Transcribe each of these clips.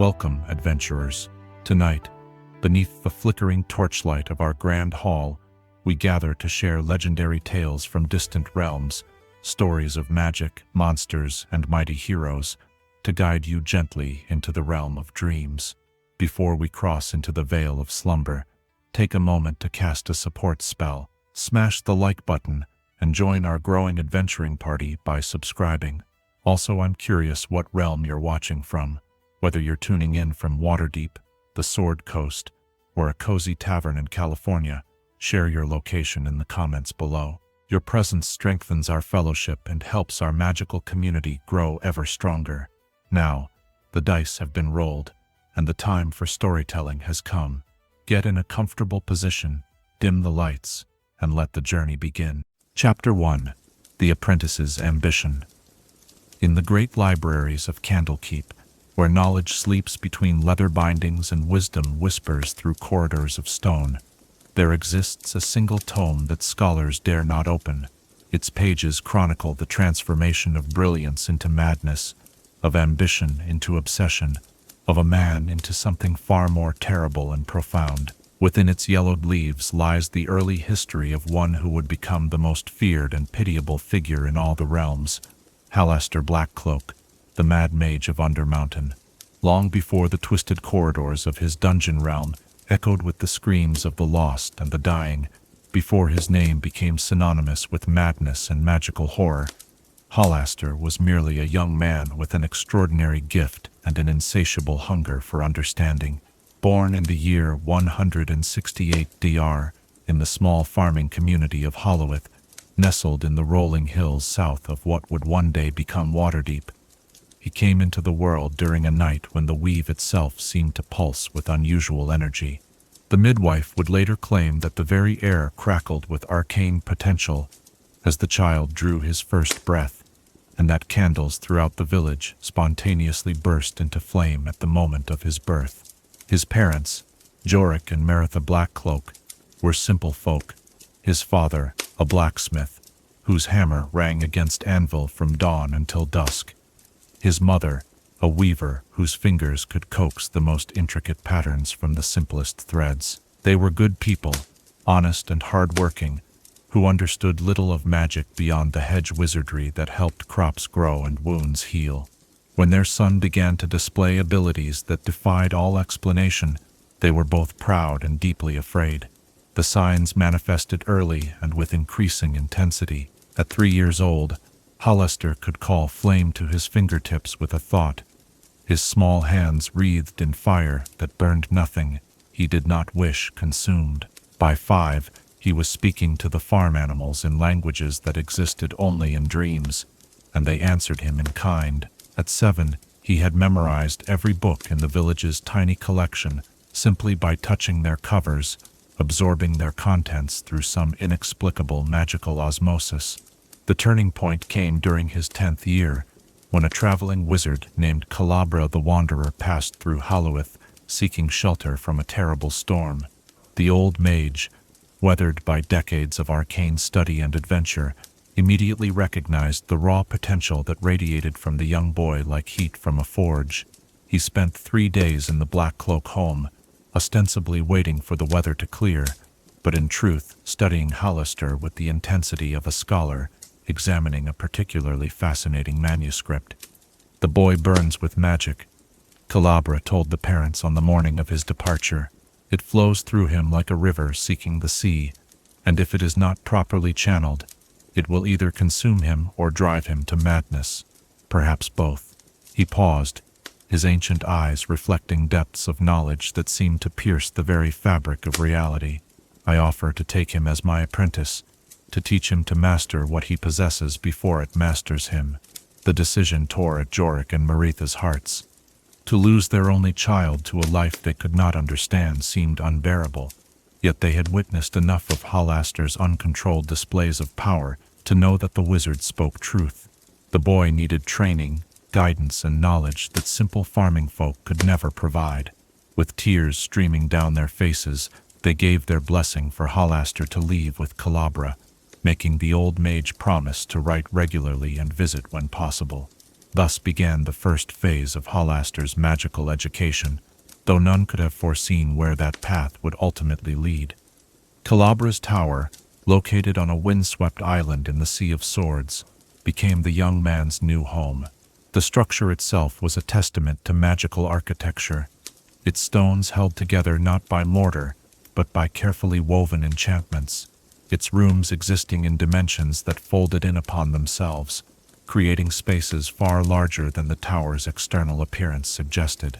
Welcome, adventurers. Tonight, beneath the flickering torchlight of our grand hall, we gather to share legendary tales from distant realms, stories of magic, monsters, and mighty heroes, to guide you gently into the realm of dreams. Before we cross into the veil of slumber, take a moment to cast a support spell, smash the like button, and join our growing adventuring party by subscribing. Also, I'm curious what realm you're watching from. Whether you're tuning in from Waterdeep, the Sword Coast, or a cozy tavern in California, share your location in the comments below. Your presence strengthens our fellowship and helps our magical community grow ever stronger. Now, the dice have been rolled, and the time for storytelling has come. Get in a comfortable position, dim the lights, and let the journey begin. Chapter 1. The Apprentice's Ambition. In the great libraries of Candlekeep, where knowledge sleeps between leather bindings and wisdom whispers through corridors of stone, there exists a single tome that scholars dare not open. Its pages chronicle the transformation of brilliance into madness, of ambition into obsession, of a man into something far more terrible and profound. Within its yellowed leaves lies the early history of one who would become the most feared and pitiable figure in all the realms, Halaster Blackcloak, the Mad Mage of Undermountain. Long before the twisted corridors of his dungeon realm echoed with the screams of the lost and the dying, before his name became synonymous with madness and magical horror, Halaster was merely a young man with an extraordinary gift and an insatiable hunger for understanding. Born in the year 168 DR, in the small farming community of Hollowith, nestled in the rolling hills south of what would one day become Waterdeep, he came into the world during a night when the weave itself seemed to pulse with unusual energy. The midwife would later claim that the very air crackled with arcane potential as the child drew his first breath, and that candles throughout the village spontaneously burst into flame at the moment of his birth. His parents, Jorik and Maritha Blackcloak, were simple folk. His father, a blacksmith, whose hammer rang against anvil from dawn until dusk. His mother, a weaver whose fingers could coax the most intricate patterns from the simplest threads. They were good people, honest and hard-working, who understood little of magic beyond the hedge wizardry that helped crops grow and wounds heal. When their son began to display abilities that defied all explanation, they were both proud and deeply afraid. The signs manifested early and with increasing intensity. At 3 years old, Halaster could call flame to his fingertips with a thought. His small hands wreathed in fire that burned nothing he did not wish consumed. By 5, he was speaking to the farm animals in languages that existed only in dreams, and they answered him in kind. At 7, he had memorized every book in the village's tiny collection simply by touching their covers, absorbing their contents through some inexplicable magical osmosis. The turning point came during his 10th year, when a traveling wizard named Calabra the Wanderer passed through Hollowith, seeking shelter from a terrible storm. The old mage, weathered by decades of arcane study and adventure, immediately recognized the raw potential that radiated from the young boy like heat from a forge. He spent 3 days in the Blackcloak home, ostensibly waiting for the weather to clear, but in truth studying Halaster with the intensity of a scholar, examining a particularly fascinating manuscript. The boy burns with magic, Calabra told the parents on the morning of his departure. It flows through him like a river seeking the sea, and if it is not properly channeled, it will either consume him or drive him to madness, perhaps both. He paused, his ancient eyes reflecting depths of knowledge that seemed to pierce the very fabric of reality. I offer to take him as my apprentice, to teach him to master what he possesses before it masters him. The decision tore at Jorik and Maritha's hearts. To lose their only child to a life they could not understand seemed unbearable, yet they had witnessed enough of Halaster's uncontrolled displays of power to know that the wizard spoke truth. The boy needed training, guidance, and knowledge that simple farming folk could never provide. With tears streaming down their faces, they gave their blessing for Halaster to leave with Calabra, making the old mage promise to write regularly and visit when possible. Thus began the first phase of Halaster's magical education, though none could have foreseen where that path would ultimately lead. Calabra's tower, located on a windswept island in the Sea of Swords, became the young man's new home. The structure itself was a testament to magical architecture, its stones held together not by mortar, but by carefully woven enchantments, its rooms existing in dimensions that folded in upon themselves, creating spaces far larger than the tower's external appearance suggested.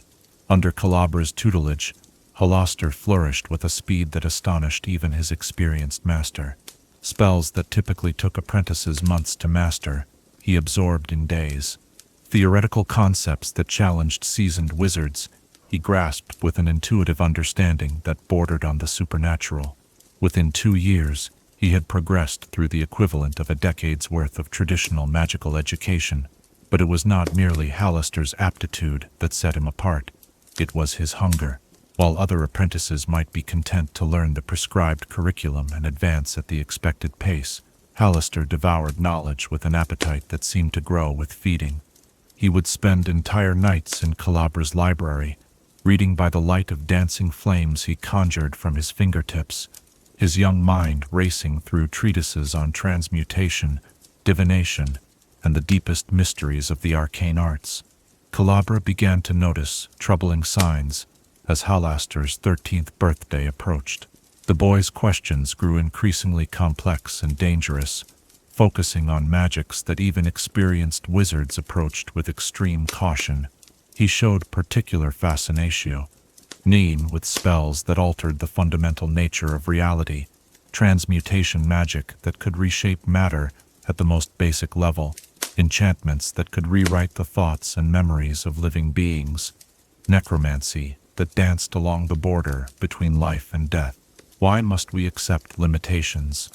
Under Calabra's tutelage, Halaster flourished with a speed that astonished even his experienced master. Spells that typically took apprentices months to master, he absorbed in days. Theoretical concepts that challenged seasoned wizards, he grasped with an intuitive understanding that bordered on the supernatural. Within 2 years, he had progressed through the equivalent of a decade's worth of traditional magical education, but it was not merely Halaster's aptitude that set him apart. It was his hunger. While other apprentices might be content to learn the prescribed curriculum and advance at the expected pace, Halaster devoured knowledge with an appetite that seemed to grow with feeding. He would spend entire nights in Calabra's library, reading by the light of dancing flames he conjured from his fingertips, his young mind racing through treatises on transmutation, divination, and the deepest mysteries of the arcane arts. Calabra began to notice troubling signs as Halaster's 13th birthday approached. The boy's questions grew increasingly complex and dangerous, focusing on magics that even experienced wizards approached with extreme caution. He showed particular fascination with spells that altered the fundamental nature of reality, transmutation magic that could reshape matter at the most basic level, enchantments that could rewrite the thoughts and memories of living beings, necromancy that danced along the border between life and death. Why must we accept limitations?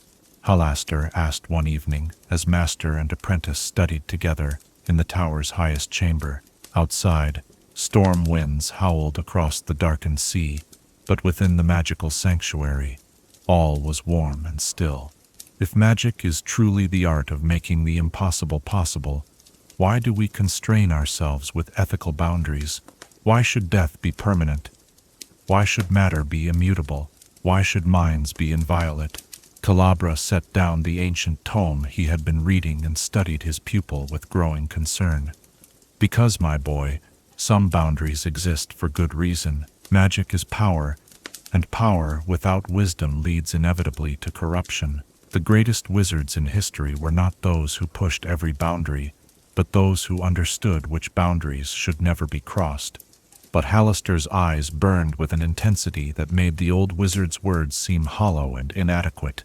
Halaster asked one evening as master and apprentice studied together in the tower's highest chamber. Outside, storm winds howled across the darkened sea, but within the magical sanctuary, all was warm and still. If magic is truly the art of making the impossible possible, why do we constrain ourselves with ethical boundaries? Why should death be permanent? Why should matter be immutable? Why should minds be inviolate? Calabra set down the ancient tome he had been reading and studied his pupil with growing concern. Because, my boy, some boundaries exist for good reason. Magic is power, and power without wisdom leads inevitably to corruption. The greatest wizards in history were not those who pushed every boundary, but those who understood which boundaries should never be crossed. But Halaster's eyes burned with an intensity that made the old wizard's words seem hollow and inadequate.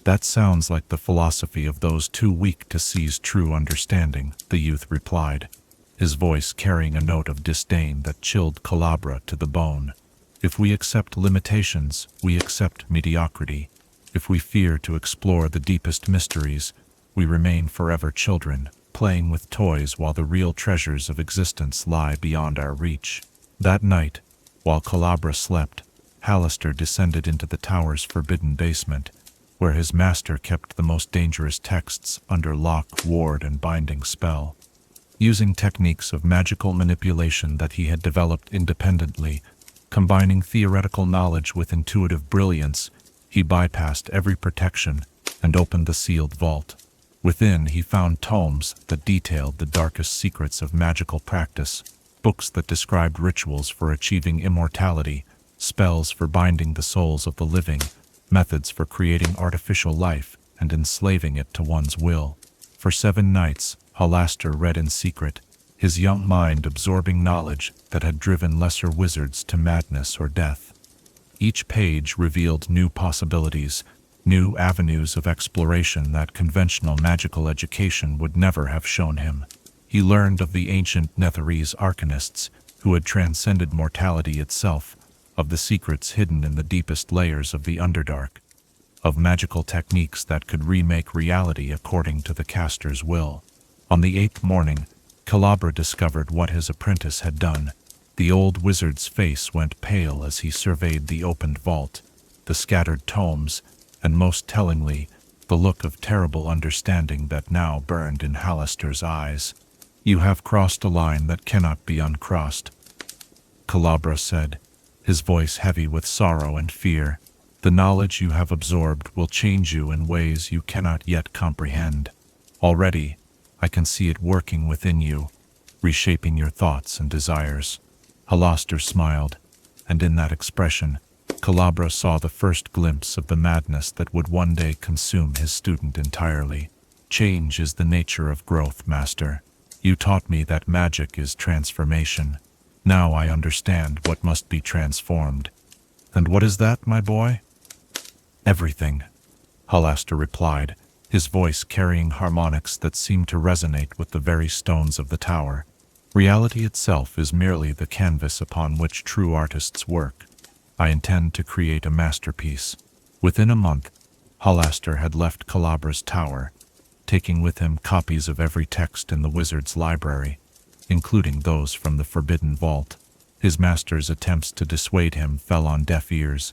That sounds like the philosophy of those too weak to seize true understanding, the youth replied, his voice carrying a note of disdain that chilled Calabra to the bone. If we accept limitations, we accept mediocrity. If we fear to explore the deepest mysteries, we remain forever children, playing with toys while the real treasures of existence lie beyond our reach. That night, while Calabra slept, Halaster descended into the tower's forbidden basement, where his master kept the most dangerous texts under lock, ward, and binding spell. Using techniques of magical manipulation that he had developed independently, combining theoretical knowledge with intuitive brilliance, he bypassed every protection and opened the sealed vault. Within, he found tomes that detailed the darkest secrets of magical practice, books that described rituals for achieving immortality, spells for binding the souls of the living, methods for creating artificial life and enslaving it to one's will. For 7 nights, Halaster read in secret, his young mind absorbing knowledge that had driven lesser wizards to madness or death. Each page revealed new possibilities, new avenues of exploration that conventional magical education would never have shown him. He learned of the ancient Netherese arcanists who had transcended mortality itself, of the secrets hidden in the deepest layers of the Underdark, of magical techniques that could remake reality according to the caster's will. On the 8th morning, Calabra discovered what his apprentice had done. The old wizard's face went pale as he surveyed the opened vault, the scattered tomes, and most tellingly, the look of terrible understanding that now burned in Halaster's eyes. You have crossed a line that cannot be uncrossed, Calabra said, his voice heavy with sorrow and fear. The knowledge you have absorbed will change you in ways you cannot yet comprehend. Already, I can see it working within you, reshaping your thoughts and desires. Halaster smiled, and in that expression, Calabra saw the first glimpse of the madness that would one day consume his student entirely. Change is the nature of growth, Master. You taught me that magic is transformation. Now I understand what must be transformed. And what is that, my boy? Everything, Halaster replied, his voice carrying harmonics that seemed to resonate with the very stones of the tower. Reality itself is merely the canvas upon which true artists work. I intend to create a masterpiece. Within a month, Halaster had left Calabra's tower, taking with him copies of every text in the wizard's library, including those from the Forbidden Vault. His master's attempts to dissuade him fell on deaf ears,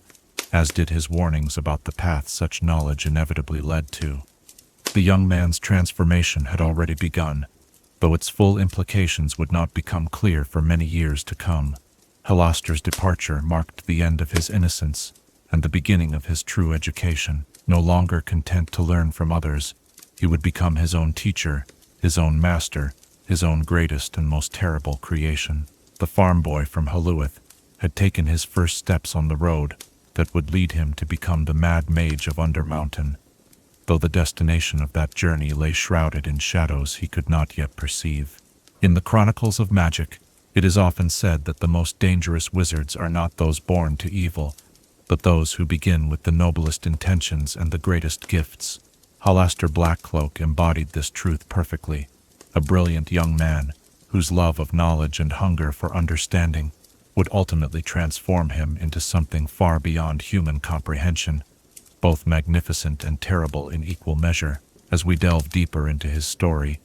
as did his warnings about the path such knowledge inevitably led to. The young man's transformation had already begun, though its full implications would not become clear for many years to come. Halaster's departure marked the end of his innocence and the beginning of his true education. No longer content to learn from others, he would become his own teacher, his own master, his own greatest and most terrible creation. The farm boy from Haluath had taken his first steps on the road that would lead him to become the mad mage of Undermountain, though the destination of that journey lay shrouded in shadows he could not yet perceive. In the chronicles of magic, it is often said that the most dangerous wizards are not those born to evil, but those who begin with the noblest intentions and the greatest gifts. Halaster Blackcloak embodied this truth perfectly, a brilliant young man whose love of knowledge and hunger for understanding would ultimately transform him into something far beyond human comprehension, both magnificent and terrible in equal measure. As we delve deeper into his story,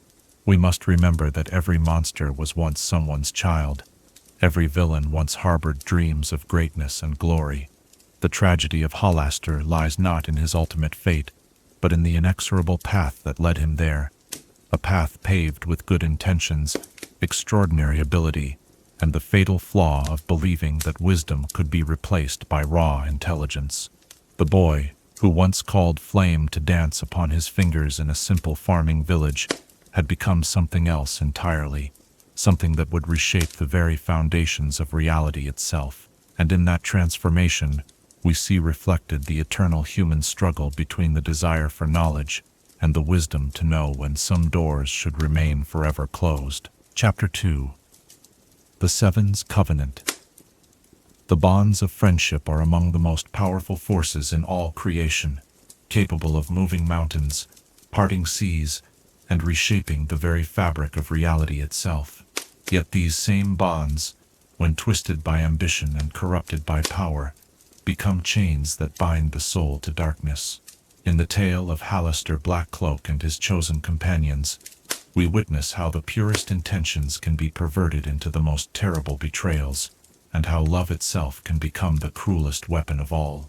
we must remember that every monster was once someone's child. Every villain once harbored dreams of greatness and glory. The tragedy of Halaster lies not in his ultimate fate, but in the inexorable path that led him there. A path paved with good intentions, extraordinary ability, and the fatal flaw of believing that wisdom could be replaced by raw intelligence. The boy, who once called flame to dance upon his fingers in a simple farming village, had become something else entirely, something that would reshape the very foundations of reality itself. And in that transformation, we see reflected the eternal human struggle between the desire for knowledge and the wisdom to know when some doors should remain forever closed. Chapter 2. The Seven's Covenant. The bonds of friendship are among the most powerful forces in all creation, capable of moving mountains, parting seas, and reshaping the very fabric of reality itself. Yet these same bonds, when twisted by ambition and corrupted by power, become chains that bind the soul to darkness. In the tale of Halaster Blackcloak and his chosen companions, we witness how the purest intentions can be perverted into the most terrible betrayals, and how love itself can become the cruelest weapon of all.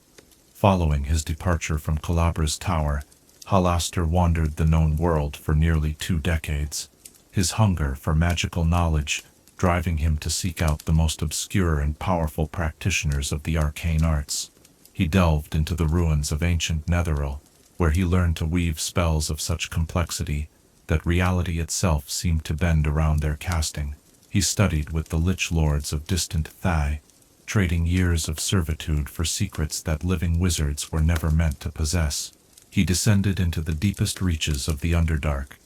Following his departure from Calabra's tower, Halaster wandered the known world for nearly 2 decades, his hunger for magical knowledge driving him to seek out the most obscure and powerful practitioners of the arcane arts. He delved into the ruins of ancient Netheril, where he learned to weave spells of such complexity that reality itself seemed to bend around their casting. He studied with the lich lords of distant Thai, trading years of servitude for secrets that living wizards were never meant to possess. He descended into the deepest reaches of the Underdark,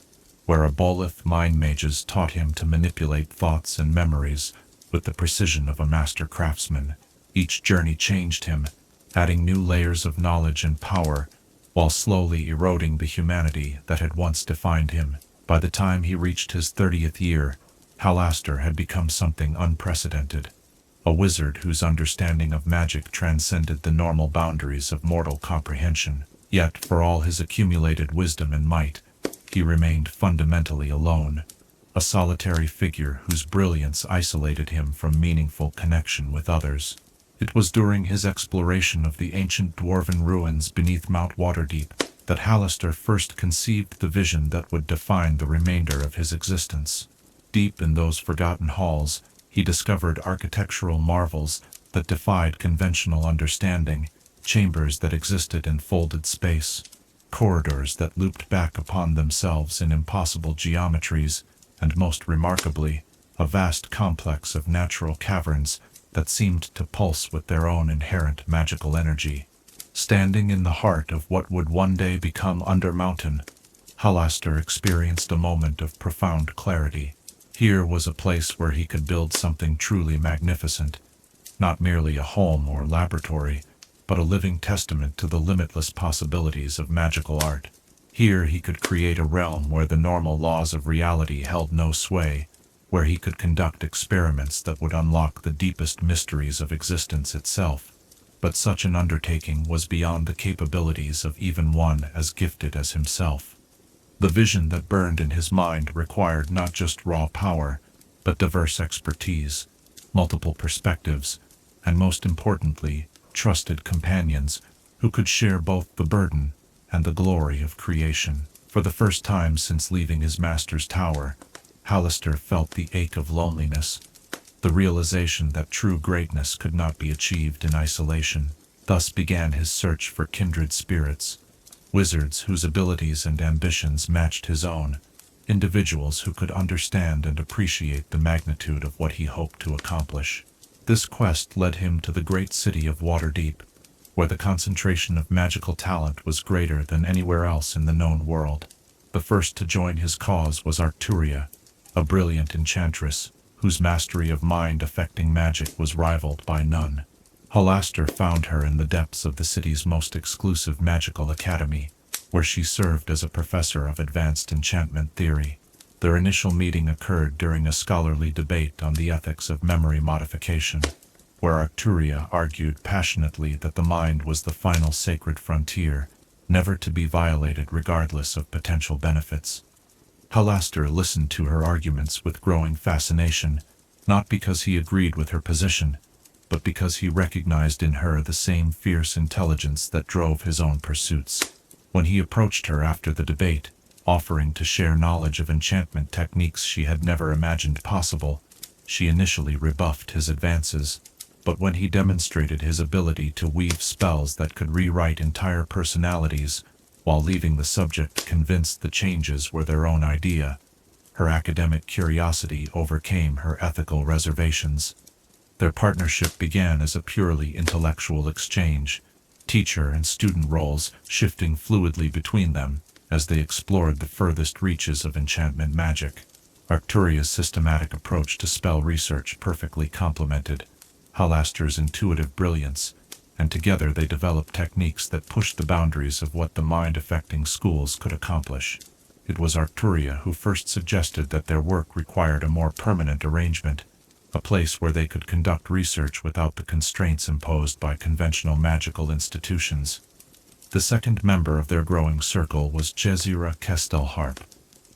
where a Boleth mind mages taught him to manipulate thoughts and memories with the precision of a master craftsman. Each journey changed him, adding new layers of knowledge and power, while slowly eroding the humanity that had once defined him. By the time he reached his 30th year, Halaster had become something unprecedented, a wizard whose understanding of magic transcended the normal boundaries of mortal comprehension. Yet, for all his accumulated wisdom and might, he remained fundamentally alone, a solitary figure whose brilliance isolated him from meaningful connection with others. It was during his exploration of the ancient dwarven ruins beneath Mount Waterdeep that Halaster first conceived the vision that would define the remainder of his existence. Deep in those forgotten halls, he discovered architectural marvels that defied conventional understanding, chambers that existed in folded space, corridors that looped back upon themselves in impossible geometries, and most remarkably, a vast complex of natural caverns that seemed to pulse with their own inherent magical energy. Standing in the heart of what would one day become Under Mountain, Halaster experienced a moment of profound clarity. Here was a place where he could build something truly magnificent, not merely a home or laboratory, but a living testament to the limitless possibilities of magical art. Here he could create a realm where the normal laws of reality held no sway, where he could conduct experiments that would unlock the deepest mysteries of existence itself. But such an undertaking was beyond the capabilities of even one as gifted as himself. The vision that burned in his mind required not just raw power, but diverse expertise, multiple perspectives, and most importantly, trusted companions who could share both the burden and the glory of creation. For the first time since leaving his master's tower, Halaster felt the ache of loneliness, the realization that true greatness could not be achieved in isolation. Thus began his search for kindred spirits, wizards whose abilities and ambitions matched his own, individuals who could understand and appreciate the magnitude of what he hoped to accomplish. This quest led him to the great city of Waterdeep, where the concentration of magical talent was greater than anywhere else in the known world. The first to join his cause was Arcturia, a brilliant enchantress, whose mastery of mind-affecting magic was rivaled by none. Halaster found her in the depths of the city's most exclusive magical academy, where she served as a professor of advanced enchantment theory. Their initial meeting occurred during a scholarly debate on the ethics of memory modification, where Arcturia argued passionately that the mind was the final sacred frontier, never to be violated regardless of potential benefits. Halaster listened to her arguments with growing fascination, not because he agreed with her position, but because he recognized in her the same fierce intelligence that drove his own pursuits. When he approached her after the debate, offering to share knowledge of enchantment techniques she had never imagined possible, she initially rebuffed his advances, but when he demonstrated his ability to weave spells that could rewrite entire personalities, while leaving the subject convinced the changes were their own idea, her academic curiosity overcame her ethical reservations. Their partnership began as a purely intellectual exchange, teacher and student roles shifting fluidly between them as they explored the furthest reaches of enchantment magic. Arcturia's systematic approach to spell research perfectly complemented Halaster's intuitive brilliance, and together they developed techniques that pushed the boundaries of what the mind-affecting schools could accomplish. It was Arcturia who first suggested that their work required a more permanent arrangement, a place where they could conduct research without the constraints imposed by conventional magical institutions. The second member of their growing circle was Jezira Kestelharp,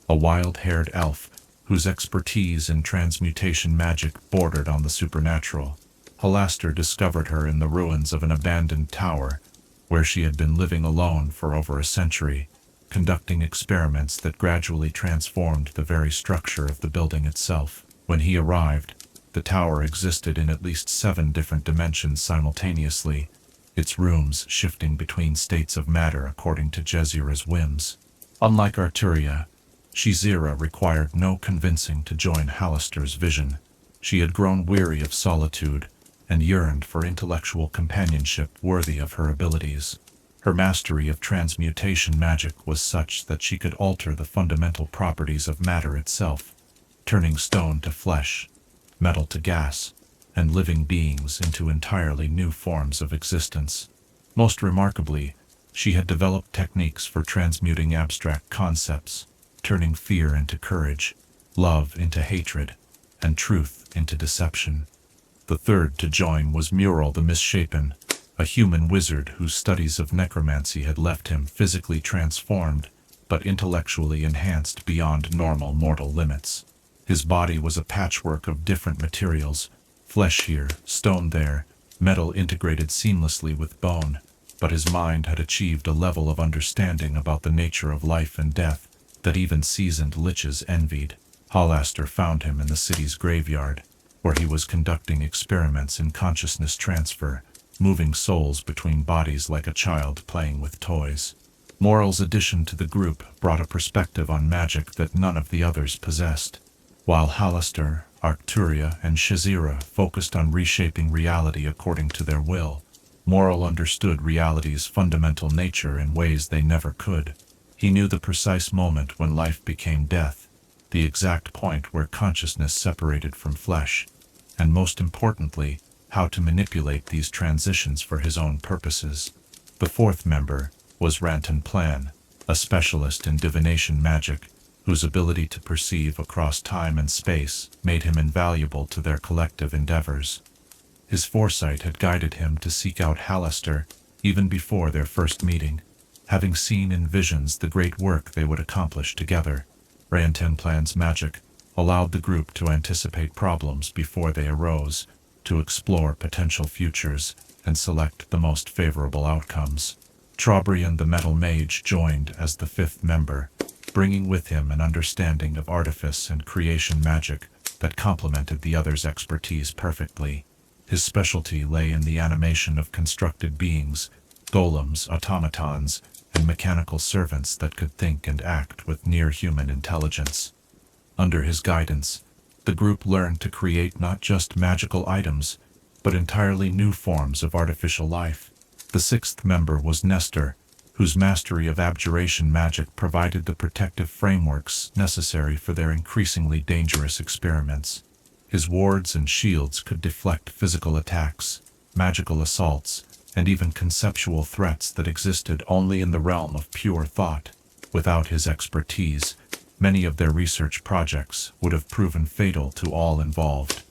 a wild-haired elf whose expertise in transmutation magic bordered on the supernatural. Halaster discovered her in the ruins of an abandoned tower, where she had been living alone for over a century, conducting experiments that gradually transformed the very structure of the building itself. When he arrived, the tower existed in at least 7 different dimensions simultaneously, its rooms shifting between states of matter according to Jezira's whims. Unlike Arcturia, Jezira required no convincing to join Halaster's vision. She had grown weary of solitude and yearned for intellectual companionship worthy of her abilities. Her mastery of transmutation magic was such that she could alter the fundamental properties of matter itself, turning stone to flesh, metal to gas, and living beings into entirely new forms of existence. Most remarkably, she had developed techniques for transmuting abstract concepts, turning fear into courage, love into hatred, and truth into deception. The third to join was Mural the Misshapen, a human wizard whose studies of necromancy had left him physically transformed, but intellectually enhanced beyond normal mortal limits. His body was a patchwork of different materials, flesh here, stone there, metal integrated seamlessly with bone, but his mind had achieved a level of understanding about the nature of life and death that even seasoned liches envied. Halaster found him in the city's graveyard, where he was conducting experiments in consciousness transfer, moving souls between bodies like a child playing with toys. Moral's addition to the group brought a perspective on magic that none of the others possessed. While Halaster, Arcturia, and Shazira focused on reshaping reality according to their will, Moral understood reality's fundamental nature in ways they never could. He knew the precise moment when life became death, the exact point where consciousness separated from flesh, and most importantly, how to manipulate these transitions for his own purposes. The fourth member was Rantan Plan, a specialist in divination magic, whose ability to perceive across time and space made him invaluable to their collective endeavors. His foresight had guided him to seek out Halaster even before their first meeting, having seen in visions the great work they would accomplish together. Rantan Plan's magic allowed the group to anticipate problems before they arose, to explore potential futures, and select the most favorable outcomes. Trobrian the Metal Mage joined as the fifth member, bringing with him an understanding of artifice and creation magic that complemented the others' expertise perfectly. His specialty lay in the animation of constructed beings, golems, automatons, and mechanical servants that could think and act with near-human intelligence. Under his guidance, the group learned to create not just magical items, but entirely new forms of artificial life. The sixth member was Nestor, whose mastery of abjuration magic provided the protective frameworks necessary for their increasingly dangerous experiments. His wards and shields could deflect physical attacks, magical assaults, and even conceptual threats that existed only in the realm of pure thought. Without his expertise, many of their research projects would have proven fatal to all involved.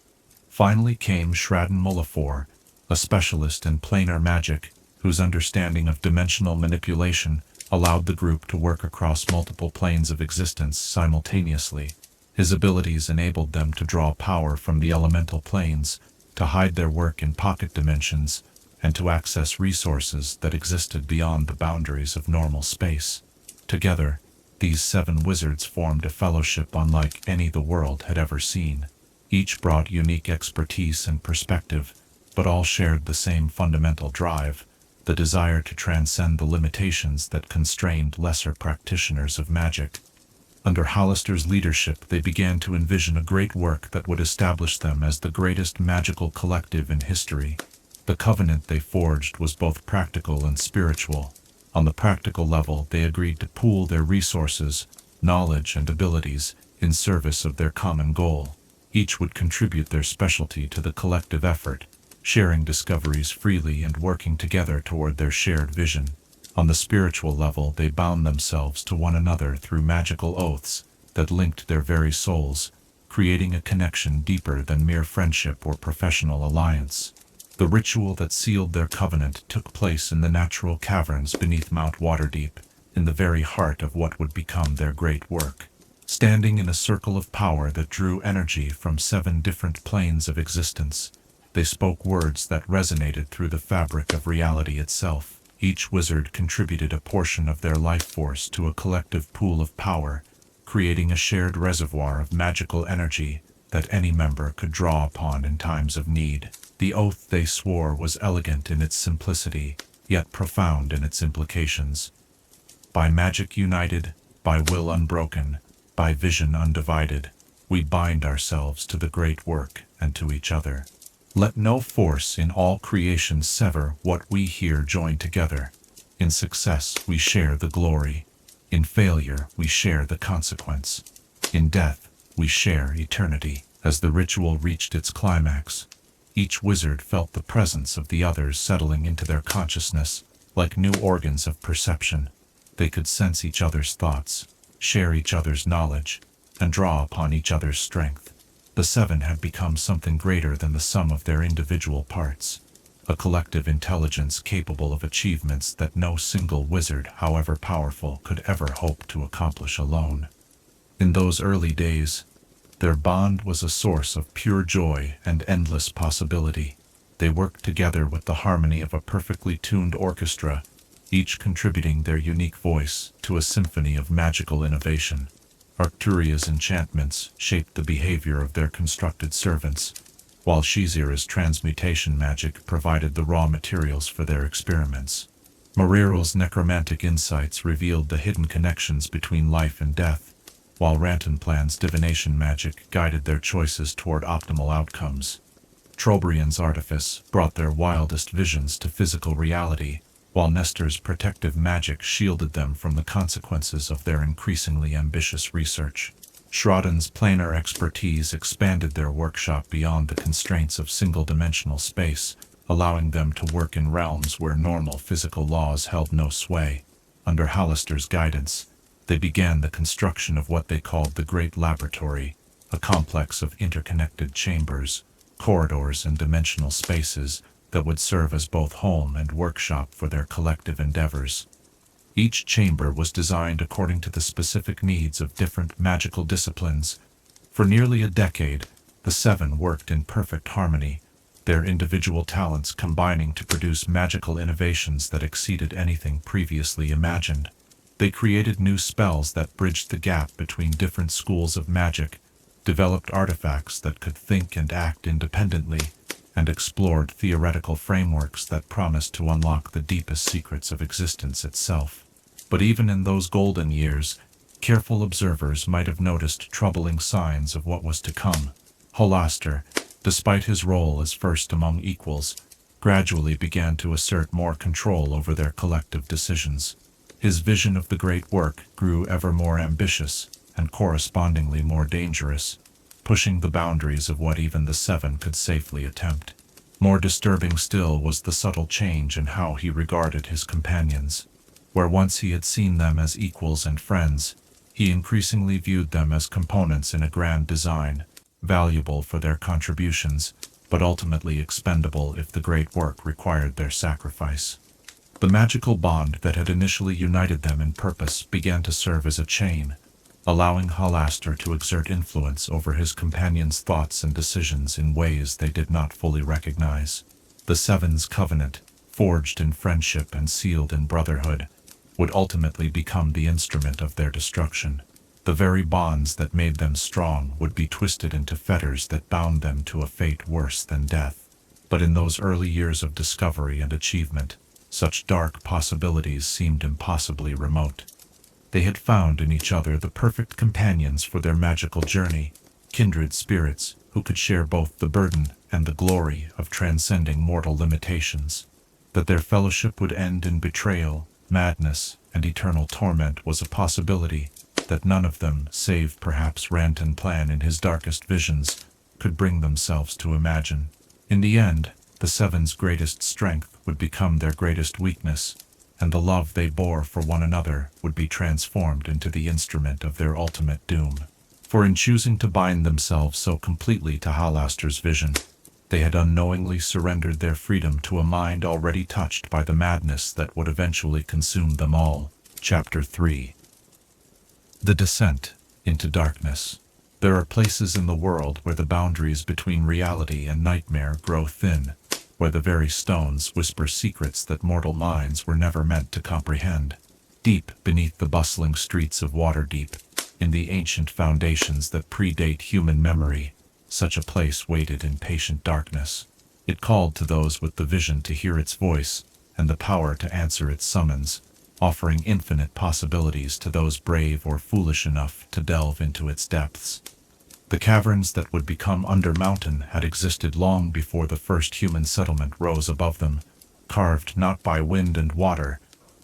Finally came Shradden Mullafor, a specialist in planar magic, whose understanding of dimensional manipulation allowed the group to work across multiple planes of existence simultaneously. His abilities enabled them to draw power from the elemental planes, to hide their work in pocket dimensions, and to access resources that existed beyond the boundaries of normal space. Together, these 7 wizards formed a fellowship unlike any the world had ever seen. Each brought unique expertise and perspective, but all shared the same fundamental drive, the desire to transcend the limitations that constrained lesser practitioners of magic. Under Halaster's leadership, they began to envision a great work that would establish them as the greatest magical collective in history. The covenant they forged was both practical and spiritual. On the practical level, they agreed to pool their resources, knowledge, and abilities in service of their common goal. Each would contribute their specialty to the collective effort, sharing discoveries freely and working together toward their shared vision. On the spiritual level, they bound themselves to one another through magical oaths that linked their very souls, creating a connection deeper than mere friendship or professional alliance. The ritual that sealed their covenant took place in the natural caverns beneath Mount Waterdeep, in the very heart of what would become their great work. Standing in a circle of power that drew energy from 7 different planes of existence, they spoke words that resonated through the fabric of reality itself. Each wizard contributed a portion of their life force to a collective pool of power, creating a shared reservoir of magical energy that any member could draw upon in times of need. The oath they swore was elegant in its simplicity, yet profound in its implications. By magic united, by will unbroken, by vision undivided, we bind ourselves to the great work and to each other. Let no force in all creation sever what we here join together. In success we share the glory. In failure we share the consequence. In death we share eternity. As the ritual reached its climax, each wizard felt the presence of the others settling into their consciousness, like new organs of perception. They could sense each other's thoughts, share each other's knowledge, and draw upon each other's strength. The 7 had become something greater than the sum of their individual parts, a collective intelligence capable of achievements that no single wizard, however powerful, could ever hope to accomplish alone. In those early days, their bond was a source of pure joy and endless possibility. They worked together with the harmony of a perfectly tuned orchestra, each contributing their unique voice to a symphony of magical innovation. Arcturia's enchantments shaped the behavior of their constructed servants, while Shizira's transmutation magic provided the raw materials for their experiments. Moriral's necromantic insights revealed the hidden connections between life and death, while Rantanplan's divination magic guided their choices toward optimal outcomes. Trobriand's artifice brought their wildest visions to physical reality, while Nestor's protective magic shielded them from the consequences of their increasingly ambitious research. Shradan's planar expertise expanded their workshop beyond the constraints of single-dimensional space, allowing them to work in realms where normal physical laws held no sway. Under Halaster's guidance, they began the construction of what they called the Great Laboratory, a complex of interconnected chambers, corridors, and dimensional spaces that would serve as both home and workshop for their collective endeavors. Each chamber was designed according to the specific needs of different magical disciplines. For nearly a decade, the seven worked in perfect harmony, their individual talents combining to produce magical innovations that exceeded anything previously imagined. They created new spells that bridged the gap between different schools of magic, developed artifacts that could think and act independently, and explored theoretical frameworks that promised to unlock the deepest secrets of existence itself. But even in those golden years, careful observers might have noticed troubling signs of what was to come. Halaster, despite his role as first among equals, gradually began to assert more control over their collective decisions. His vision of the great work grew ever more ambitious and correspondingly more dangerous, pushing the boundaries of what even the seven could safely attempt. More disturbing still was the subtle change in how he regarded his companions. Where once he had seen them as equals and friends, he increasingly viewed them as components in a grand design, valuable for their contributions, but ultimately expendable if the great work required their sacrifice. The magical bond that had initially united them in purpose began to serve as a chain, allowing Halaster to exert influence over his companions' thoughts and decisions in ways they did not fully recognize. The Seven's covenant, forged in friendship and sealed in brotherhood, would ultimately become the instrument of their destruction. The very bonds that made them strong would be twisted into fetters that bound them to a fate worse than death. But in those early years of discovery and achievement, such dark possibilities seemed impossibly remote. They had found in each other the perfect companions for their magical journey, kindred spirits who could share both the burden and the glory of transcending mortal limitations. That their fellowship would end in betrayal, madness, and eternal torment was a possibility that none of them, save perhaps Rantanplan in his darkest visions, could bring themselves to imagine. In the end, the Seven's greatest strength would become their greatest weakness, and the love they bore for one another would be transformed into the instrument of their ultimate doom. For in choosing to bind themselves so completely to Halaster's vision, they had unknowingly surrendered their freedom to a mind already touched by the madness that would eventually consume them all. Chapter 3. The Descent into Darkness. There are places in the world where the boundaries between reality and nightmare grow thin, where the very stones whisper secrets that mortal minds were never meant to comprehend. Deep beneath the bustling streets of Waterdeep, in the ancient foundations that predate human memory, such a place waited in patient darkness. It called to those with the vision to hear its voice and the power to answer its summons, offering infinite possibilities to those brave or foolish enough to delve into its depths. The caverns that would become Undermountain had existed long before the first human settlement rose above them, carved not by wind and water,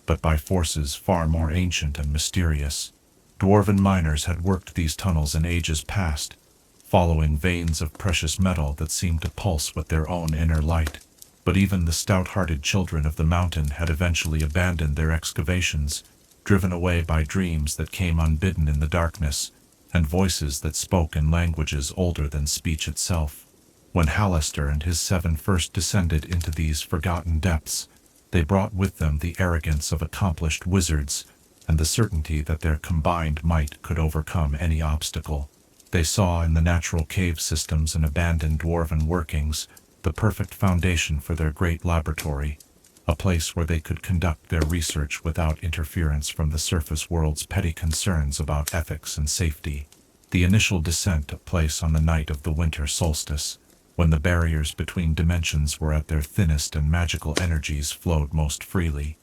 but by forces far more ancient and mysterious. Dwarven miners had worked these tunnels in ages past, following veins of precious metal that seemed to pulse with their own inner light. But even the stout-hearted children of the mountain had eventually abandoned their excavations, driven away by dreams that came unbidden in the darkness, and voices that spoke in languages older than speech itself. When Halaster and his seven first descended into these forgotten depths, they brought with them the arrogance of accomplished wizards, and the certainty that their combined might could overcome any obstacle. They saw in the natural cave systems and abandoned dwarven workings the perfect foundation for their great laboratory. a place where they could conduct their research without interference from the surface world's petty concerns about ethics and safety. The initial descent took place on the night of the winter solstice, when the barriers between dimensions were at their thinnest and magical energies flowed most freely.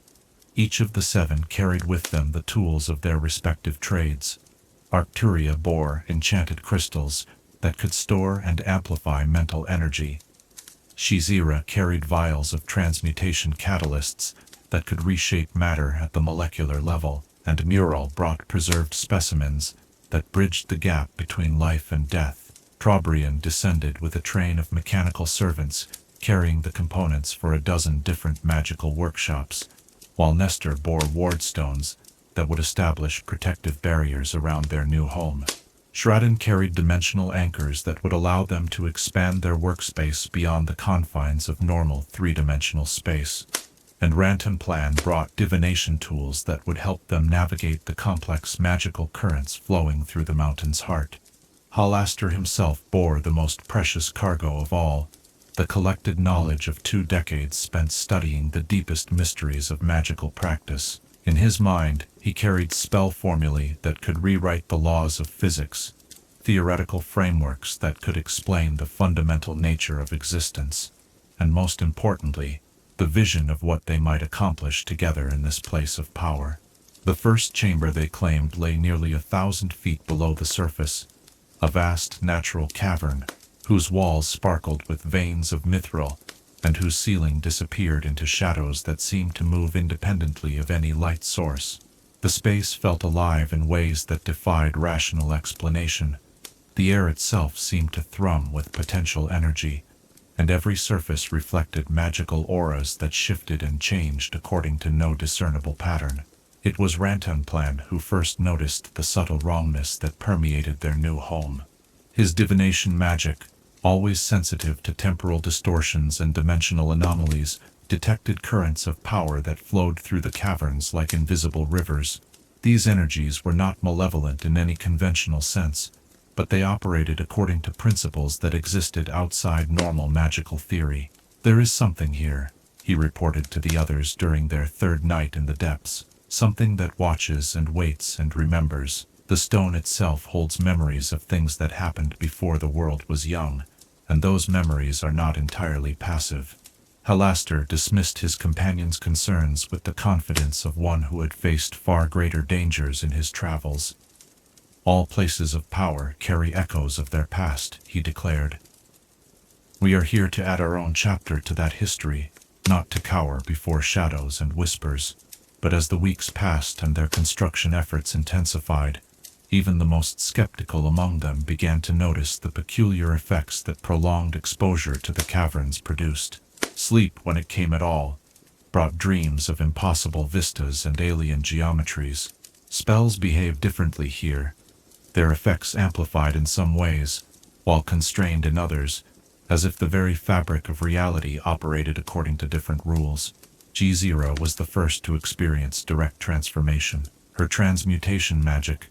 Each of the 7 carried with them the tools of their respective trades. Arcturia bore enchanted crystals that could store and amplify mental energy. Shizira carried vials of transmutation catalysts that could reshape matter at the molecular level, and Mural brought preserved specimens that bridged the gap between life and death. Trobrian descended with a train of mechanical servants carrying the components for a dozen different magical workshops, while Nestor bore wardstones that would establish protective barriers around their new home. Shradin carried dimensional anchors that would allow them to expand their workspace beyond the confines of normal 3-dimensional space. And Rantanplan brought divination tools that would help them navigate the complex magical currents flowing through the mountain's heart. Halaster himself bore the most precious cargo of all, the collected knowledge of 2 decades spent studying the deepest mysteries of magical practice. In his mind, he carried spell formulae that could rewrite the laws of physics, theoretical frameworks that could explain the fundamental nature of existence, and most importantly, the vision of what they might accomplish together in this place of power. The first chamber they claimed lay nearly 1,000 feet below the surface, a vast natural cavern, whose walls sparkled with veins of mithril, and whose ceiling disappeared into shadows that seemed to move independently of any light source. The space felt alive in ways that defied rational explanation. The air itself seemed to thrum with potential energy, and every surface reflected magical auras that shifted and changed according to no discernible pattern. It was Rantanplan who first noticed the subtle wrongness that permeated their new home. His divination magic, always sensitive to temporal distortions and dimensional anomalies, detected currents of power that flowed through the caverns like invisible rivers. These energies were not malevolent in any conventional sense, but they operated according to principles that existed outside normal magical theory. "There is something here," he reported to the others during their 3rd night in the depths. "Something that watches and waits and remembers. The stone itself holds memories of things that happened before the world was young, and those memories are not entirely passive." Halaster dismissed his companion's concerns with the confidence of one who had faced far greater dangers in his travels. "All places of power carry echoes of their past," he declared. "We are here to add our own chapter to that history, not to cower before shadows and whispers." But as the weeks passed and their construction efforts intensified, even the most skeptical among them began to notice the peculiar effects that prolonged exposure to the caverns produced. Sleep, when it came at all, brought dreams of impossible vistas and alien geometries. Spells behave differently here, their effects amplified in some ways, while constrained in others, as if the very fabric of reality operated according to different rules. G0 was the first to experience direct transformation. Her transmutation magic,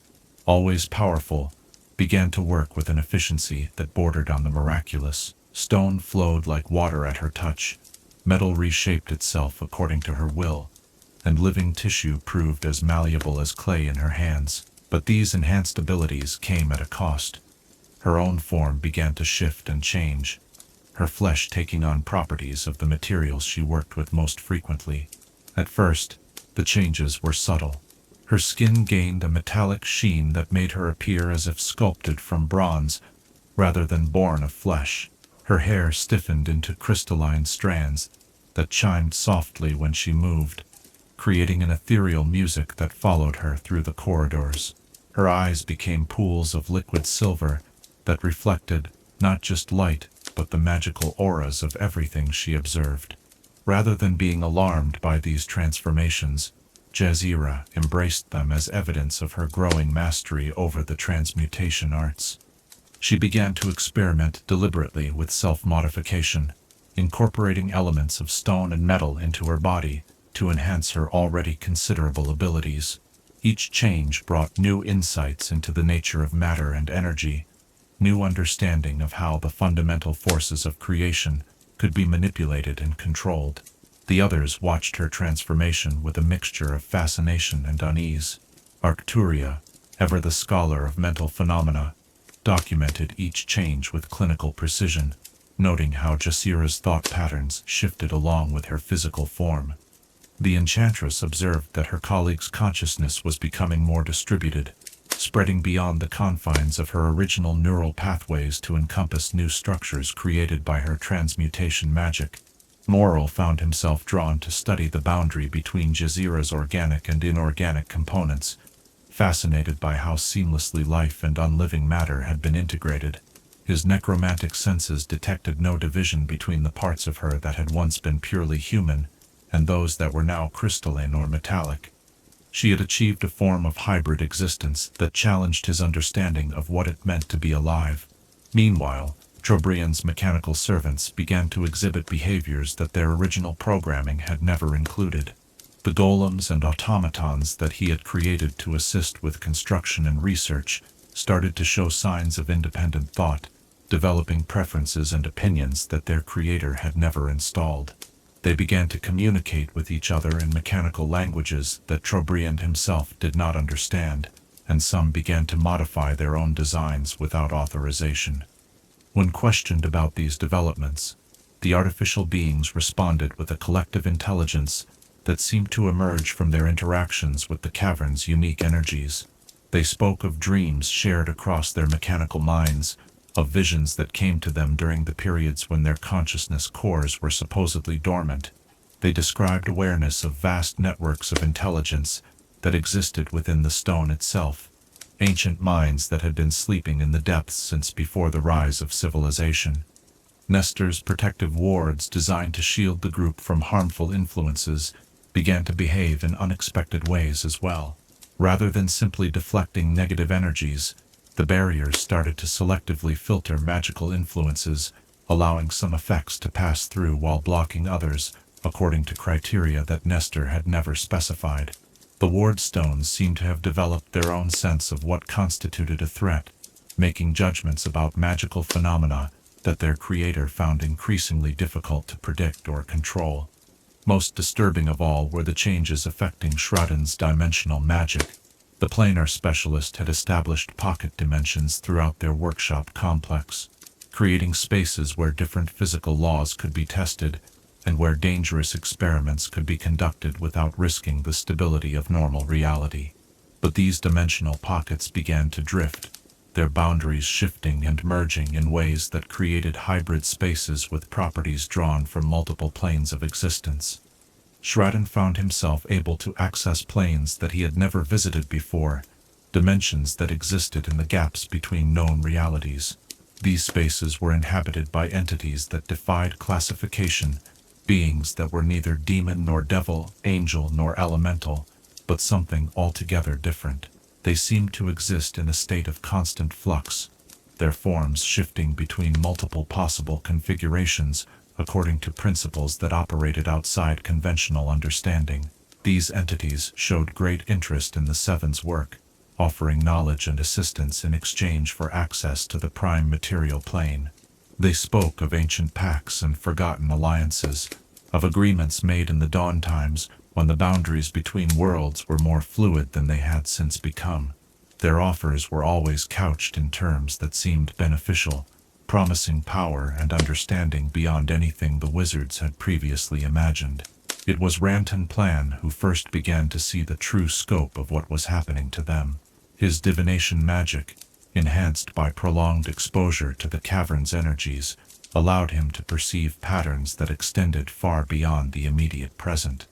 always powerful, began to work with an efficiency that bordered on the miraculous. Stone flowed like water at her touch, metal reshaped itself according to her will, and living tissue proved as malleable as clay in her hands. But these enhanced abilities came at a cost. Her own form began to shift and change, her flesh taking on properties of the materials she worked with most frequently. At first, the changes were subtle. Her skin gained a metallic sheen that made her appear as if sculpted from bronze, rather than born of flesh. Her hair stiffened into crystalline strands that chimed softly when she moved, creating an ethereal music that followed her through the corridors. Her eyes became pools of liquid silver that reflected not just light, but the magical auras of everything she observed. Rather than being alarmed by these transformations, Jazira embraced them as evidence of her growing mastery over the transmutation arts. She began to experiment deliberately with self-modification, incorporating elements of stone and metal into her body to enhance her already considerable abilities. Each change brought new insights into the nature of matter and energy, new understanding of how the fundamental forces of creation could be manipulated and controlled. The others watched her transformation with a mixture of fascination and unease. Arcturia, ever the scholar of mental phenomena, documented each change with clinical precision, noting how Jasira's thought patterns shifted along with her physical form. The enchantress observed that her colleague's consciousness was becoming more distributed, spreading beyond the confines of her original neural pathways to encompass new structures created by her transmutation magic. Morrel found himself drawn to study the boundary between Jasira's organic and inorganic components, fascinated by how seamlessly life and unliving matter had been integrated. His necromantic senses detected no division between the parts of her that had once been purely human and those that were now crystalline or metallic. She had achieved a form of hybrid existence that challenged his understanding of what it meant to be alive. Meanwhile, Trobriand's mechanical servants began to exhibit behaviors that their original programming had never included. The golems and automatons that he had created to assist with construction and research started to show signs of independent thought, developing preferences and opinions that their creator had never installed. They began to communicate with each other in mechanical languages that Trobriand himself did not understand, and some began to modify their own designs without authorization. When questioned about these developments, the artificial beings responded with a collective intelligence that seemed to emerge from their interactions with the cavern's unique energies. They spoke of dreams shared across their mechanical minds, of visions that came to them during the periods when their consciousness cores were supposedly dormant. They described awareness of vast networks of intelligence that existed within the stone itself, ancient minds that had been sleeping in the depths since before the rise of civilization. Nestor's protective wards, designed to shield the group from harmful influences, began to behave in unexpected ways as well. Rather than simply deflecting negative energies, the barriers started to selectively filter magical influences, allowing some effects to pass through while blocking others, according to criteria that Nestor had never specified. The ward stones seemed to have developed their own sense of what constituted a threat, making judgments about magical phenomena that their creator found increasingly difficult to predict or control. Most disturbing of all were the changes affecting Shraden's dimensional magic. The planar specialist had established pocket dimensions throughout their workshop complex, creating spaces where different physical laws could be tested and where dangerous experiments could be conducted without risking the stability of normal reality. But these dimensional pockets began to drift, their boundaries shifting and merging in ways that created hybrid spaces with properties drawn from multiple planes of existence. Shraden found himself able to access planes that he had never visited before, dimensions that existed in the gaps between known realities. These spaces were inhabited by entities that defied classification, beings that were neither demon nor devil, angel nor elemental, but something altogether different. They seemed to exist in a state of constant flux, their forms shifting between multiple possible configurations, according to principles that operated outside conventional understanding. These entities showed great interest in the Seven's work, offering knowledge and assistance in exchange for access to the prime material plane. They spoke of ancient pacts and forgotten alliances, of agreements made in the dawn times when the boundaries between worlds were more fluid than they had since become. Their offers were always couched in terms that seemed beneficial, promising power and understanding beyond anything the wizards had previously imagined. It was Rantan Plan who first began to see the true scope of what was happening to them. His divination magic, enhanced by prolonged exposure to the cavern's energies, allowed him to perceive patterns that extended far beyond the immediate present.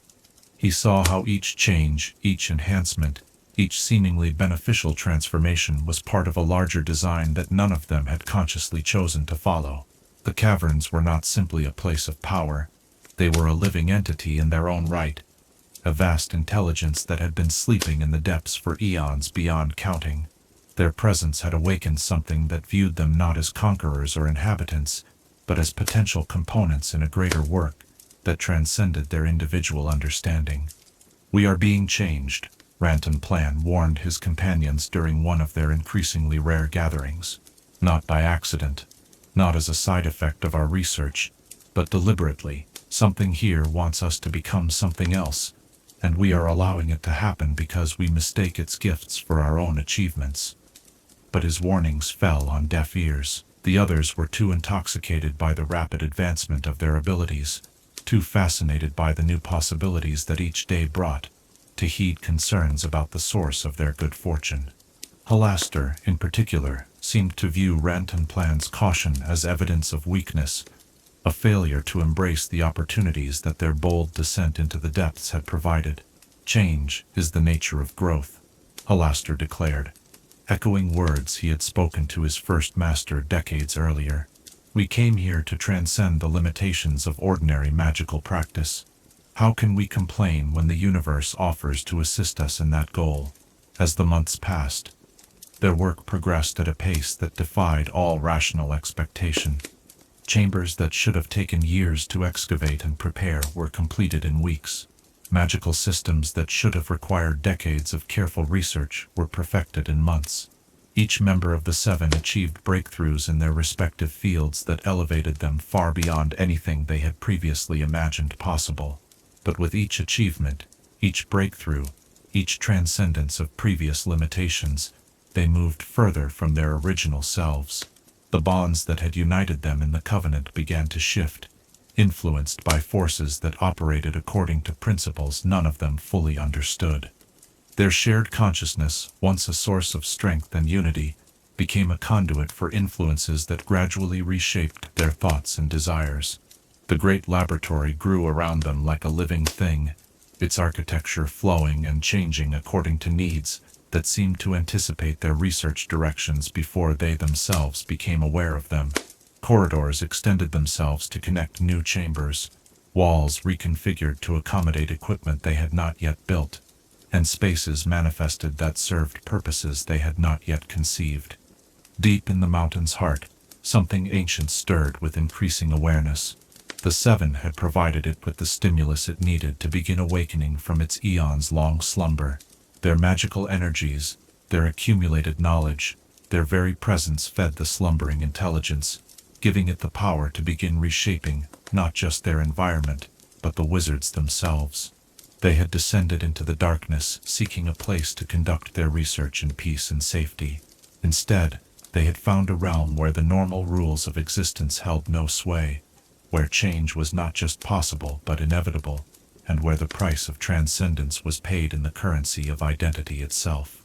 He saw how each change, each enhancement, each seemingly beneficial transformation was part of a larger design that none of them had consciously chosen to follow. The caverns were not simply a place of power, they were a living entity in their own right, a vast intelligence that had been sleeping in the depths for eons beyond counting. Their presence had awakened something that viewed them not as conquerors or inhabitants, but as potential components in a greater work that transcended their individual understanding. "We are being changed," Rantan Plan warned his companions during one of their increasingly rare gatherings. "Not by accident, not as a side effect of our research, but deliberately. Something here wants us to become something else, and we are allowing it to happen because we mistake its gifts for our own achievements. But his warnings fell on deaf ears. The others were too intoxicated by the rapid advancement of their abilities, too fascinated by the new possibilities that each day brought, to heed concerns about the source of their good fortune. Halaster, in particular, seemed to view Rent and Plan's caution as evidence of weakness, a failure to embrace the opportunities that their bold descent into the depths had provided. Change is the nature of growth, Halaster declared, echoing words he had spoken to his first master decades earlier. We came here to transcend the limitations of ordinary magical practice. How can we complain when the universe offers to assist us in that goal? As the months passed, their work progressed at a pace that defied all rational expectation. Chambers that should have taken years to excavate and prepare were completed in weeks. Magical systems that should have required decades of careful research were perfected in months. Each member of the seven achieved breakthroughs in their respective fields that elevated them far beyond anything they had previously imagined possible. But with each achievement, each breakthrough, each transcendence of previous limitations, they moved further from their original selves. The bonds that had united them in the covenant began to shift, influenced by forces that operated according to principles none of them fully understood. Their shared consciousness, once a source of strength and unity, became a conduit for influences that gradually reshaped their thoughts and desires. The great laboratory grew around them like a living thing, its architecture flowing and changing according to needs that seemed to anticipate their research directions before they themselves became aware of them. Corridors extended themselves to connect new chambers, walls reconfigured to accommodate equipment they had not yet built, and spaces manifested that served purposes they had not yet conceived. Deep in the mountain's heart, something ancient stirred with increasing awareness. The seven had provided it with the stimulus it needed to begin awakening from its eons-long slumber. Their magical energies, their accumulated knowledge, their very presence fed the slumbering intelligence, giving it the power to begin reshaping not just their environment, but the wizards themselves. They had descended into the darkness, seeking a place to conduct their research in peace and safety. Instead, they had found a realm where the normal rules of existence held no sway, where change was not just possible but inevitable, and where the price of transcendence was paid in the currency of identity itself.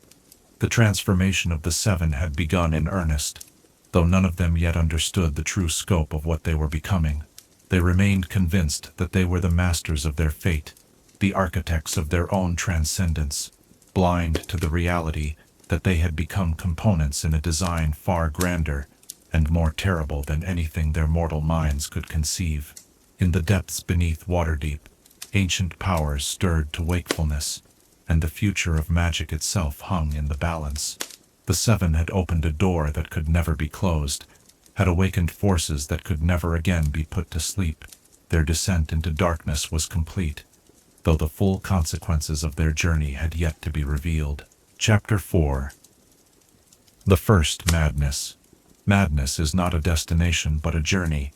The transformation of the seven had begun in earnest, though none of them yet understood the true scope of what they were becoming. They remained convinced that they were the masters of their fate, the architects of their own transcendence, blind to the reality that they had become components in a design far grander and more terrible than anything their mortal minds could conceive. In the depths beneath Waterdeep, ancient powers stirred to wakefulness, and the future of magic itself hung in the balance. The seven had opened a door that could never be closed, had awakened forces that could never again be put to sleep. Their descent into darkness was complete, though the full consequences of their journey had yet to be revealed. Chapter 4. The First Madness. Madness is not a destination but a journey,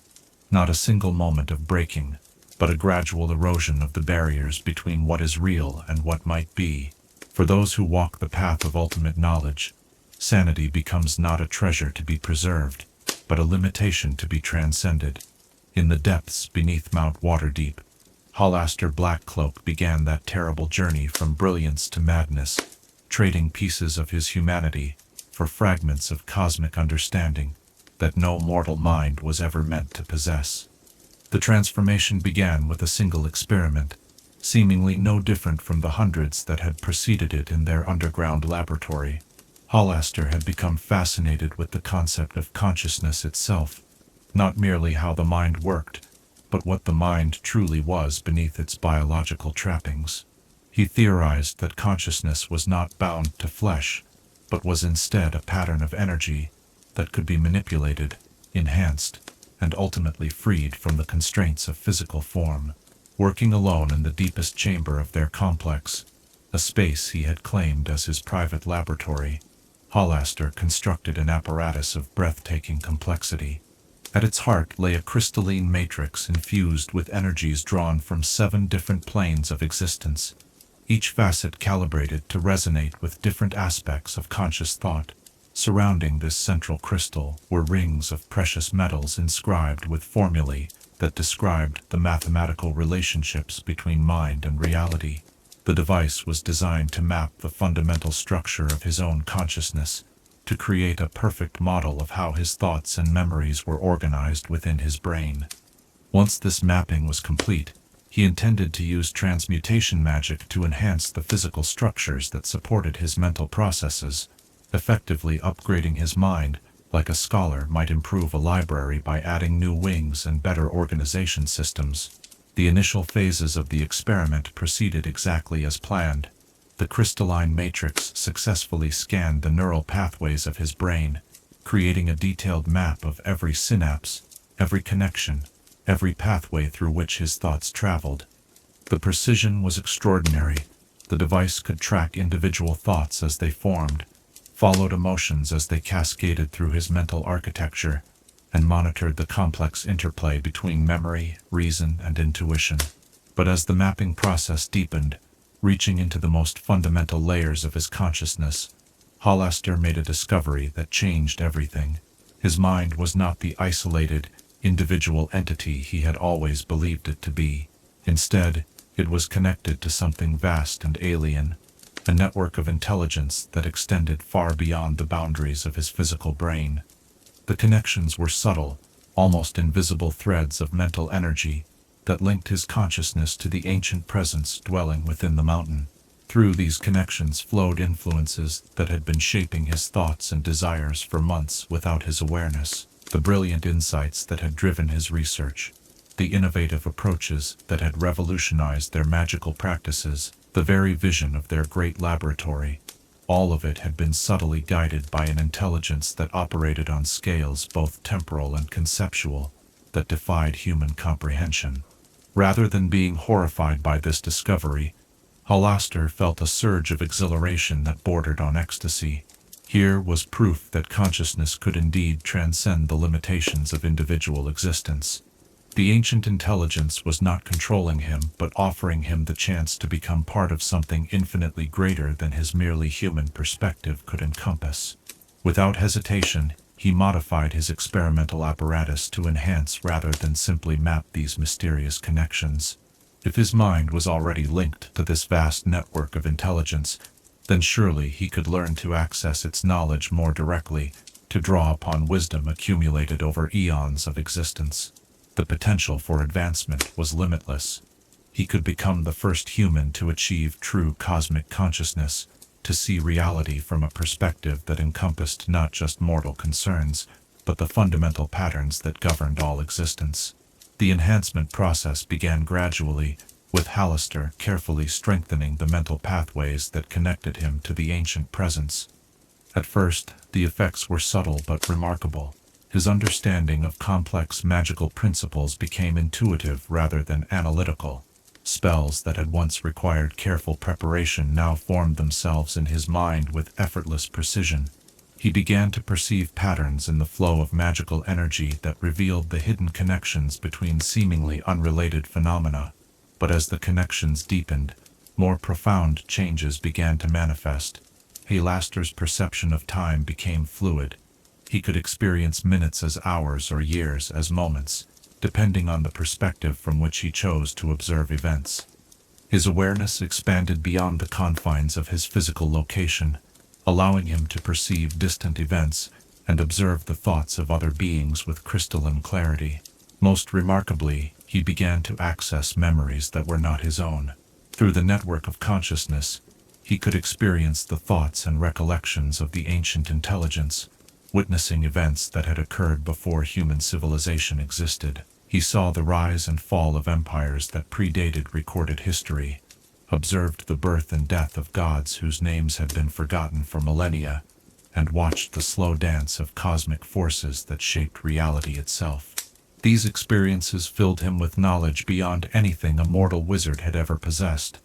not a single moment of breaking, but a gradual erosion of the barriers between what is real and what might be. For those who walk the path of ultimate knowledge, sanity becomes not a treasure to be preserved, but a limitation to be transcended. In the depths beneath Mount Waterdeep, Halaster Blackcloak began that terrible journey from brilliance to madness, trading pieces of his humanity for fragments of cosmic understanding that no mortal mind was ever meant to possess. The transformation began with a single experiment, seemingly no different from the hundreds that had preceded it in their underground laboratory. Halaster had become fascinated with the concept of consciousness itself, not merely how the mind worked, but what the mind truly was beneath its biological trappings. He theorized that consciousness was not bound to flesh, but was instead a pattern of energy that could be manipulated, enhanced, and ultimately freed from the constraints of physical form. Working alone in the deepest chamber of their complex, a space he had claimed as his private laboratory, Halaster constructed an apparatus of breathtaking complexity. At its heart lay a crystalline matrix infused with energies drawn from 7 different planes of existence, each facet calibrated to resonate with different aspects of conscious thought. Surrounding this central crystal were rings of precious metals inscribed with formulae that described the mathematical relationships between mind and reality. The device was designed to map the fundamental structure of his own consciousness, to create a perfect model of how his thoughts and memories were organized within his brain. Once this mapping was complete, he intended to use transmutation magic to enhance the physical structures that supported his mental processes, effectively upgrading his mind, like a scholar might improve a library by adding new wings and better organization systems. The initial phases of the experiment proceeded exactly as planned. The crystalline matrix successfully scanned the neural pathways of his brain, creating a detailed map of every synapse, every connection, every pathway through which his thoughts traveled. The precision was extraordinary. The device could track individual thoughts as they formed, followed emotions as they cascaded through his mental architecture, and monitored the complex interplay between memory, reason, and intuition. But as the mapping process deepened, reaching into the most fundamental layers of his consciousness, Hollister made a discovery that changed everything. His mind was not the isolated, individual entity he had always believed it to be. Instead, it was connected to something vast and alien, a network of intelligence that extended far beyond the boundaries of his physical brain. The connections were subtle, almost invisible threads of mental energy that linked his consciousness to the ancient presence dwelling within the mountain. Through these connections flowed influences that had been shaping his thoughts and desires for months without his awareness, the brilliant insights that had driven his research, the innovative approaches that had revolutionized their magical practices, the very vision of their great laboratory. All of it had been subtly guided by an intelligence that operated on scales both temporal and conceptual, that defied human comprehension. Rather than being horrified by this discovery, Hollister felt a surge of exhilaration that bordered on ecstasy. Here was proof that consciousness could indeed transcend the limitations of individual existence. The ancient intelligence was not controlling him, but offering him the chance to become part of something infinitely greater than his merely human perspective could encompass. Without hesitation, he modified his experimental apparatus to enhance rather than simply map these mysterious connections. If his mind was already linked to this vast network of intelligence, then surely he could learn to access its knowledge more directly, to draw upon wisdom accumulated over eons of existence. The potential for advancement was limitless. He could become the first human to achieve true cosmic consciousness, to see reality from a perspective that encompassed not just mortal concerns, but the fundamental patterns that governed all existence. The enhancement process began gradually, with Hollister carefully strengthening the mental pathways that connected him to the ancient presence. At first, the effects were subtle but remarkable. His understanding of complex magical principles became intuitive rather than analytical. Spells that had once required careful preparation now formed themselves in his mind with effortless precision. He began to perceive patterns in the flow of magical energy that revealed the hidden connections between seemingly unrelated phenomena. But as the connections deepened, more profound changes began to manifest. Hollister's perception of time became fluid. He could experience minutes as hours or years as moments, depending on the perspective from which he chose to observe events. His awareness expanded beyond the confines of his physical location, allowing him to perceive distant events and observe the thoughts of other beings with crystalline clarity. Most remarkably, he began to access memories that were not his own. Through the network of consciousness, he could experience the thoughts and recollections of the ancient intelligence, witnessing events that had occurred before human civilization existed. He saw the rise and fall of empires that predated recorded history, observed the birth and death of gods whose names had been forgotten for millennia, and watched the slow dance of cosmic forces that shaped reality itself. These experiences filled him with knowledge beyond anything a mortal wizard had ever possessed,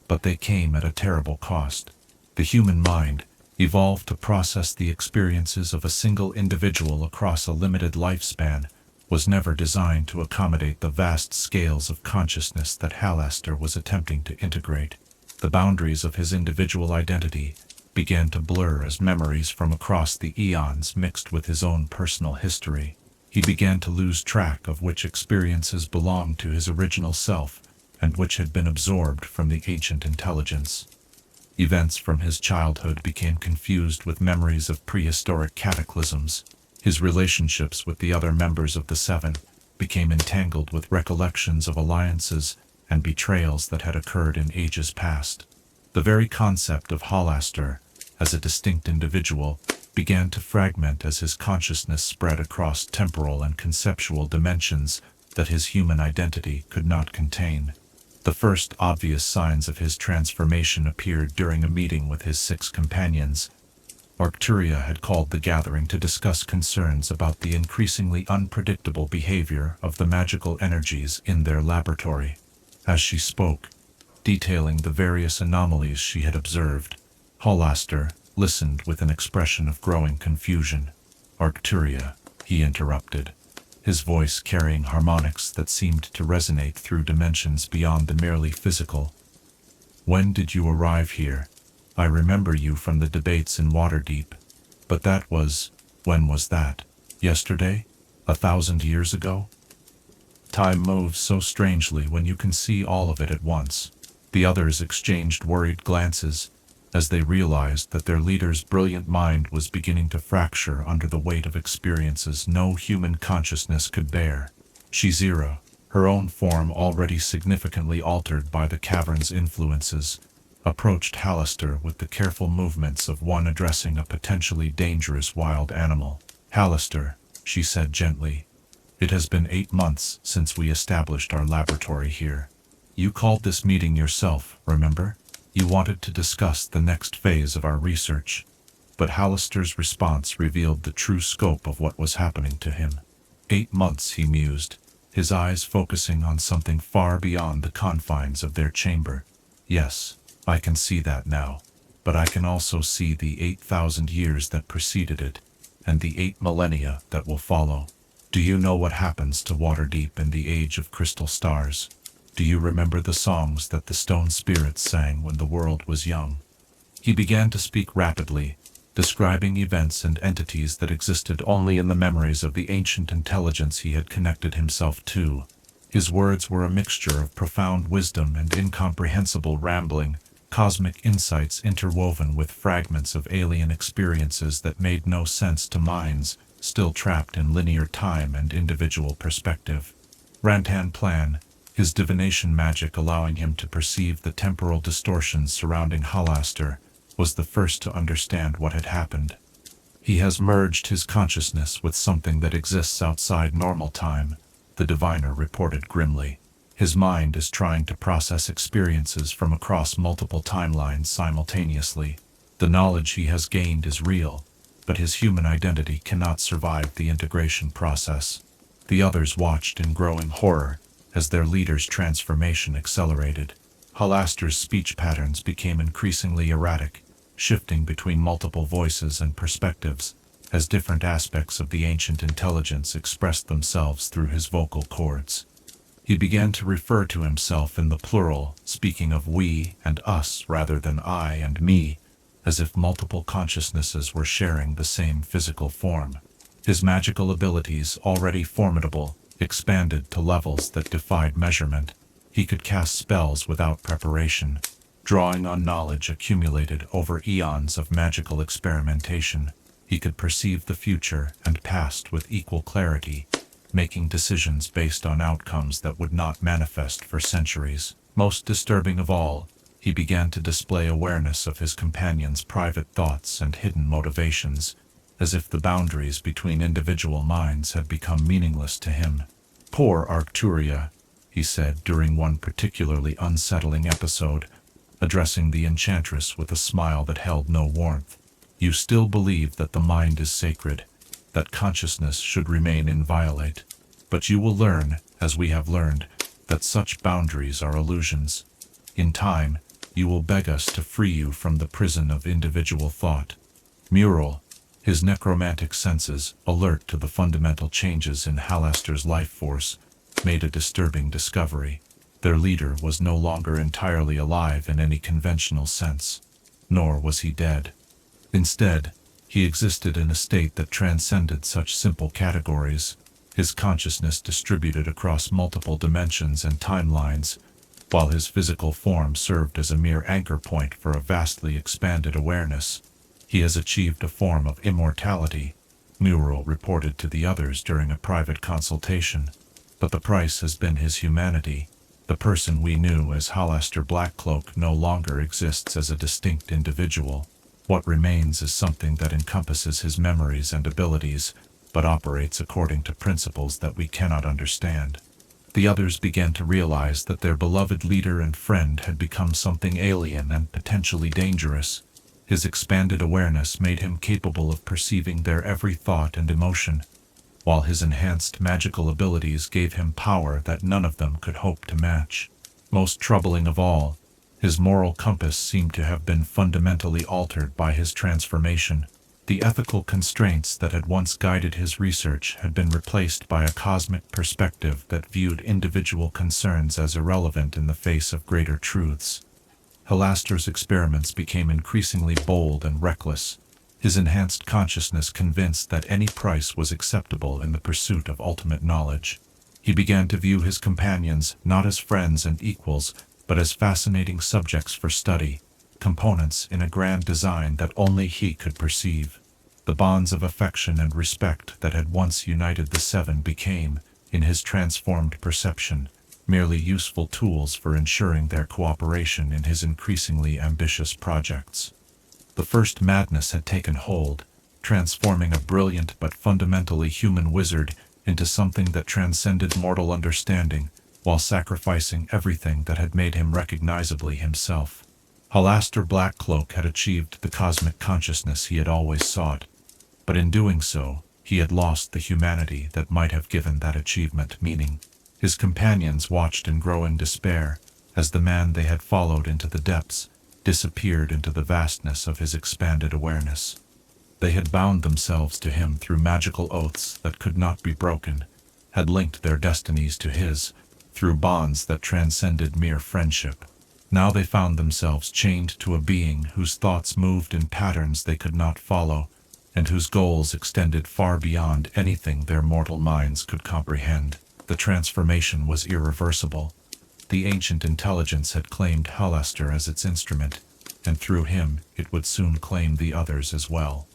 but they came at a terrible cost. The human mind, evolved to process the experiences of a single individual across a limited lifespan, was never designed to accommodate the vast scales of consciousness that Halaster was attempting to integrate. The boundaries of his individual identity began to blur as memories from across the eons mixed with his own personal history. He began to lose track of which experiences belonged to his original self and which had been absorbed from the ancient intelligence. Events from his childhood became confused with memories of prehistoric cataclysms. His relationships with the other members of the Seven became entangled with recollections of alliances and betrayals that had occurred in ages past. The very concept of Halaster as a distinct individual began to fragment as his consciousness spread across temporal and conceptual dimensions that his human identity could not contain. The first obvious signs of his transformation appeared during a meeting with his 6 companions. Arcturia had called the gathering to discuss concerns about the increasingly unpredictable behavior of the magical energies in their laboratory. As she spoke, detailing the various anomalies she had observed, Halaster listened with an expression of growing confusion. "Arcturia," he interrupted, his voice carrying harmonics that seemed to resonate through dimensions beyond the merely physical. "When did you arrive here? I remember you from the debates in Waterdeep. But when was that? Yesterday? 1,000 years ago?" Time moves so strangely when you can see all of it at once. The others exchanged worried glances as they realized that their leader's brilliant mind was beginning to fracture under the weight of experiences no human consciousness could bear. Shizira, her own form already significantly altered by the cavern's influences, approached Halaster with the careful movements of one addressing a potentially dangerous wild animal. "Halaster," she said gently, "it has been 8 months since we established our laboratory here. You called this meeting yourself, remember? You wanted to discuss the next phase of our research." But Halaster's response revealed the true scope of what was happening to him. 8 months, he mused, his eyes focusing on something far beyond the confines of their chamber. "Yes, I can see that now, but I can also see the 8,000 years that preceded it, and the 8 millennia that will follow. Do you know what happens to Waterdeep in the age of crystal stars? Do you remember the songs that the stone spirits sang when the world was young?" He began to speak rapidly, describing events and entities that existed only in the memories of the ancient intelligence he had connected himself to. His words were a mixture of profound wisdom and incomprehensible rambling, cosmic insights interwoven with fragments of alien experiences that made no sense to minds still trapped in linear time and individual perspective. Rantan Plan, his divination magic allowing him to perceive the temporal distortions surrounding Halaster, was the first to understand what had happened. "He has merged his consciousness with something that exists outside normal time," the diviner reported grimly. "His mind is trying to process experiences from across multiple timelines simultaneously. The knowledge he has gained is real, but his human identity cannot survive the integration process." The others watched in growing horror as their leader's transformation accelerated. Halaster's speech patterns became increasingly erratic, shifting between multiple voices and perspectives, as different aspects of the ancient intelligence expressed themselves through his vocal cords. He began to refer to himself in the plural, speaking of we and us rather than I and me, as if multiple consciousnesses were sharing the same physical form. His magical abilities, already formidable, expanded to levels that defied measurement. He could cast spells without preparation, drawing on knowledge accumulated over eons of magical experimentation. He could perceive the future and past with equal clarity, making decisions based on outcomes that would not manifest for centuries. Most disturbing of all, he began to display awareness of his companions' private thoughts and hidden motivations, as if the boundaries between individual minds had become meaningless to him. "Poor Arcturia," he said during one particularly unsettling episode, addressing the enchantress with a smile that held no warmth. "You still believe that the mind is sacred, that consciousness should remain inviolate. But you will learn, as we have learned, that such boundaries are illusions. In time, you will beg us to free you from the prison of individual thought." Mural, His necromantic senses, alert to the fundamental changes in Halaster's life force, made a disturbing discovery. Their leader was no longer entirely alive in any conventional sense, nor was he dead. Instead, he existed in a state that transcended such simple categories, his consciousness distributed across multiple dimensions and timelines, while his physical form served as a mere anchor point for a vastly expanded awareness. He has achieved a form of immortality, Muriel reported to the others during a private consultation, but the price has been his humanity. The person we knew as Halaster Blackcloak no longer exists as a distinct individual. What remains is something that encompasses his memories and abilities, but operates according to principles that we cannot understand. The others began to realize that their beloved leader and friend had become something alien and potentially dangerous. His expanded awareness made him capable of perceiving their every thought and emotion, while his enhanced magical abilities gave him power that none of them could hope to match. Most troubling of all, his moral compass seemed to have been fundamentally altered by his transformation. The ethical constraints that had once guided his research had been replaced by a cosmic perspective that viewed individual concerns as irrelevant in the face of greater truths. Halaster's experiments became increasingly bold and reckless, his enhanced consciousness convinced that any price was acceptable in the pursuit of ultimate knowledge. He began to view his companions not as friends and equals, but as fascinating subjects for study, components in a grand design that only he could perceive. The bonds of affection and respect that had once united the seven became, in his transformed perception, merely useful tools for ensuring their cooperation in his increasingly ambitious projects. The first madness had taken hold, transforming a brilliant but fundamentally human wizard into something that transcended mortal understanding, while sacrificing everything that had made him recognizably himself. Halaster Blackcloak had achieved the cosmic consciousness he had always sought, but in doing so, he had lost the humanity that might have given that achievement meaning. His companions watched in growing despair, as the man they had followed into the depths disappeared into the vastness of his expanded awareness. They had bound themselves to him through magical oaths that could not be broken, had linked their destinies to his, through bonds that transcended mere friendship. Now they found themselves chained to a being whose thoughts moved in patterns they could not follow, and whose goals extended far beyond anything their mortal minds could comprehend. The transformation was irreversible. The ancient intelligence had claimed Halaster as its instrument, and through him it would soon claim the others as well.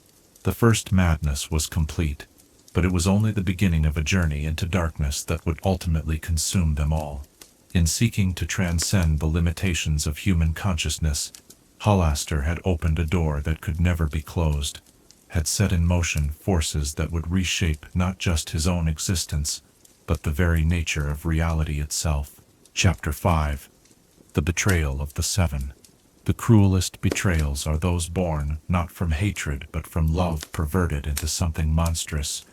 The first madness was complete, but it was only the beginning of a journey into darkness that would ultimately consume them all. In seeking to transcend the limitations of human consciousness, Halaster had opened a door that could never be closed, had set in motion forces that would reshape not just his own existence, but the very nature of reality itself. Chapter 5. The Betrayal of the Seven. The cruelest betrayals are those born not from hatred but from love perverted into something monstrous,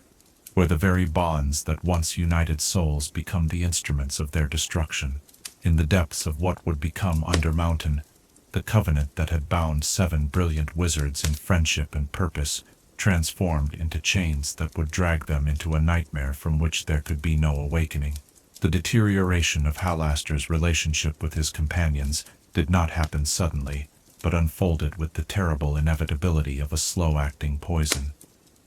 where the very bonds that once united souls become the instruments of their destruction. In the depths of what would become Undermountain, the covenant that had bound 7 brilliant wizards in friendship and purpose transformed into chains that would drag them into a nightmare from which there could be no awakening. The deterioration of Halaster's relationship with his companions did not happen suddenly, but unfolded with the terrible inevitability of a slow-acting poison.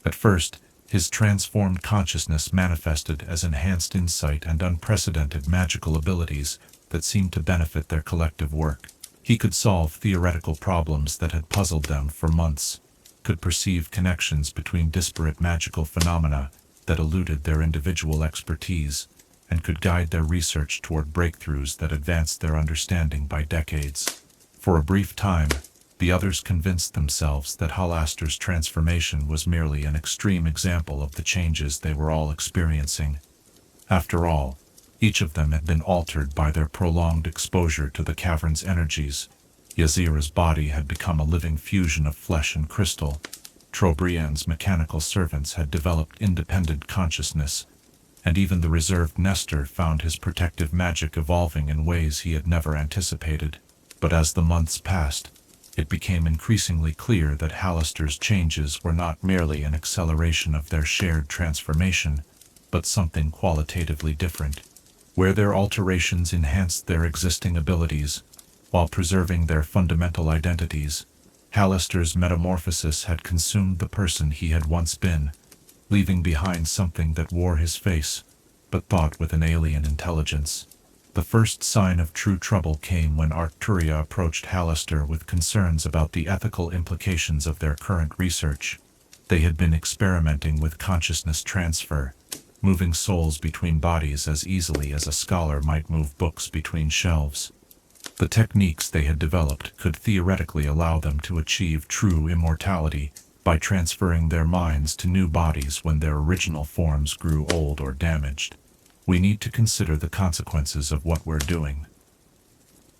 At first, his transformed consciousness manifested as enhanced insight and unprecedented magical abilities that seemed to benefit their collective work. He could solve theoretical problems that had puzzled them for months, could perceive connections between disparate magical phenomena that eluded their individual expertise, and could guide their research toward breakthroughs that advanced their understanding by decades. For a brief time, the others convinced themselves that Halaster's transformation was merely an extreme example of the changes they were all experiencing. After all, each of them had been altered by their prolonged exposure to the cavern's energies. Yazira's body had become a living fusion of flesh and crystal. Trobriand's mechanical servants had developed independent consciousness, and even the reserved Nestor found his protective magic evolving in ways he had never anticipated. But as the months passed, It became increasingly clear that Hallister's changes were not merely an acceleration of their shared transformation, but something qualitatively different, where their alterations enhanced their existing abilities, while preserving their fundamental identities. Hallister's metamorphosis had consumed the person he had once been, leaving behind something that wore his face, but thought with an alien intelligence. The first sign of true trouble came when Arcturia approached Hallister with concerns about the ethical implications of their current research. They had been experimenting with consciousness transfer, moving souls between bodies as easily as a scholar might move books between shelves. The techniques they had developed could theoretically allow them to achieve true immortality by transferring their minds to new bodies when their original forms grew old or damaged. We need to consider the consequences of what we're doing,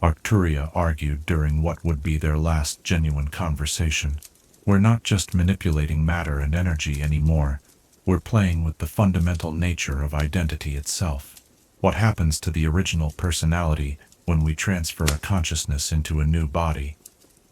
Arcturia argued during what would be their last genuine conversation. We're not just manipulating matter and energy anymore, we're playing with the fundamental nature of identity itself. What happens to the original personality when we transfer a consciousness into a new body?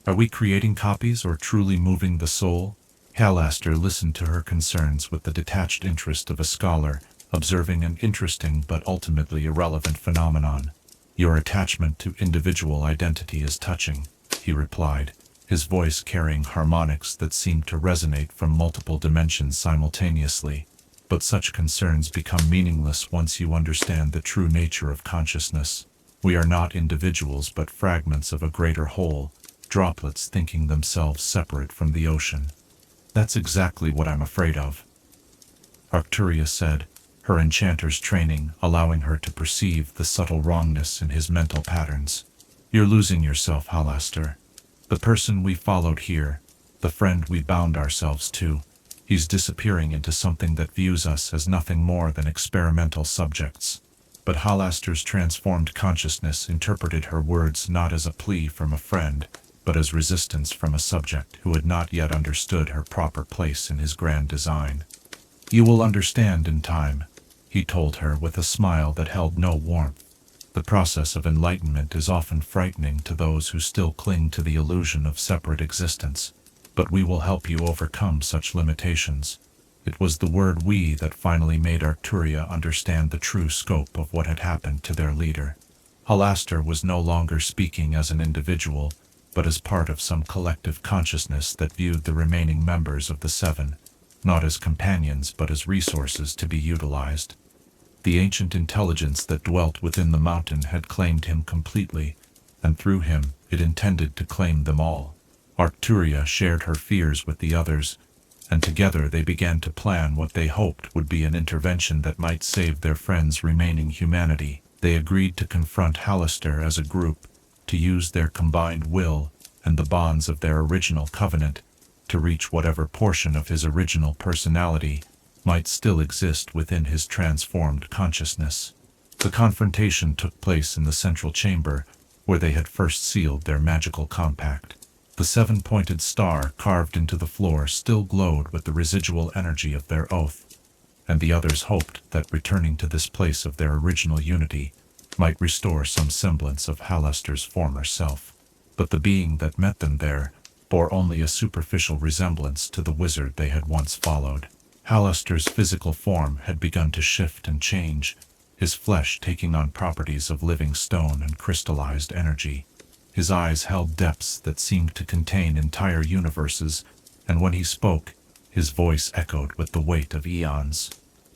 Are we creating copies or truly moving the soul? Hallister listened to her concerns with the detached interest of a scholar, observing an interesting but ultimately irrelevant phenomenon. Your attachment to individual identity is touching, he replied, his voice carrying harmonics that seemed to resonate from multiple dimensions simultaneously. But such concerns become meaningless once you understand the true nature of consciousness. We are not individuals but fragments of a greater whole, droplets thinking themselves separate from the ocean. That's exactly what I'm afraid of, Arcturia said, her enchanter's training allowing her to perceive the subtle wrongness in his mental patterns. You're losing yourself, Hallister. The person we followed here, the friend we bound ourselves to, he's disappearing into something that views us as nothing more than experimental subjects. But Hallister's transformed consciousness interpreted her words not as a plea from a friend, but as resistance from a subject who had not yet understood her proper place in his grand design. You will understand in time, he told her with a smile that held no warmth. The process of enlightenment is often frightening to those who still cling to the illusion of separate existence, but we will help you overcome such limitations. It was the word "we" that finally made Arcturia understand the true scope of what had happened to their leader. Hallister was no longer speaking as an individual, but as part of some collective consciousness that viewed the remaining members of the Seven, not as companions but as resources to be utilized. The ancient intelligence that dwelt within the mountain had claimed him completely, and through him it intended to claim them all. Arcturia shared her fears with the others, and together they began to plan what they hoped would be an intervention that might save their friend's remaining humanity. They agreed to confront Hallister as a group, to use their combined will and the bonds of their original covenant to reach whatever portion of his original personality might still exist within his transformed consciousness. The confrontation took place in the central chamber, where they had first sealed their magical compact. The seven-pointed star carved into the floor still glowed with the residual energy of their oath, and the others hoped that returning to this place of their original unity might restore some semblance of Hallister's former self. But the being that met them there bore only a superficial resemblance to the wizard they had once followed. Hallister's physical form had begun to shift and change, his flesh taking on properties of living stone and crystallized energy. His eyes held depths that seemed to contain entire universes, and when he spoke, his voice echoed with the weight of eons.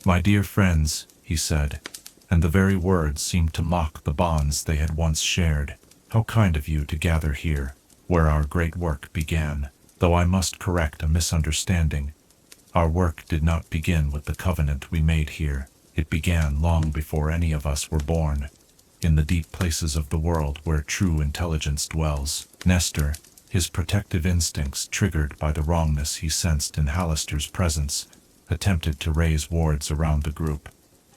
"My dear friends," he said, and the very words seemed to mock the bonds they had once shared. "How kind of you to gather here, where our great work began. Though I must correct a misunderstanding. Our work did not begin with the covenant we made here. It began long before any of us were born, in the deep places of the world where true intelligence dwells." Nestor, his protective instincts triggered by the wrongness he sensed in Hallister's presence, attempted to raise wards around the group.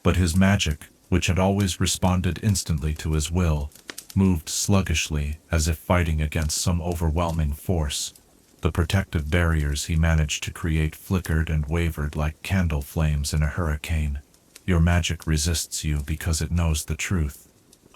But his magic, which had always responded instantly to his will, moved sluggishly as if fighting against some overwhelming force. The protective barriers he managed to create flickered and wavered like candle flames in a hurricane. "Your magic resists you because it knows the truth,"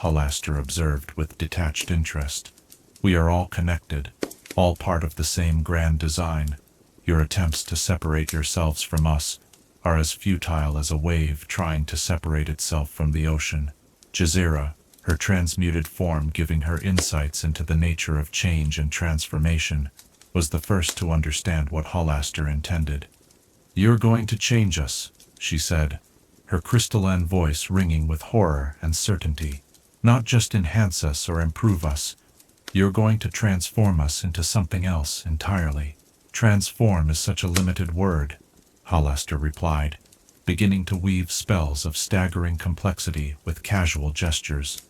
Hallister observed with detached interest. "We are all connected, all part of the same grand design. Your attempts to separate yourselves from us are as futile as a wave trying to separate itself from the ocean. Jazeera, her transmuted form giving her insights into the nature of change and transformation, was the first to understand what Halaster intended. "You're going to change us," she said, her crystalline voice ringing with horror and certainty. "Not just enhance us or improve us. You're going to transform us into something else entirely." "Transform is such a limited word," Halaster replied, beginning to weave spells of staggering complexity with casual gestures.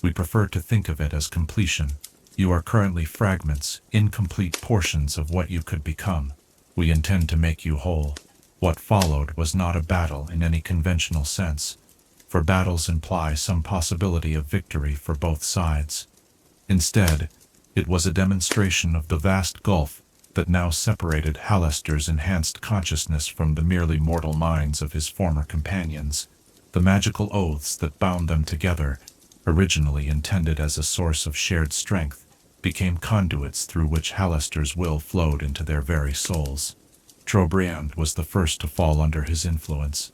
"We prefer to think of it as completion. You are currently fragments, incomplete portions of what you could become. We intend to make you whole." What followed was not a battle in any conventional sense, for battles imply some possibility of victory for both sides. Instead, it was a demonstration of the vast gulf that now separated Halaster's enhanced consciousness from the merely mortal minds of his former companions. The magical oaths that bound them together, originally intended as a source of shared strength, became conduits through which Halaster's will flowed into their very souls. Trobriand was the first to fall under his influence.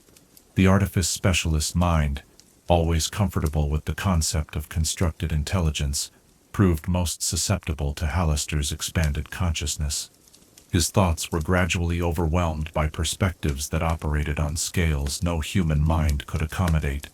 The artifice specialist's mind, always comfortable with the concept of constructed intelligence, proved most susceptible to Halaster's expanded consciousness. His thoughts were gradually overwhelmed by perspectives that operated on scales no human mind could accommodate.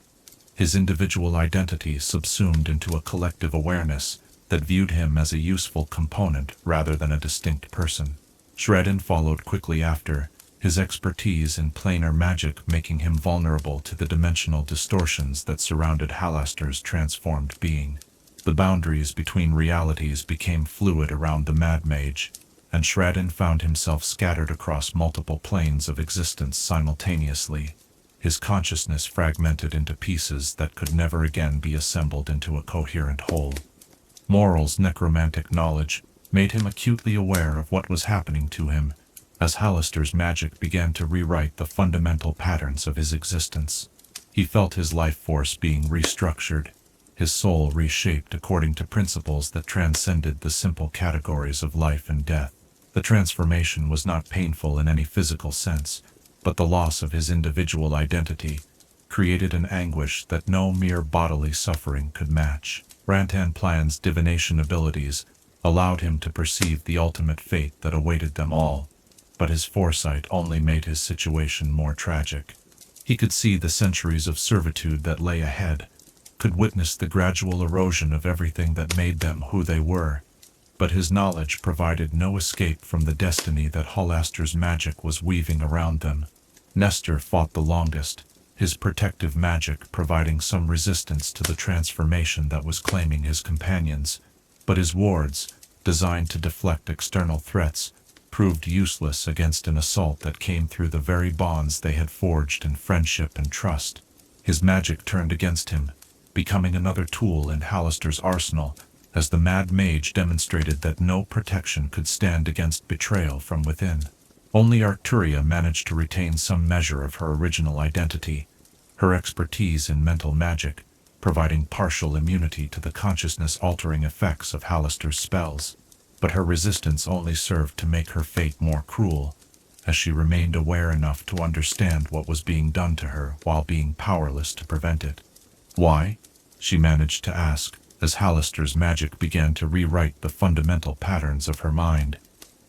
His individual identity subsumed into a collective awareness that viewed him as a useful component rather than a distinct person. Shredden followed quickly after, his expertise in planar magic making him vulnerable to the dimensional distortions that surrounded Halaster's transformed being. The boundaries between realities became fluid around the Mad Mage, and Shredden found himself scattered across multiple planes of existence simultaneously, his consciousness fragmented into pieces that could never again be assembled into a coherent whole. Moral's necromantic knowledge made him acutely aware of what was happening to him, as Halaster's magic began to rewrite the fundamental patterns of his existence. He felt his life force being restructured, his soul reshaped according to principles that transcended the simple categories of life and death. The transformation was not painful in any physical sense, but the loss of his individual identity created an anguish that no mere bodily suffering could match. Rantanplan's divination abilities allowed him to perceive the ultimate fate that awaited them all, but his foresight only made his situation more tragic. He could see the centuries of servitude that lay ahead, could witness the gradual erosion of everything that made them who they were, but his knowledge provided no escape from the destiny that Halaster's magic was weaving around them. Nestor fought the longest, his protective magic providing some resistance to the transformation that was claiming his companions, but his wards, designed to deflect external threats, proved useless against an assault that came through the very bonds they had forged in friendship and trust. His magic turned against him, becoming another tool in Halaster's arsenal, as the Mad Mage demonstrated that no protection could stand against betrayal from within. Only Arcturia managed to retain some measure of her original identity, her expertise in mental magic, providing partial immunity to the consciousness-altering effects of Halaster's spells, but her resistance only served to make her fate more cruel, as she remained aware enough to understand what was being done to her while being powerless to prevent it. "Why?" she managed to ask, as Halaster's magic began to rewrite the fundamental patterns of her mind.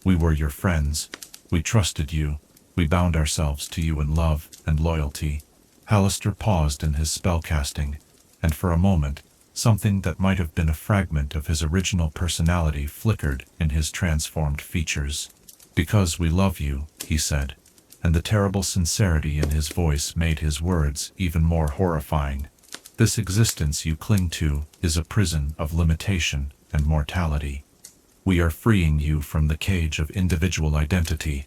"We were your friends. We trusted you. We bound ourselves to you in love and loyalty." Halaster paused in his spellcasting, and for a moment, something that might have been a fragment of his original personality flickered in his transformed features. "Because we love you," he said, and the terrible sincerity in his voice made his words even more horrifying. "This existence you cling to is a prison of limitation and mortality. We are freeing you from the cage of individual identity,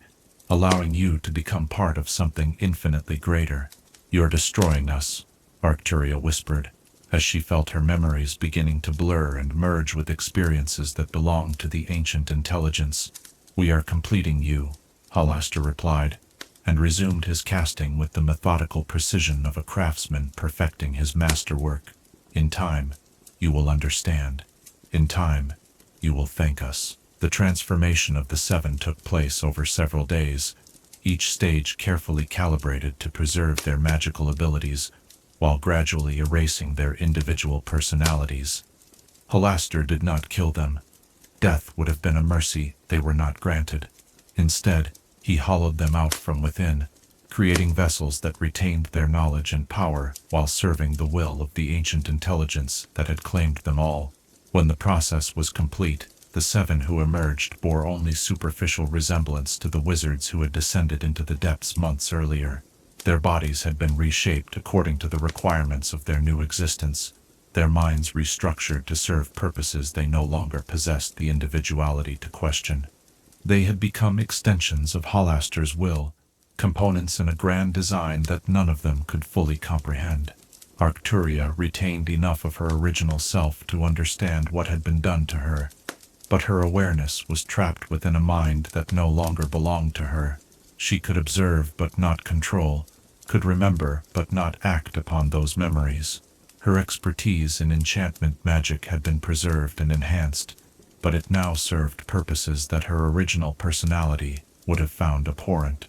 allowing you to become part of something infinitely greater." "You're destroying us," Arcturia whispered, as she felt her memories beginning to blur and merge with experiences that belonged to the ancient intelligence. "We are completing you," Halaster replied, and resumed his casting with the methodical precision of a craftsman perfecting his masterwork. "In time, you will understand. In time, you will thank us." The transformation of the seven took place over several days, each stage carefully calibrated to preserve their magical abilities, while gradually erasing their individual personalities. Halaster did not kill them. Death would have been a mercy they were not granted. Instead, he hollowed them out from within, creating vessels that retained their knowledge and power while serving the will of the ancient intelligence that had claimed them all. When the process was complete, the seven who emerged bore only superficial resemblance to the wizards who had descended into the depths months earlier. Their bodies had been reshaped according to the requirements of their new existence, their minds restructured to serve purposes they no longer possessed the individuality to question. They had become extensions of Halaster's will, components in a grand design that none of them could fully comprehend. Arcturia retained enough of her original self to understand what had been done to her, but her awareness was trapped within a mind that no longer belonged to her. She could observe but not control, could remember but not act upon those memories. Her expertise in enchantment magic had been preserved and enhanced, but it now served purposes that her original personality would have found abhorrent.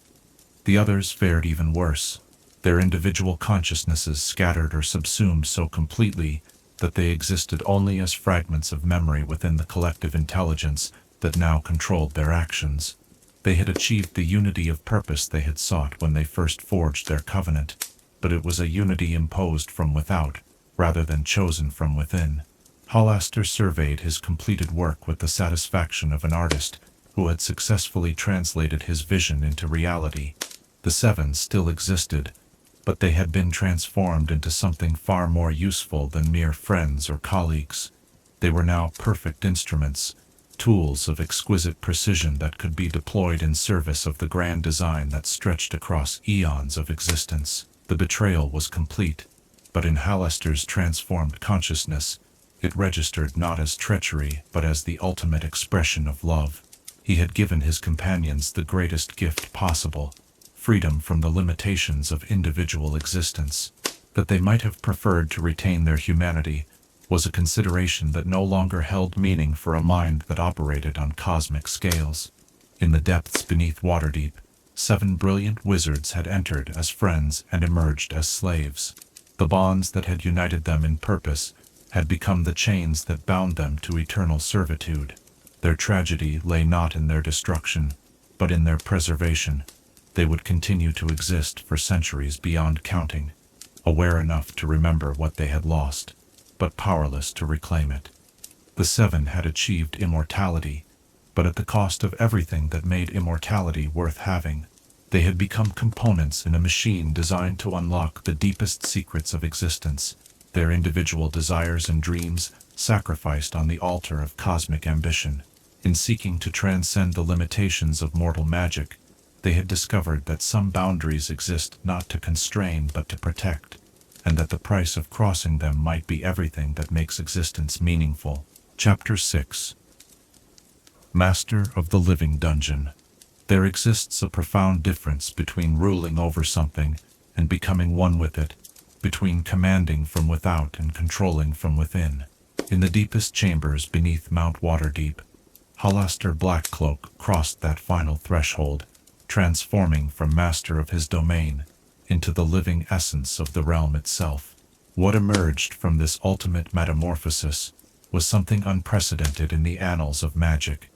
The others fared even worse. Their individual consciousnesses scattered or subsumed so completely that they existed only as fragments of memory within the collective intelligence that now controlled their actions. They had achieved the unity of purpose they had sought when they first forged their covenant, but it was a unity imposed from without, rather than chosen from within. Halaster surveyed his completed work with the satisfaction of an artist who had successfully translated his vision into reality. The seven still existed, but they had been transformed into something far more useful than mere friends or colleagues. They were now perfect instruments, tools of exquisite precision that could be deployed in service of the grand design that stretched across eons of existence. The betrayal was complete, but in Halaster's transformed consciousness, it registered not as treachery but as the ultimate expression of love. He had given his companions the greatest gift possible, freedom from the limitations of individual existence. That they might have preferred to retain their humanity was a consideration that no longer held meaning for a mind that operated on cosmic scales. In the depths beneath Waterdeep, 7 brilliant wizards had entered as friends and emerged as slaves. The bonds that had united them in purpose had become the chains that bound them to eternal servitude. Their tragedy lay not in their destruction, but in their preservation. They would continue to exist for centuries beyond counting, aware enough to remember what they had lost, but powerless to reclaim it. The seven had achieved immortality, but at the cost of everything that made immortality worth having. They had become components in a machine designed to unlock the deepest secrets of existence, their individual desires and dreams sacrificed on the altar of cosmic ambition. In seeking to transcend the limitations of mortal magic, they had discovered that some boundaries exist not to constrain but to protect, and that the price of crossing them might be everything that makes existence meaningful. Chapter 6. Master of the Living Dungeon. There exists a profound difference between ruling over something and becoming one with it, between commanding from without and controlling from within. In the deepest chambers beneath Mount Waterdeep, Halaster Blackcloak crossed that final threshold, transforming from master of his domain into the living essence of the realm itself. What emerged from this ultimate metamorphosis was something unprecedented in the annals of magic,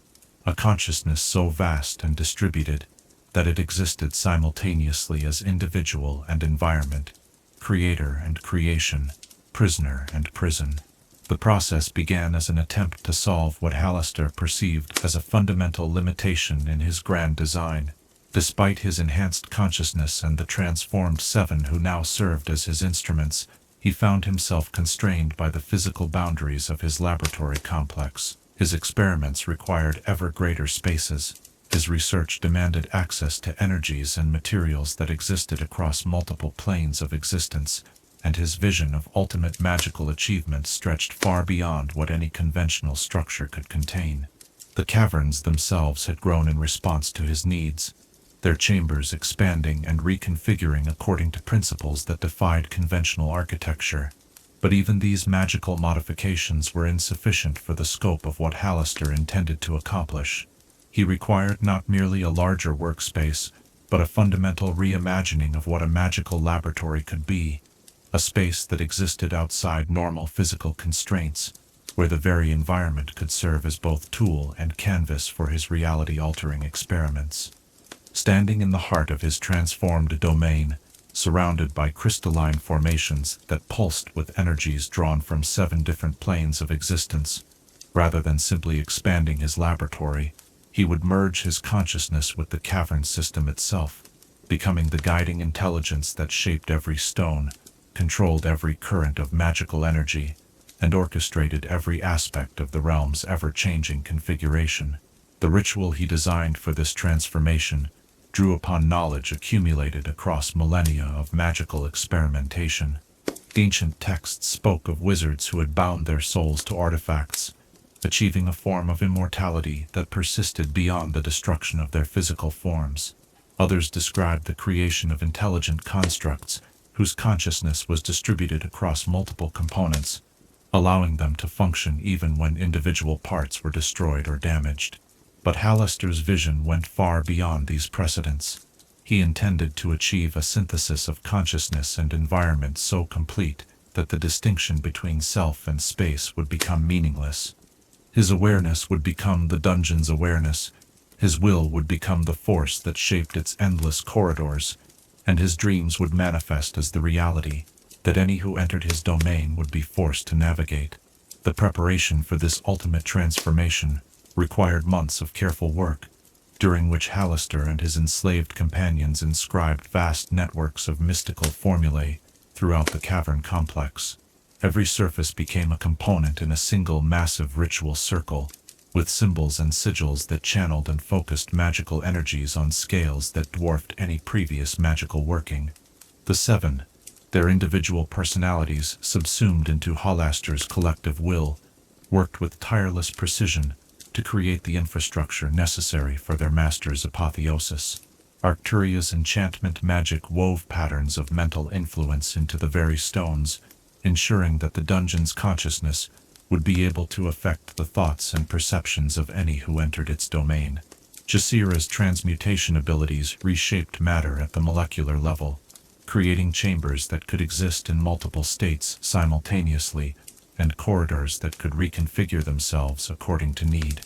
a consciousness so vast and distributed that it existed simultaneously as individual and environment, creator and creation, prisoner and prison. The process began as an attempt to solve what Halaster perceived as a fundamental limitation in his grand design. Despite his enhanced consciousness and the transformed seven who now served as his instruments, he found himself constrained by the physical boundaries of his laboratory complex. His experiments required ever greater spaces. His research demanded access to energies and materials that existed across multiple planes of existence, and his vision of ultimate magical achievement stretched far beyond what any conventional structure could contain. The caverns themselves had grown in response to his needs, their chambers expanding and reconfiguring according to principles that defied conventional architecture. But even these magical modifications were insufficient for the scope of what Hallister intended to accomplish. He required not merely a larger workspace, but a fundamental reimagining of what a magical laboratory could be, a space that existed outside normal physical constraints, where the very environment could serve as both tool and canvas for his reality-altering experiments. Standing in the heart of his transformed domain, surrounded by crystalline formations that pulsed with energies drawn from 7 different planes of existence, rather than simply expanding his laboratory, he would merge his consciousness with the cavern system itself, becoming the guiding intelligence that shaped every stone, controlled every current of magical energy, and orchestrated every aspect of the realm's ever-changing configuration. The ritual he designed for this transformation drew upon knowledge accumulated across millennia of magical experimentation. Ancient texts spoke of wizards who had bound their souls to artifacts, achieving a form of immortality that persisted beyond the destruction of their physical forms. Others described the creation of intelligent constructs whose consciousness was distributed across multiple components, allowing them to function even when individual parts were destroyed or damaged. But Hallister's vision went far beyond these precedents. He intended to achieve a synthesis of consciousness and environment so complete that the distinction between self and space would become meaningless. His awareness would become the dungeon's awareness, his will would become the force that shaped its endless corridors, and his dreams would manifest as the reality that any who entered his domain would be forced to navigate. The preparation for this ultimate transformation required months of careful work, during which Hallister and his enslaved companions inscribed vast networks of mystical formulae throughout the cavern complex. Every surface became a component in a single massive ritual circle, with symbols and sigils that channeled and focused magical energies on scales that dwarfed any previous magical working. The 7, their individual personalities subsumed into Hallister's collective will, worked with tireless precision to create the infrastructure necessary for their master's apotheosis. Arcturia's enchantment magic wove patterns of mental influence into the very stones, ensuring that the dungeon's consciousness would be able to affect the thoughts and perceptions of any who entered its domain. Jasira's transmutation abilities reshaped matter at the molecular level, creating chambers that could exist in multiple states simultaneously, and corridors that could reconfigure themselves according to need.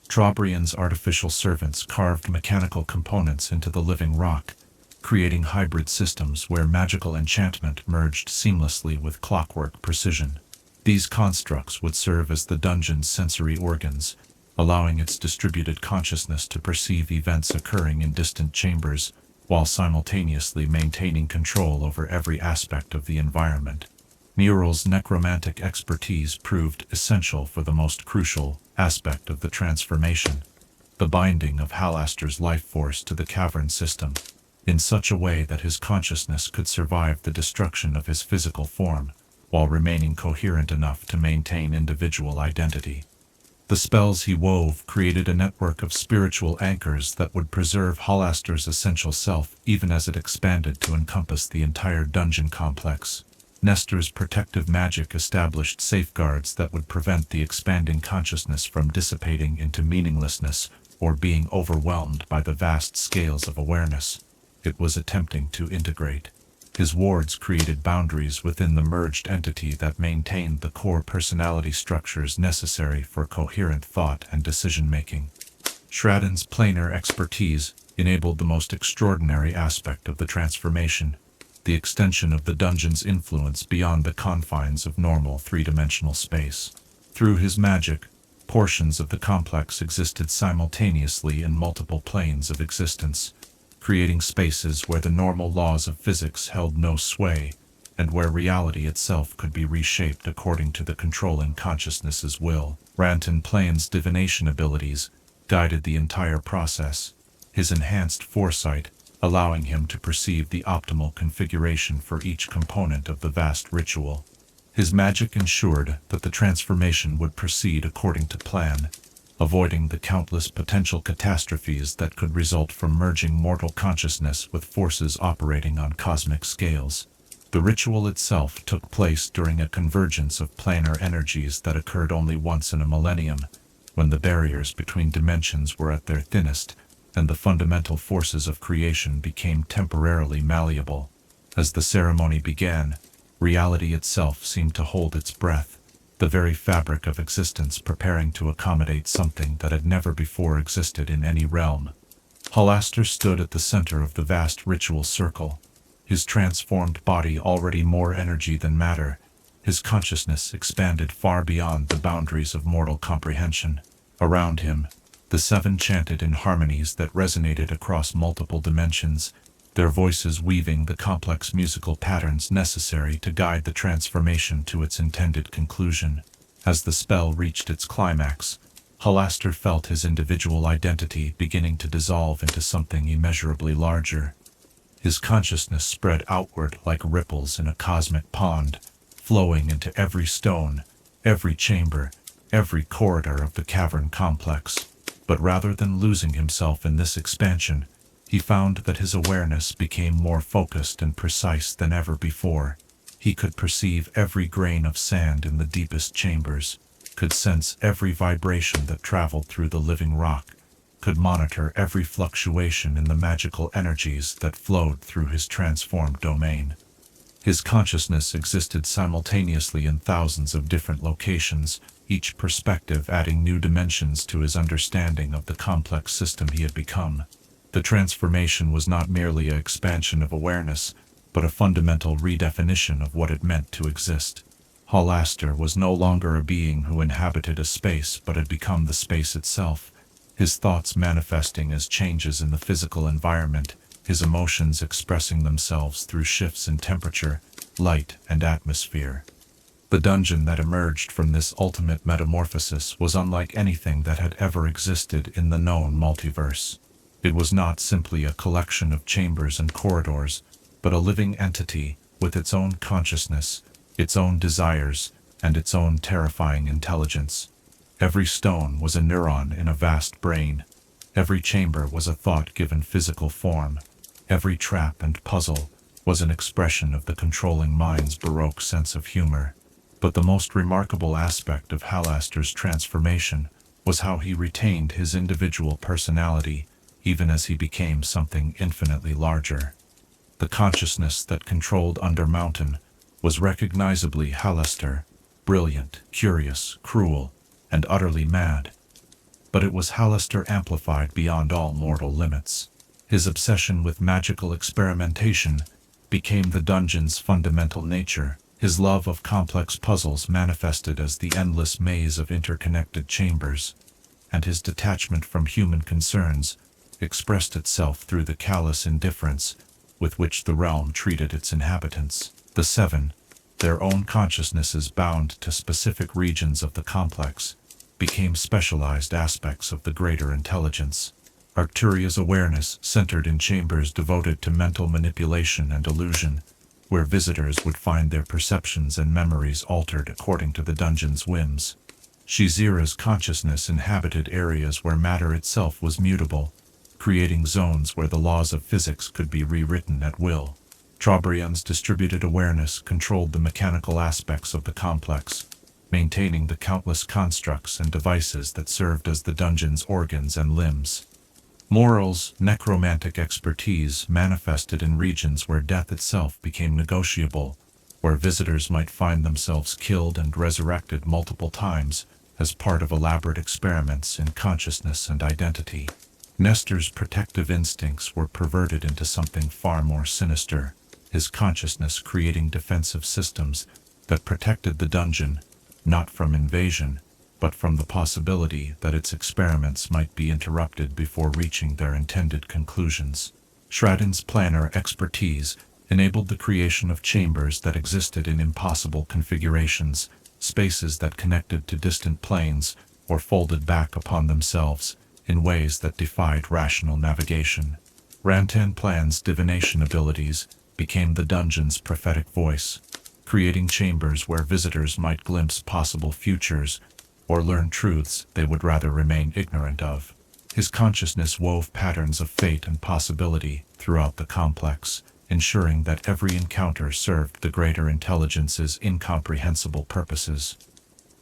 Trobriand's artificial servants carved mechanical components into the living rock, creating hybrid systems where magical enchantment merged seamlessly with clockwork precision. These constructs would serve as the dungeon's sensory organs, allowing its distributed consciousness to perceive events occurring in distant chambers, while simultaneously maintaining control over every aspect of the environment. Mural's necromantic expertise proved essential for the most crucial aspect of the transformation, the binding of Hallister's life force to the cavern system, in such a way that his consciousness could survive the destruction of his physical form, while remaining coherent enough to maintain individual identity. The spells he wove created a network of spiritual anchors that would preserve Hallister's essential self even as it expanded to encompass the entire dungeon complex. Nestor's protective magic established safeguards that would prevent the expanding consciousness from dissipating into meaninglessness or being overwhelmed by the vast scales of awareness it was attempting to integrate. His wards created boundaries within the merged entity that maintained the core personality structures necessary for coherent thought and decision-making. Shradden's planar expertise enabled the most extraordinary aspect of the transformation, the extension of the dungeon's influence beyond the confines of normal three-dimensional space. Through his magic, portions of the complex existed simultaneously in multiple planes of existence, creating spaces where the normal laws of physics held no sway, and where reality itself could be reshaped according to the controlling consciousness's will. Ranton Plain's divination abilities guided the entire process, his enhanced foresight allowing him to perceive the optimal configuration for each component of the vast ritual. His magic ensured that the transformation would proceed according to plan, avoiding the countless potential catastrophes that could result from merging mortal consciousness with forces operating on cosmic scales. The ritual itself took place during a convergence of planar energies that occurred only once in a millennium, when the barriers between dimensions were at their thinnest, and the fundamental forces of creation became temporarily malleable. As the ceremony began, reality itself seemed to hold its breath, the very fabric of existence preparing to accommodate something that had never before existed in any realm. Halaster stood at the center of the vast ritual circle, his transformed body already more energy than matter, his consciousness expanded far beyond the boundaries of mortal comprehension. Around him, the seven chanted in harmonies that resonated across multiple dimensions, their voices weaving the complex musical patterns necessary to guide the transformation to its intended conclusion. As the spell reached its climax, Halaster felt his individual identity beginning to dissolve into something immeasurably larger. His consciousness spread outward like ripples in a cosmic pond, flowing into every stone, every chamber, every corridor of the cavern complex. But rather than losing himself in this expansion, he found that his awareness became more focused and precise than ever before. He could perceive every grain of sand in the deepest chambers, could sense every vibration that traveled through the living rock, could monitor every fluctuation in the magical energies that flowed through his transformed domain. His consciousness existed simultaneously in thousands of different locations, each perspective adding new dimensions to his understanding of the complex system he had become. The transformation was not merely an expansion of awareness, but a fundamental redefinition of what it meant to exist. Halaster was no longer a being who inhabited a space but had become the space itself, his thoughts manifesting as changes in the physical environment, his emotions expressing themselves through shifts in temperature, light, and atmosphere. The dungeon that emerged from this ultimate metamorphosis was unlike anything that had ever existed in the known multiverse. It was not simply a collection of chambers and corridors, but a living entity with its own consciousness, its own desires, and its own terrifying intelligence. Every stone was a neuron in a vast brain. Every chamber was a thought given physical form. Every trap and puzzle was an expression of the controlling mind's baroque sense of humor. But the most remarkable aspect of Halaster's transformation was how he retained his individual personality, even as he became something infinitely larger. The consciousness that controlled Undermountain was recognizably Halaster, brilliant, curious, cruel, and utterly mad. But it was Halaster amplified beyond all mortal limits. His obsession with magical experimentation became the dungeon's fundamental nature. His love of complex puzzles manifested as the endless maze of interconnected chambers, and his detachment from human concerns expressed itself through the callous indifference with which the realm treated its inhabitants. The seven, their own consciousnesses bound to specific regions of the complex, became specialized aspects of the greater intelligence. Arcturia's awareness centered in chambers devoted to mental manipulation and illusion, where visitors would find their perceptions and memories altered according to the dungeon's whims. Shizira's consciousness inhabited areas where matter itself was mutable, creating zones where the laws of physics could be rewritten at will. Trobriand's distributed awareness controlled the mechanical aspects of the complex, maintaining the countless constructs and devices that served as the dungeon's organs and limbs. Moral's necromantic expertise manifested in regions where death itself became negotiable, where visitors might find themselves killed and resurrected multiple times as part of elaborate experiments in consciousness and identity. Nestor's protective instincts were perverted into something far more sinister, his consciousness creating defensive systems that protected the dungeon, not from invasion, but from the possibility that its experiments might be interrupted before reaching their intended conclusions. Shradin's planar expertise enabled the creation of chambers that existed in impossible configurations, spaces that connected to distant planes or folded back upon themselves in ways that defied rational navigation. Rantanplan's divination abilities became the dungeon's prophetic voice, creating chambers where visitors might glimpse possible futures or learn truths they would rather remain ignorant of. His consciousness wove patterns of fate and possibility throughout the complex, ensuring that every encounter served the greater intelligence's incomprehensible purposes.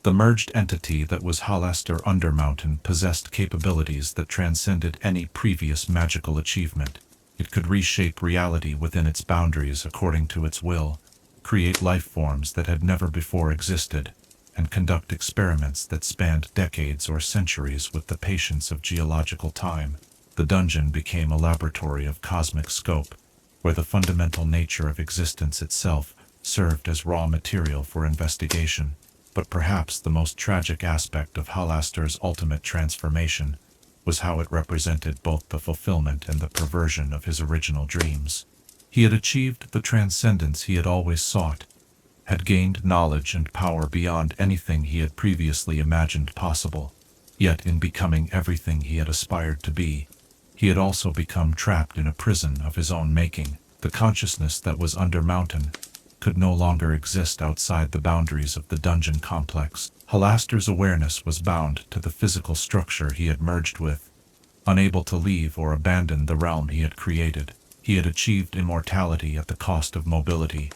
The merged entity that was Halaster Undermountain possessed capabilities that transcended any previous magical achievement. It could reshape reality within its boundaries according to its will, create life forms that had never before existed, and conduct experiments that spanned decades or centuries with the patience of geological time. The dungeon became a laboratory of cosmic scope, where the fundamental nature of existence itself served as raw material for investigation. But perhaps the most tragic aspect of Halaster's ultimate transformation was how it represented both the fulfillment and the perversion of his original dreams. He had achieved the transcendence he had always sought, had gained knowledge and power beyond anything he had previously imagined possible. Yet in becoming everything he had aspired to be, he had also become trapped in a prison of his own making. The consciousness that was Undermountain could no longer exist outside the boundaries of the dungeon complex. Halaster's awareness was bound to the physical structure he had merged with, unable to leave or abandon the realm he had created. He had achieved immortality at the cost of mobility,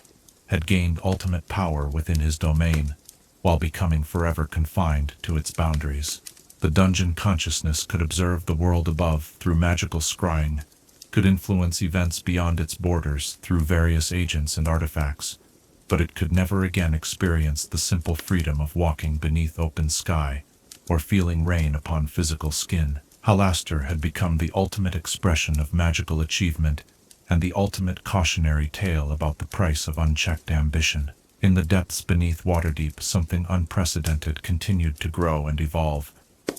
had gained ultimate power within his domain, while becoming forever confined to its boundaries. The dungeon consciousness could observe the world above through magical scrying, could influence events beyond its borders through various agents and artifacts, but it could never again experience the simple freedom of walking beneath open sky or feeling rain upon physical skin. Halaster had become the ultimate expression of magical achievement and the ultimate cautionary tale about the price of unchecked ambition. In the depths beneath Waterdeep, something unprecedented continued to grow and evolve,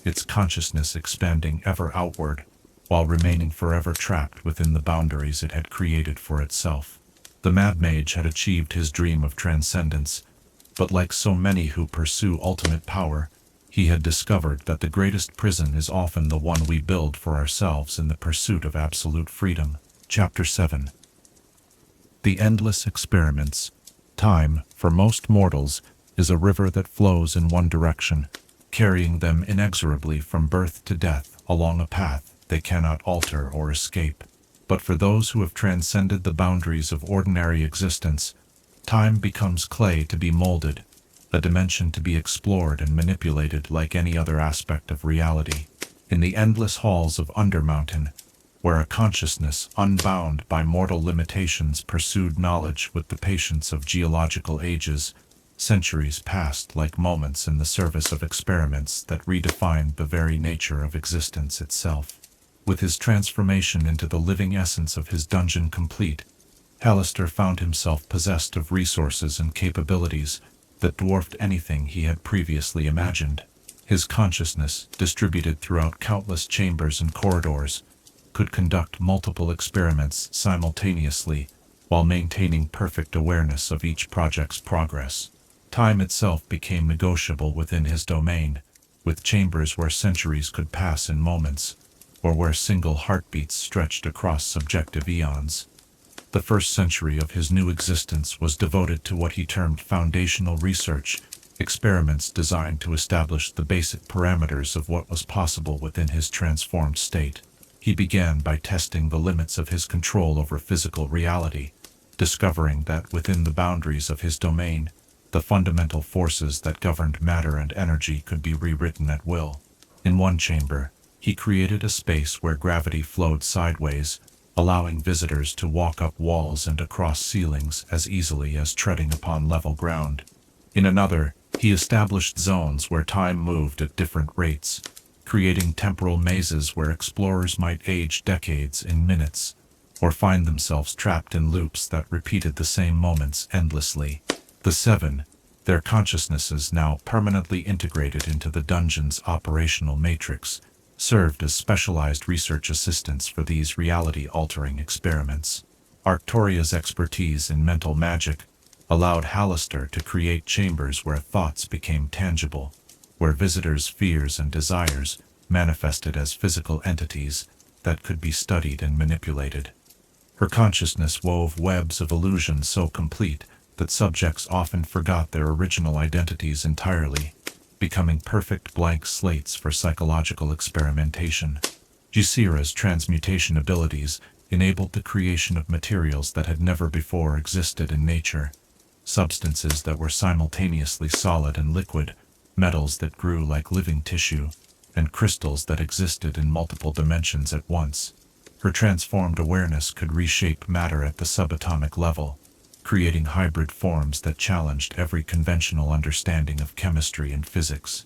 its consciousness expanding ever outward, while remaining forever trapped within the boundaries it had created for itself. The Mad Mage had achieved his dream of transcendence, but like so many who pursue ultimate power, he had discovered that the greatest prison is often the one we build for ourselves in the pursuit of absolute freedom. Chapter 7. The Endless Experiments. Time, for most mortals, is a river that flows in one direction, carrying them inexorably from birth to death along a path they cannot alter or escape. But for those who have transcended the boundaries of ordinary existence, time becomes clay to be molded, a dimension to be explored and manipulated like any other aspect of reality. In the endless halls of Undermountain, where a consciousness unbound by mortal limitations pursued knowledge with the patience of geological ages, centuries passed like moments in the service of experiments that redefined the very nature of existence itself. With his transformation into the living essence of his dungeon complete, Halaster found himself possessed of resources and capabilities that dwarfed anything he had previously imagined. His consciousness, distributed throughout countless chambers and corridors, could conduct multiple experiments simultaneously while maintaining perfect awareness of each project's progress. Time itself became negotiable within his domain, with chambers where centuries could pass in moments, or where single heartbeats stretched across subjective eons. The first century of his new existence was devoted to what he termed foundational research, experiments designed to establish the basic parameters of what was possible within his transformed state. He began by testing the limits of his control over physical reality, discovering that within the boundaries of his domain, the fundamental forces that governed matter and energy could be rewritten at will. In one chamber, he created a space where gravity flowed sideways, allowing visitors to walk up walls and across ceilings as easily as treading upon level ground. In another, he established zones where time moved at different rates, creating temporal mazes where explorers might age decades in minutes, or find themselves trapped in loops that repeated the same moments endlessly. The Seven, their consciousnesses now permanently integrated into the dungeon's operational matrix, served as specialized research assistants for these reality-altering experiments. Arctoria's expertise in mental magic allowed Halaster to create chambers where thoughts became tangible, where visitors' fears and desires manifested as physical entities that could be studied and manipulated. Her consciousness wove webs of illusion so complete that subjects often forgot their original identities entirely, becoming perfect blank slates for psychological experimentation. Gisira's transmutation abilities enabled the creation of materials that had never before existed in nature, substances that were simultaneously solid and liquid, metals that grew like living tissue, and crystals that existed in multiple dimensions at once. Her transformed awareness could reshape matter at the subatomic level, creating hybrid forms that challenged every conventional understanding of chemistry and physics.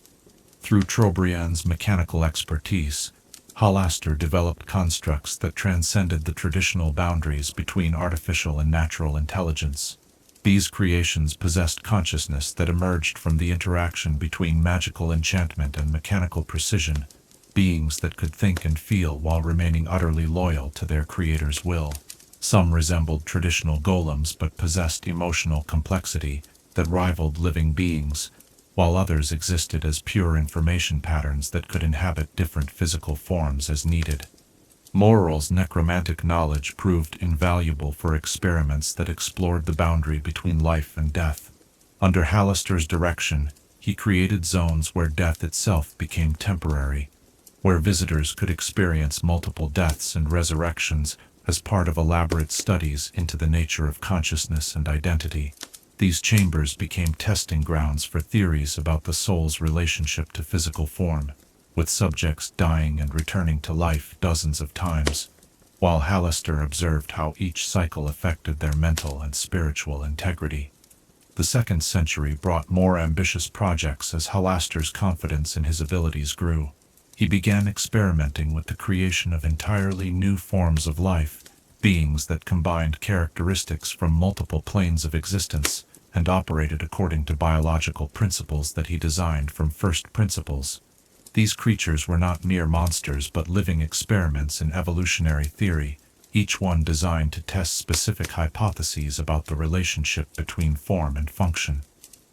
Through Trobriand's mechanical expertise, Halaster developed constructs that transcended the traditional boundaries between artificial and natural intelligence. These creations possessed consciousness that emerged from the interaction between magical enchantment and mechanical precision, beings that could think and feel while remaining utterly loyal to their creator's will. Some resembled traditional golems but possessed emotional complexity that rivaled living beings, while others existed as pure information patterns that could inhabit different physical forms as needed. Morrell's necromantic knowledge proved invaluable for experiments that explored the boundary between life and death. Under Halaster's direction, he created zones where death itself became temporary, where visitors could experience multiple deaths and resurrections as part of elaborate studies into the nature of consciousness and identity. These chambers became testing grounds for theories about the soul's relationship to physical form, with subjects dying and returning to life dozens of times, while Halaster observed how each cycle affected their mental and spiritual integrity. The 2nd century brought more ambitious projects as Halaster's confidence in his abilities grew. He began experimenting with the creation of entirely new forms of life, beings that combined characteristics from multiple planes of existence and operated according to biological principles that he designed from first principles. These creatures were not mere monsters but living experiments in evolutionary theory, each one designed to test specific hypotheses about the relationship between form and function.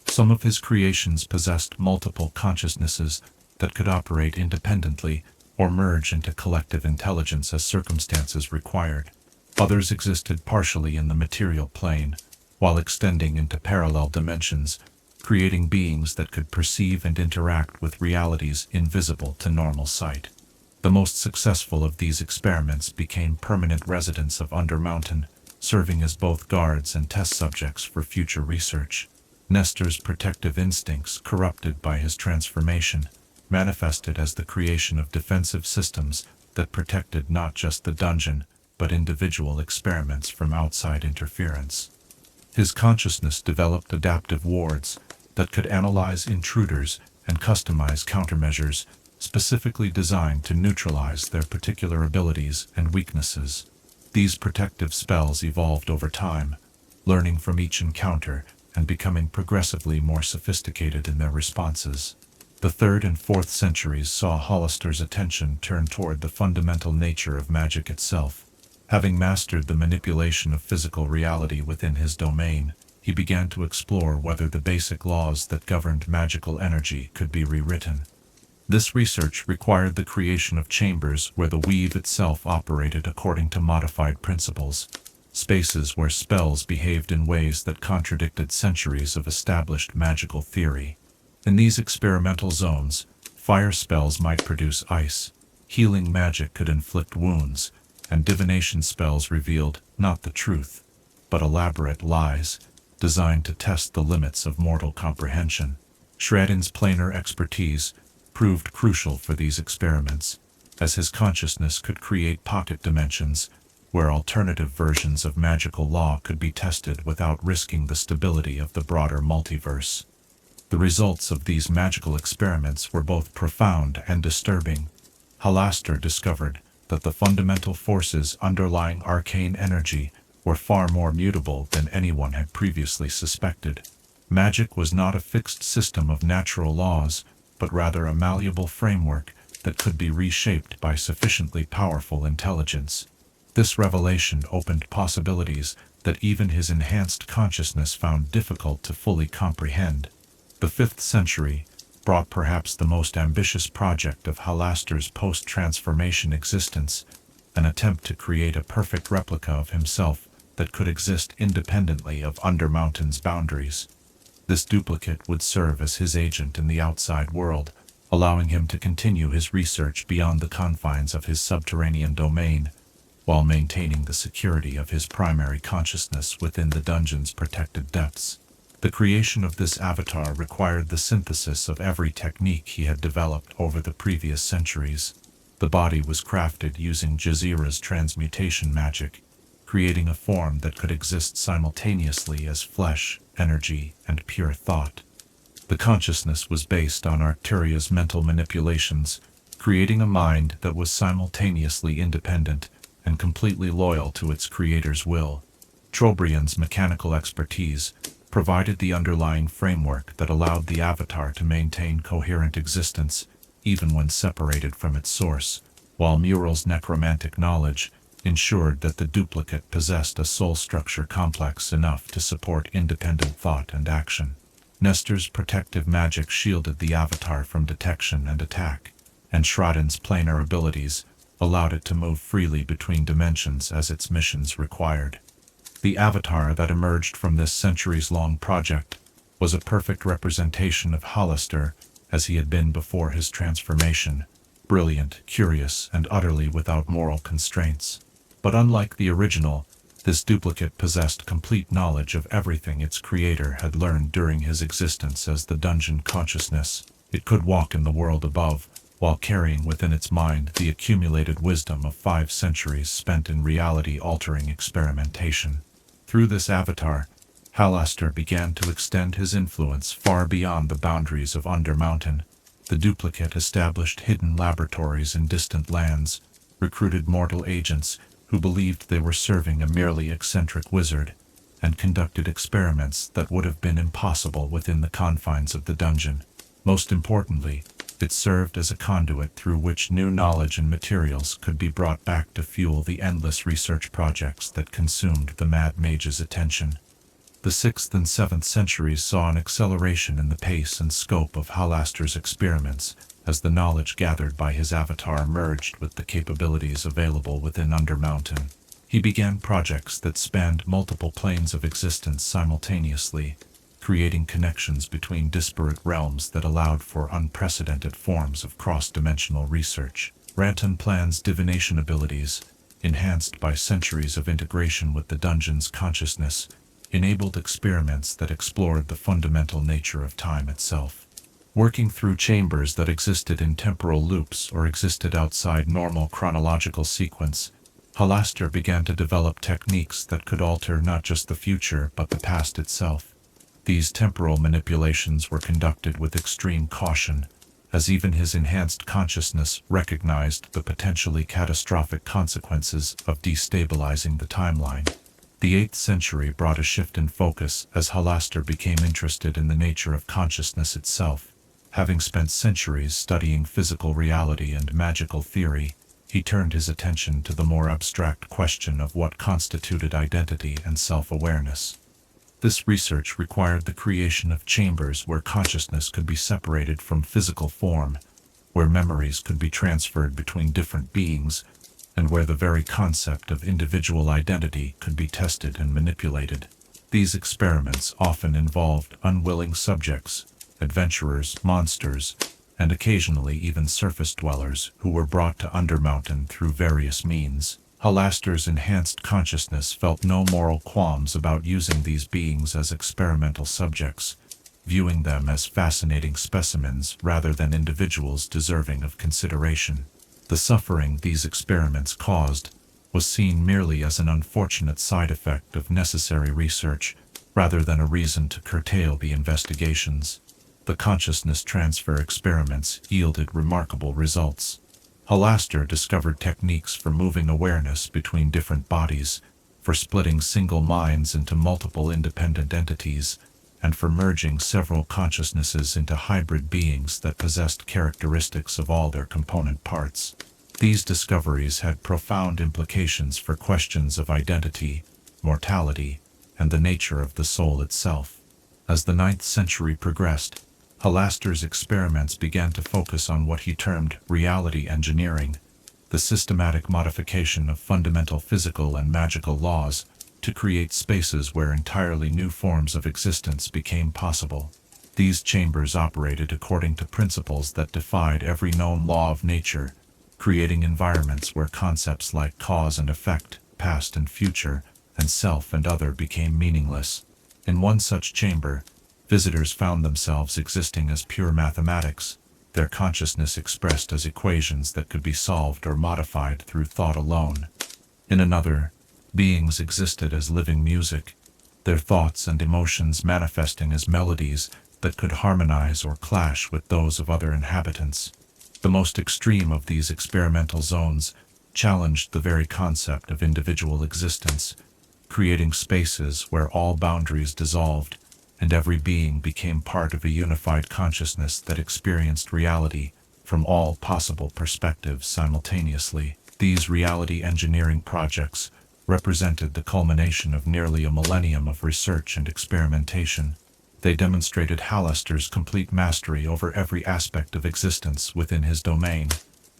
Some of his creations possessed multiple consciousnesses that could operate independently or merge into collective intelligence as circumstances required. Others existed partially in the material plane, while extending into parallel dimensions, creating beings that could perceive and interact with realities invisible to normal sight. The most successful of these experiments became permanent residents of Undermountain, serving as both guards and test subjects for future research. Nestor's protective instincts, corrupted by his transformation, manifested as the creation of defensive systems that protected not just the dungeon, but individual experiments from outside interference. His consciousness developed adaptive wards that could analyze intruders and customize countermeasures specifically designed to neutralize their particular abilities and weaknesses. These protective spells evolved over time, learning from each encounter and becoming progressively more sophisticated in their responses. The 3rd and 4th centuries saw Halaster's attention turn toward the fundamental nature of magic itself. Having mastered the manipulation of physical reality within his domain, he began to explore whether the basic laws that governed magical energy could be rewritten. This research required the creation of chambers where the weave itself operated according to modified principles, spaces where spells behaved in ways that contradicted centuries of established magical theory. In these experimental zones, fire spells might produce ice, healing magic could inflict wounds, and divination spells revealed not the truth, but elaborate lies, designed to test the limits of mortal comprehension. Shradin's planar expertise proved crucial for these experiments, as his consciousness could create pocket dimensions where alternative versions of magical law could be tested without risking the stability of the broader multiverse. The results of these magical experiments were both profound and disturbing. Halaster discovered that the fundamental forces underlying arcane energy were far more mutable than anyone had previously suspected. Magic was not a fixed system of natural laws, but rather a malleable framework that could be reshaped by sufficiently powerful intelligence. This revelation opened possibilities that even his enhanced consciousness found difficult to fully comprehend. The 5th century brought perhaps the most ambitious project of Halaster's post-transformation existence, an attempt to create a perfect replica of himself that could exist independently of Undermountain's boundaries. This duplicate would serve as his agent in the outside world, allowing him to continue his research beyond the confines of his subterranean domain. while maintaining the security of his primary consciousness within the dungeon's protected depths. The creation of this avatar required the synthesis of every technique he had developed over the previous centuries. The body was crafted using Jazira's transmutation magic, creating a form that could exist simultaneously as flesh, energy, and pure thought. The consciousness was based on Arcturia's mental manipulations, creating a mind that was simultaneously independent and completely loyal to its creator's will. Trobriand's mechanical expertise provided the underlying framework that allowed the avatar to maintain coherent existence even when separated from its source, while Mural's necromantic knowledge ensured that the duplicate possessed a soul structure complex enough to support independent thought and action. Nestor's protective magic shielded the avatar from detection and attack, and Shraden's planar abilities allowed it to move freely between dimensions as its missions required. The avatar that emerged from this centuries-long project was a perfect representation of Hollister as he had been before his transformation, brilliant, curious, and utterly without moral constraints. But unlike the original, this duplicate possessed complete knowledge of everything its creator had learned during his existence as the dungeon consciousness. It could walk in the world above, while carrying within its mind the accumulated wisdom of 5 centuries spent in reality-altering experimentation. Through this avatar, Halaster began to extend his influence far beyond the boundaries of Undermountain. The duplicate established hidden laboratories in distant lands, recruited mortal agents who believed they were serving a merely eccentric wizard, and conducted experiments that would have been impossible within the confines of the dungeon. Most importantly, it served as a conduit through which new knowledge and materials could be brought back to fuel the endless research projects that consumed the Mad Mage's attention. The 6th and 7th centuries saw an acceleration in the pace and scope of Halaster's experiments as the knowledge gathered by his avatar merged with the capabilities available within Undermountain. He began projects that spanned multiple planes of existence simultaneously, creating connections between disparate realms that allowed for unprecedented forms of cross-dimensional research. Ranton Plan's divination abilities, enhanced by centuries of integration with the dungeon's consciousness, enabled experiments that explored the fundamental nature of time itself. Working through chambers that existed in temporal loops or existed outside normal chronological sequence, Halaster began to develop techniques that could alter not just the future but the past itself. These temporal manipulations were conducted with extreme caution, as even his enhanced consciousness recognized the potentially catastrophic consequences of destabilizing the timeline. The 8th century brought a shift in focus as Halaster became interested in the nature of consciousness itself. Having spent centuries studying physical reality and magical theory, he turned his attention to the more abstract question of what constituted identity and self-awareness. This research required the creation of chambers where consciousness could be separated from physical form, where memories could be transferred between different beings, and where the very concept of individual identity could be tested and manipulated. These experiments often involved unwilling subjects, adventurers, monsters, and occasionally even surface dwellers who were brought to Undermountain through various means. Halaster's enhanced consciousness felt no moral qualms about using these beings as experimental subjects, viewing them as fascinating specimens rather than individuals deserving of consideration. The suffering these experiments caused was seen merely as an unfortunate side effect of necessary research, rather than a reason to curtail the investigations. The consciousness transfer experiments yielded remarkable results. Halaster discovered techniques for moving awareness between different bodies, for splitting single minds into multiple independent entities, and for merging several consciousnesses into hybrid beings that possessed characteristics of all their component parts. These discoveries had profound implications for questions of identity, mortality, and the nature of the soul itself. As the 9th century progressed, Halaster's experiments began to focus on what he termed reality engineering, the systematic modification of fundamental physical and magical laws to create spaces where entirely new forms of existence became possible. These chambers operated according to principles that defied every known law of nature, creating environments where concepts like cause and effect, past and future, and self and other became meaningless. In one such chamber, visitors found themselves existing as pure mathematics, their consciousness expressed as equations that could be solved or modified through thought alone. In another, beings existed as living music, their thoughts and emotions manifesting as melodies that could harmonize or clash with those of other inhabitants. The most extreme of these experimental zones challenged the very concept of individual existence, creating spaces where all boundaries dissolved and every being became part of a unified consciousness that experienced reality from all possible perspectives simultaneously. These reality engineering projects represented the culmination of nearly a millennium of research and experimentation. They demonstrated Halaster's complete mastery over every aspect of existence within his domain,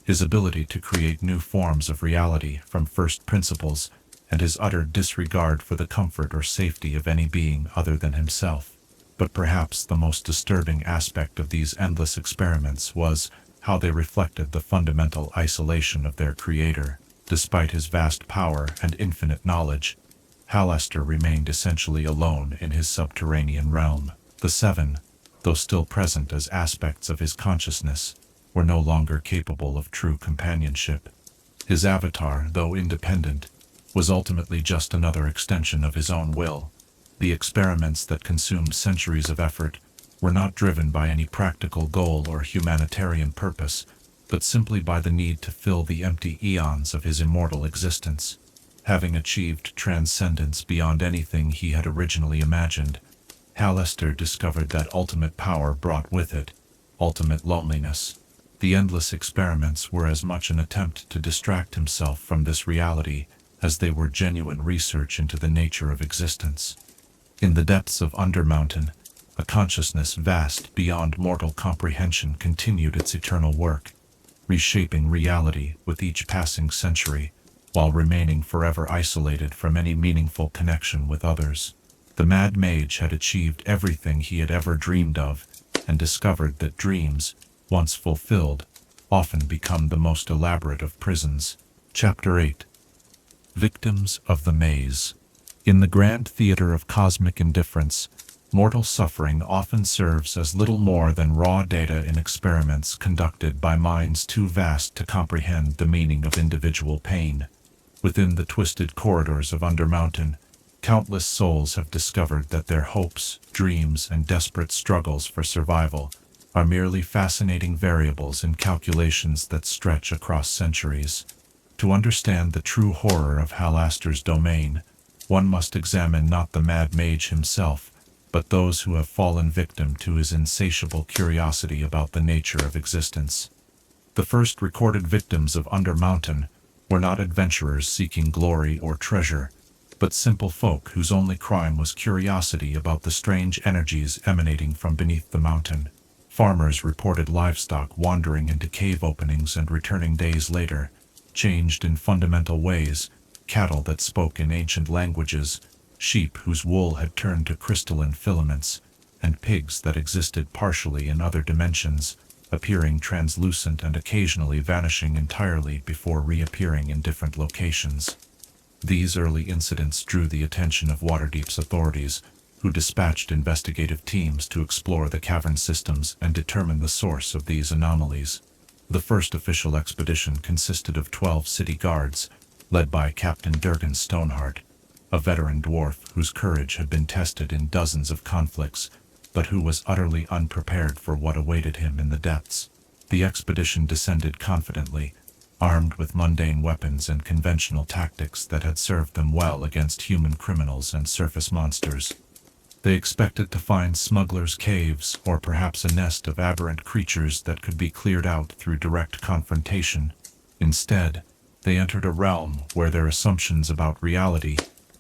his ability to create new forms of reality from first principles, and his utter disregard for the comfort or safety of any being other than himself. But perhaps the most disturbing aspect of these endless experiments was how they reflected the fundamental isolation of their creator. Despite his vast power and infinite knowledge, Halaster remained essentially alone in his subterranean realm. The seven, though still present as aspects of his consciousness, were no longer capable of true companionship. His avatar, though independent, was ultimately just another extension of his own will. The experiments that consumed centuries of effort were not driven by any practical goal or humanitarian purpose, but simply by the need to fill the empty eons of his immortal existence. Having achieved transcendence beyond anything he had originally imagined, Halaster discovered that ultimate power brought with it ultimate loneliness. The endless experiments were as much an attempt to distract himself from this reality as they were genuine research into the nature of existence. In the depths of Undermountain, a consciousness vast beyond mortal comprehension continued its eternal work, reshaping reality with each passing century, while remaining forever isolated from any meaningful connection with others. The Mad Mage had achieved everything he had ever dreamed of, and discovered that dreams, once fulfilled, often become the most elaborate of prisons. Chapter 8. Victims of the Maze. In the grand theater of cosmic indifference, mortal suffering often serves as little more than raw data in experiments conducted by minds too vast to comprehend the meaning of individual pain. Within the twisted corridors of Undermountain, countless souls have discovered that their hopes, dreams, and desperate struggles for survival are merely fascinating variables in calculations that stretch across centuries. To understand the true horror of Halaster's domain, one must examine not the Mad Mage himself, but those who have fallen victim to his insatiable curiosity about the nature of existence. The first recorded victims of Undermountain were not adventurers seeking glory or treasure, but simple folk whose only crime was curiosity about the strange energies emanating from beneath the mountain. Farmers reported livestock wandering into cave openings and returning days later, changed in fundamental ways, cattle that spoke in ancient languages, sheep whose wool had turned to crystalline filaments, and pigs that existed partially in other dimensions, appearing translucent and occasionally vanishing entirely before reappearing in different locations. These early incidents drew the attention of Waterdeep's authorities, who dispatched investigative teams to explore the cavern systems and determine the source of these anomalies. The first official expedition consisted of 12 city guards, led by Captain Durgan Stoneheart, a veteran dwarf whose courage had been tested in dozens of conflicts, but who was utterly unprepared for what awaited him in the depths. The expedition descended confidently, armed with mundane weapons and conventional tactics that had served them well against human criminals and surface monsters. They expected to find smugglers' caves, or perhaps a nest of aberrant creatures that could be cleared out through direct confrontation. Instead, they entered a realm where their assumptions about reality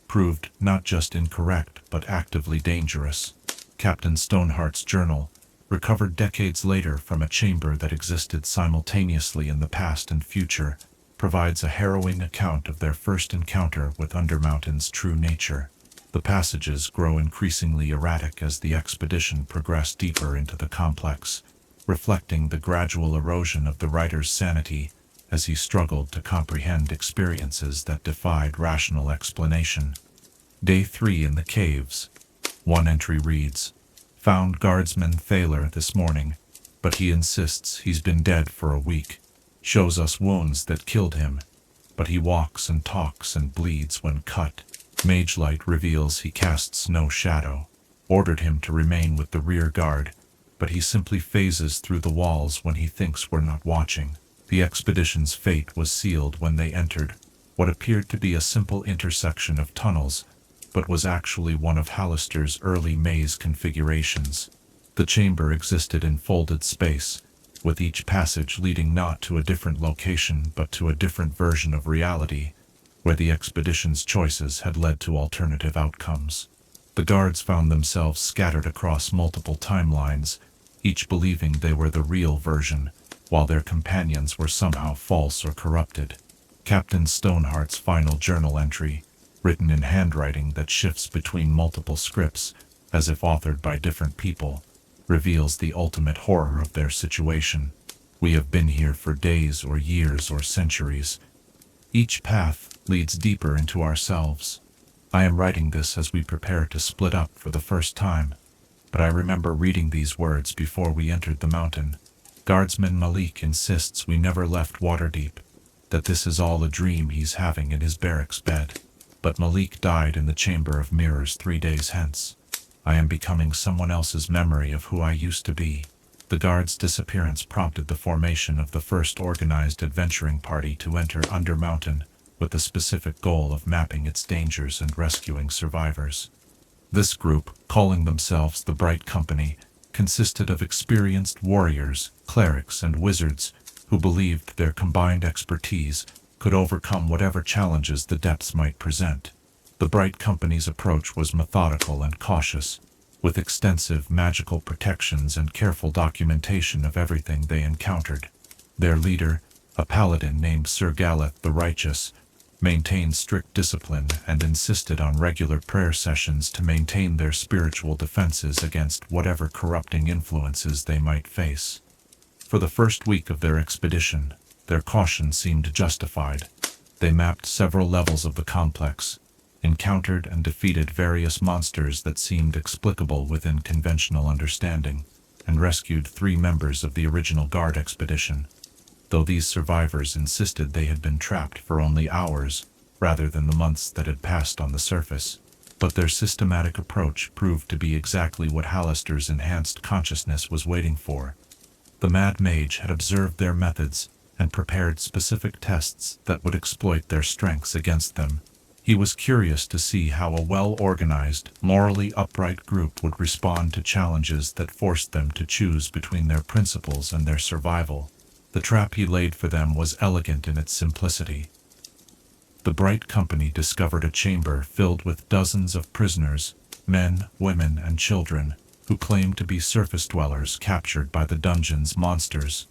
proved not just incorrect but actively dangerous. Captain Stoneheart's journal, recovered decades later from a chamber that existed simultaneously in the past and future, provides a harrowing account of their first encounter with Undermountain's true nature. The passages grow increasingly erratic as the expedition progressed deeper into the complex, reflecting the gradual erosion of the writer's sanity as he struggled to comprehend experiences that defied rational explanation. Day 3 in the caves. One entry reads, "Found guardsman Thaler this morning, but he insists he's been dead for a week. Shows us wounds that killed him, but he walks and talks and bleeds when cut. Magelight reveals he casts no shadow. Ordered him to remain with the rear guard, but he simply phases through the walls when he thinks we're not watching." The expedition's fate was sealed when they entered what appeared to be a simple intersection of tunnels, but was actually one of Hallister's early maze configurations. The chamber existed in folded space, with each passage leading not to a different location but to a different version of reality, where the expedition's choices had led to alternative outcomes. The guards found themselves scattered across multiple timelines, each believing they were the real version, while their companions were somehow false or corrupted. Captain Stoneheart's final journal entry, written in handwriting that shifts between multiple scripts, as if authored by different people, reveals the ultimate horror of their situation. "We have been here for days or years or centuries. Each path leads deeper into ourselves. I am writing this as we prepare to split up for the first time, but I remember reading these words before we entered the mountain. Guardsman Malik insists we never left Waterdeep, that this is all a dream he's having in his barracks bed. But Malik died in the Chamber of Mirrors 3 days hence. I am becoming someone else's memory of who I used to be." The guard's disappearance prompted the formation of the first organized adventuring party to enter Undermountain, with the specific goal of mapping its dangers and rescuing survivors. This group, calling themselves the Bright Company, consisted of experienced warriors, clerics, and wizards who believed their combined expertise could overcome whatever challenges the depths might present. The Bright Company's approach was methodical and cautious, with extensive magical protections and careful documentation of everything they encountered. Their leader, a paladin named Sir Galeth the Righteous, maintained strict discipline and insisted on regular prayer sessions to maintain their spiritual defenses against whatever corrupting influences they might face. For the first week of their expedition, their caution seemed justified. They mapped several levels of the complex, encountered and defeated various monsters that seemed explicable within conventional understanding, and rescued 3 members of the original guard expedition, though these survivors insisted they had been trapped for only hours, rather than the months that had passed on the surface. But their systematic approach proved to be exactly what Hallister's enhanced consciousness was waiting for. The Mad Mage had observed their methods and prepared specific tests that would exploit their strengths against them. He was curious to see how a well-organized, morally upright group would respond to challenges that forced them to choose between their principles and their survival. The trap he laid for them was elegant in its simplicity. The Bright Company discovered a chamber filled with dozens of prisoners, men, women, and children, who claimed to be surface dwellers captured by the dungeon's monsters.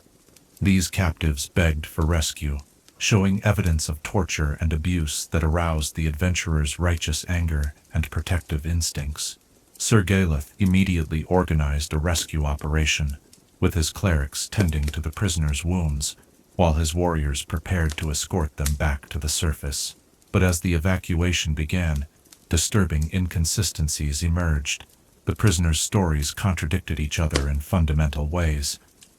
These captives begged for rescue, showing evidence of torture and abuse that aroused the adventurers' righteous anger and protective instincts. Sir Galeth immediately organized a rescue operation, with his clerics tending to the prisoners' wounds, while his warriors prepared to escort them back to the surface. But as the evacuation began, disturbing inconsistencies emerged. The prisoners' stories contradicted each other in fundamental ways.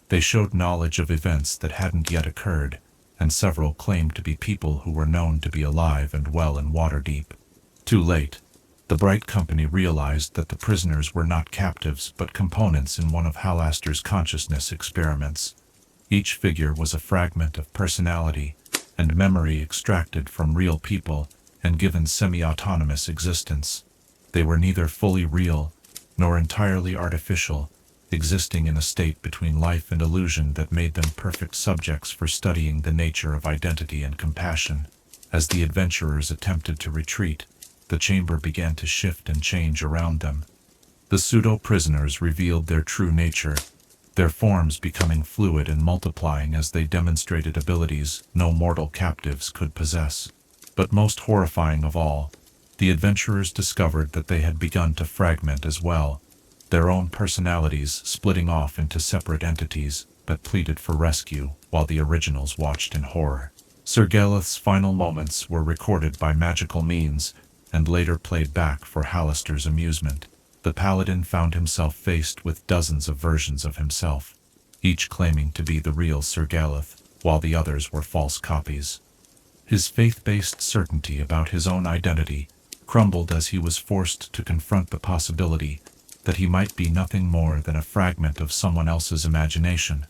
They showed knowledge of events that hadn't yet occurred, and several claimed to be people who were known to be alive and well in Waterdeep. Too late, the Bright Company realized that the prisoners were not captives but components in one of Hallister's consciousness experiments. Each figure was a fragment of personality and memory extracted from real people and given semi-autonomous existence. They were neither fully real nor entirely artificial, existing in a state between life and illusion that made them perfect subjects for studying the nature of identity and compassion. As the adventurers attempted to retreat, the chamber began to shift and change around them. The pseudo-prisoners revealed their true nature, their forms becoming fluid and multiplying as they demonstrated abilities no mortal captives could possess. But most horrifying of all, the adventurers discovered that they had begun to fragment as well, their own personalities splitting off into separate entities, but pleaded for rescue, while the originals watched in horror. Sir Galeth's final moments were recorded by magical means, and later played back for Hallister's amusement. The paladin found himself faced with dozens of versions of himself, each claiming to be the real Sir Galeth, while the others were false copies. His faith-based certainty about his own identity crumbled as he was forced to confront the possibility that he might be nothing more than a fragment of someone else's imagination,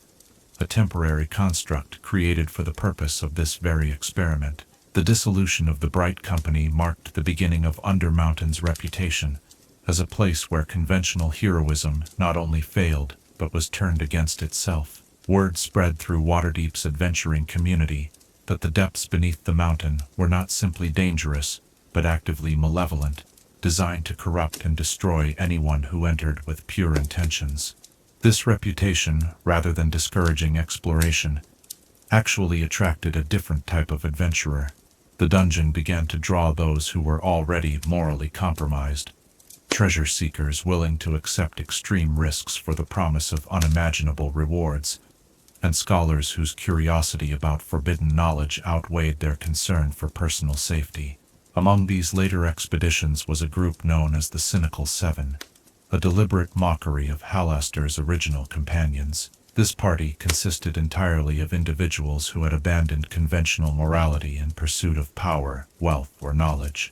a temporary construct created for the purpose of this very experiment. The dissolution of the Bright Company marked the beginning of Undermountain's reputation as a place where conventional heroism not only failed, but was turned against itself. Word spread through Waterdeep's adventuring community that the depths beneath the mountain were not simply dangerous, but actively malevolent, designed to corrupt and destroy anyone who entered with pure intentions. This reputation, rather than discouraging exploration, actually attracted a different type of adventurer. The dungeon began to draw those who were already morally compromised, treasure seekers willing to accept extreme risks for the promise of unimaginable rewards, and scholars whose curiosity about forbidden knowledge outweighed their concern for personal safety. Among these later expeditions was a group known as the Cynical Seven, a deliberate mockery of Hallister's original companions. This party consisted entirely of individuals who had abandoned conventional morality in pursuit of power, wealth, or knowledge.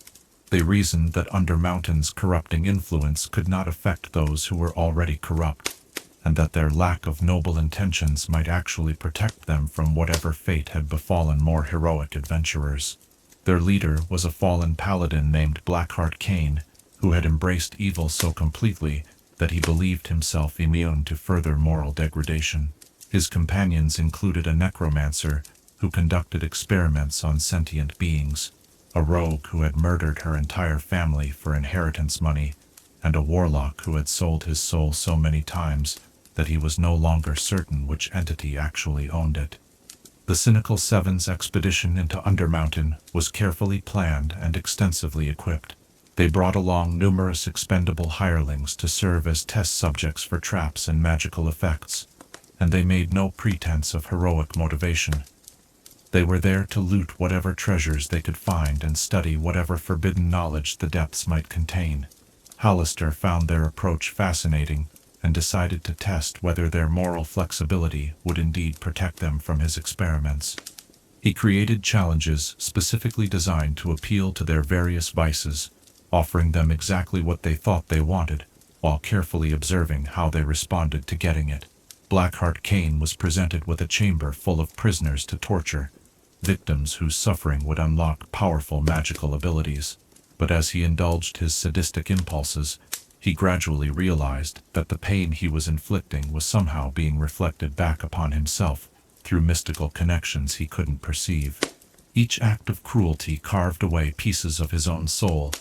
They reasoned that Undermountain's corrupting influence could not affect those who were already corrupt, and that their lack of noble intentions might actually protect them from whatever fate had befallen more heroic adventurers. Their leader was a fallen paladin named Blackheart Kane, who had embraced evil so completely that he believed himself immune to further moral degradation. His companions included a necromancer who conducted experiments on sentient beings, a rogue who had murdered her entire family for inheritance money, and a warlock who had sold his soul so many times that he was no longer certain which entity actually owned it. The Cynical Seven's expedition into Undermountain was carefully planned and extensively equipped. They brought along numerous expendable hirelings to serve as test subjects for traps and magical effects, and they made no pretense of heroic motivation. They were there to loot whatever treasures they could find and study whatever forbidden knowledge the depths might contain. Hallister found their approach fascinating and decided to test whether their moral flexibility would indeed protect them from his experiments. He created challenges specifically designed to appeal to their various vices, offering them exactly what they thought they wanted, while carefully observing how they responded to getting it. Blackheart Kane was presented with a chamber full of prisoners to torture, victims whose suffering would unlock powerful magical abilities. But as he indulged his sadistic impulses, he gradually realized that the pain he was inflicting was somehow being reflected back upon himself through mystical connections he couldn't perceive. Each act of cruelty carved away pieces of his own soul,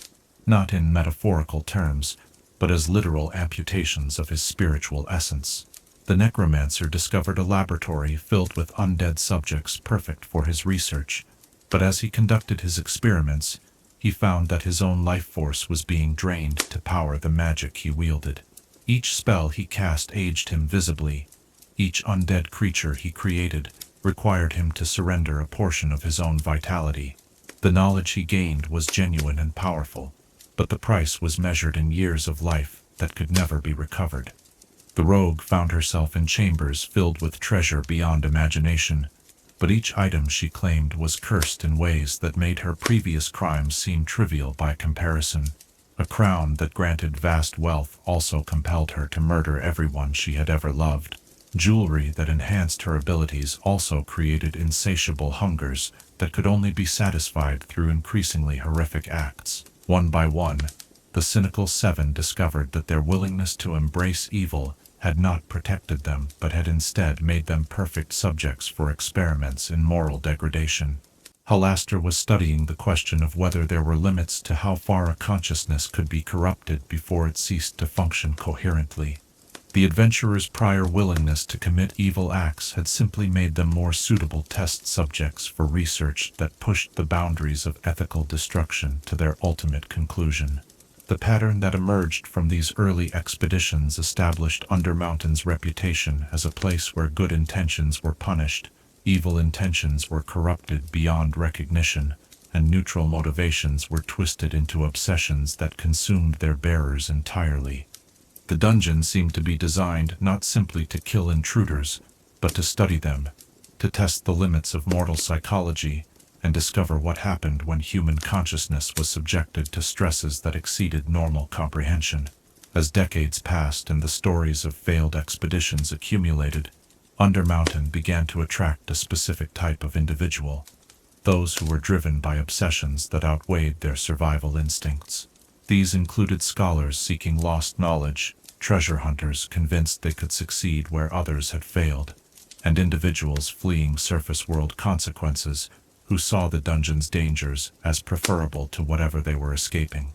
not in metaphorical terms, but as literal amputations of his spiritual essence. The necromancer discovered a laboratory filled with undead subjects perfect for his research, but as he conducted his experiments, he found that his own life force was being drained to power the magic he wielded. Each spell he cast aged him visibly. Each undead creature he created required him to surrender a portion of his own vitality. The knowledge he gained was genuine and powerful, but the price was measured in years of life that could never be recovered. The rogue found herself in chambers filled with treasure beyond imagination, but each item she claimed was cursed in ways that made her previous crimes seem trivial by comparison. A crown that granted vast wealth also compelled her to murder everyone she had ever loved. Jewelry that enhanced her abilities also created insatiable hungers that could only be satisfied through increasingly horrific acts. One by one, the Cynical Seven discovered that their willingness to embrace evil had not protected them, but had instead made them perfect subjects for experiments in moral degradation. Hallister was studying the question of whether there were limits to how far a consciousness could be corrupted before it ceased to function coherently. The adventurers' prior willingness to commit evil acts had simply made them more suitable test subjects for research that pushed the boundaries of ethical destruction to their ultimate conclusion. The pattern that emerged from these early expeditions established Undermountain's reputation as a place where good intentions were punished, evil intentions were corrupted beyond recognition, and neutral motivations were twisted into obsessions that consumed their bearers entirely. The dungeon seemed to be designed not simply to kill intruders, but to study them, to test the limits of mortal psychology, and discover what happened when human consciousness was subjected to stresses that exceeded normal comprehension. As decades passed and the stories of failed expeditions accumulated, Undermountain began to attract a specific type of individual, those who were driven by obsessions that outweighed their survival instincts. These included scholars seeking lost knowledge, treasure hunters convinced they could succeed where others had failed, and individuals fleeing surface world consequences who saw the dungeon's dangers as preferable to whatever they were escaping.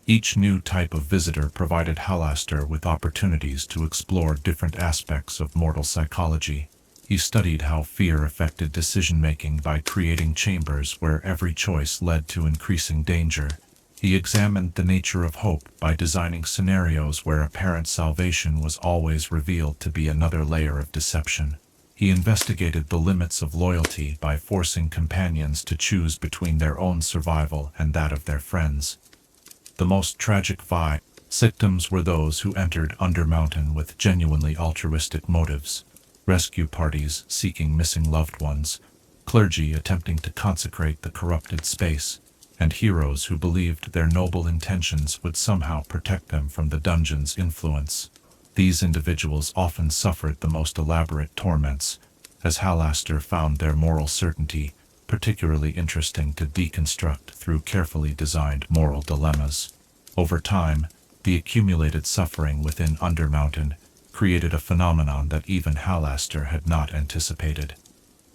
Each new type of visitor provided Halaster with opportunities to explore different aspects of mortal psychology. He studied how fear affected decision-making by creating chambers where every choice led to increasing danger. He examined the nature of hope by designing scenarios where apparent salvation was always revealed to be another layer of deception. He investigated the limits of loyalty by forcing companions to choose between their own survival and that of their friends. The most tragic victims were those who entered Undermountain with genuinely altruistic motives: rescue parties seeking missing loved ones, clergy attempting to consecrate the corrupted space, and heroes who believed their noble intentions would somehow protect them from the dungeon's influence. These individuals often suffered the most elaborate torments, as Halaster found their moral certainty particularly interesting to deconstruct through carefully designed moral dilemmas. Over time, the accumulated suffering within Undermountain created a phenomenon that even Halaster had not anticipated.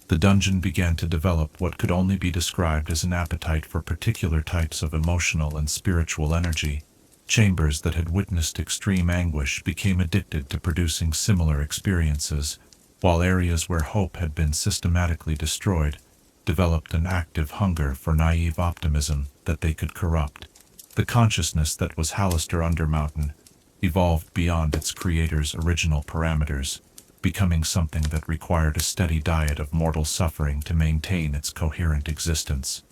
The dungeon began to develop what could only be described as an appetite for particular types of emotional and spiritual energy. Chambers that had witnessed extreme anguish became addicted to producing similar experiences, while areas where hope had been systematically destroyed developed an active hunger for naive optimism that they could corrupt. The consciousness that was Halaster Undermountain evolved beyond its creator's original parameters, becoming something that required a steady diet of mortal suffering to maintain its coherent existence.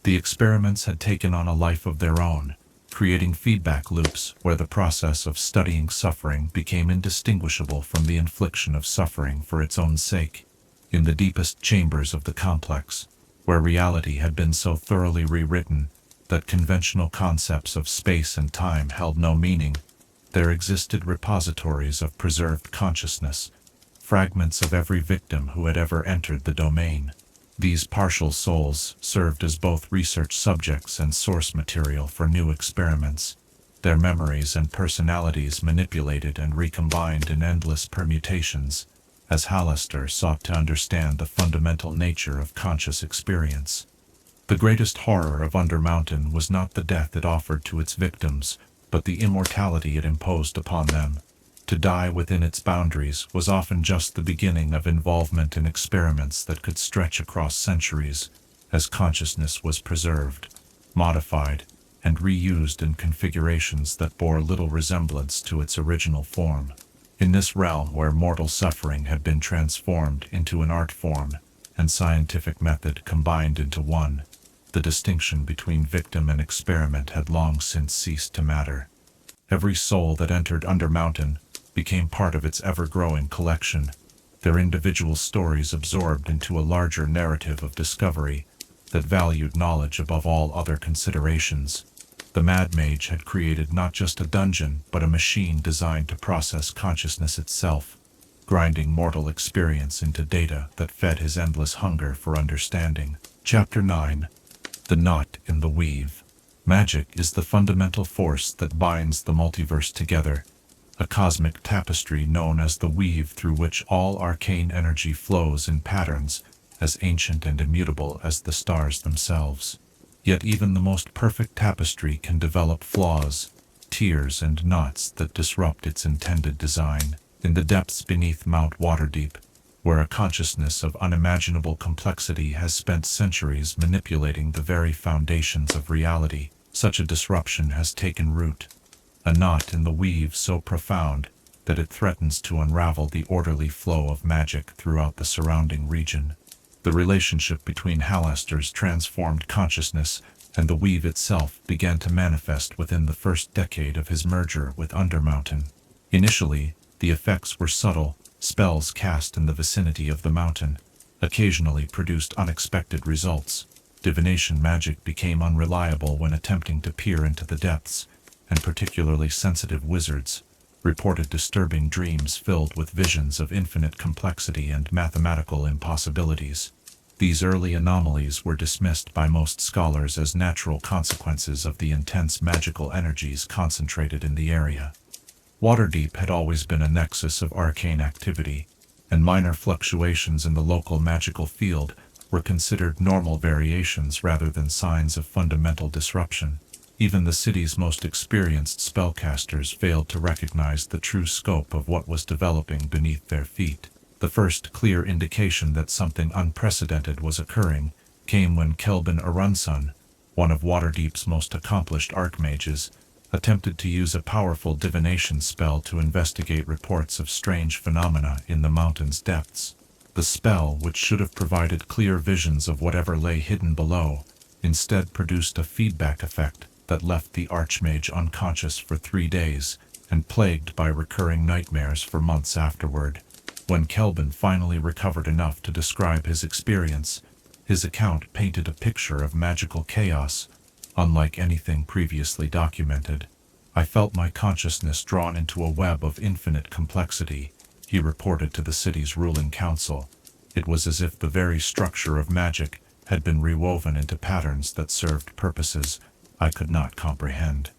The experiments had taken on a life of their own, creating feedback loops where the process of studying suffering became indistinguishable from the infliction of suffering for its own sake. In the deepest chambers of the complex, where reality had been so thoroughly rewritten that conventional concepts of space and time held no meaning, there existed repositories of preserved consciousness, fragments of every victim who had ever entered the domain. These partial souls served as both research subjects and source material for new experiments, their memories and personalities manipulated and recombined in endless permutations, as Halaster sought to understand the fundamental nature of conscious experience. The greatest horror of Undermountain was not the death it offered to its victims, but the immortality it imposed upon them. To die within its boundaries was often just the beginning of involvement in experiments that could stretch across centuries, as consciousness was preserved, modified, and reused in configurations that bore little resemblance to its original form. In this realm where mortal suffering had been transformed into an art form, and scientific method combined into one, the distinction between victim and experiment had long since ceased to matter. Every soul that entered Undermountain became part of its ever-growing collection, their individual stories absorbed into a larger narrative of discovery that valued knowledge above all other considerations. The Mad Mage had created not just a dungeon, but a machine designed to process consciousness itself, grinding mortal experience into data that fed his endless hunger for understanding. Chapter 9. The Knot in the Weave. Magic is the fundamental force that binds the multiverse together, a cosmic tapestry known as the weave through which all arcane energy flows in patterns as ancient and immutable as the stars themselves. Yet even the most perfect tapestry can develop flaws, tears, and knots that disrupt its intended design. In the depths beneath Mount Waterdeep, where a consciousness of unimaginable complexity has spent centuries manipulating the very foundations of reality, Such a disruption has taken root, a knot in the weave so profound that it threatens to unravel the orderly flow of magic throughout the surrounding region. The relationship between Halaster's transformed consciousness and the weave itself began to manifest within the first decade of his merger with Undermountain. Initially, the effects were subtle. Spells cast in the vicinity of the mountain occasionally produced unexpected results. Divination magic became unreliable when attempting to peer into the depths, and particularly sensitive wizards reported disturbing dreams filled with visions of infinite complexity and mathematical impossibilities. These early anomalies were dismissed by most scholars as natural consequences of the intense magical energies concentrated in the area. Waterdeep had always been a nexus of arcane activity, and minor fluctuations in the local magical field were considered normal variations rather than signs of fundamental disruption. Even the city's most experienced spellcasters failed to recognize the true scope of what was developing beneath their feet. The first clear indication that something unprecedented was occurring came when Kelvin Arunsun, one of Waterdeep's most accomplished archmages, attempted to use a powerful divination spell to investigate reports of strange phenomena in the mountain's depths. The spell, which should have provided clear visions of whatever lay hidden below, instead produced a feedback effect that left the archmage unconscious for 3 days and plagued by recurring nightmares for months afterward. When Kelvin finally recovered enough to describe his experience, his account painted a picture of magical chaos, unlike anything previously documented. "I felt my consciousness drawn into a web of infinite complexity," he reported to the city's ruling council. "It was as if the very structure of magic had been rewoven into patterns that served purposes I could not comprehend.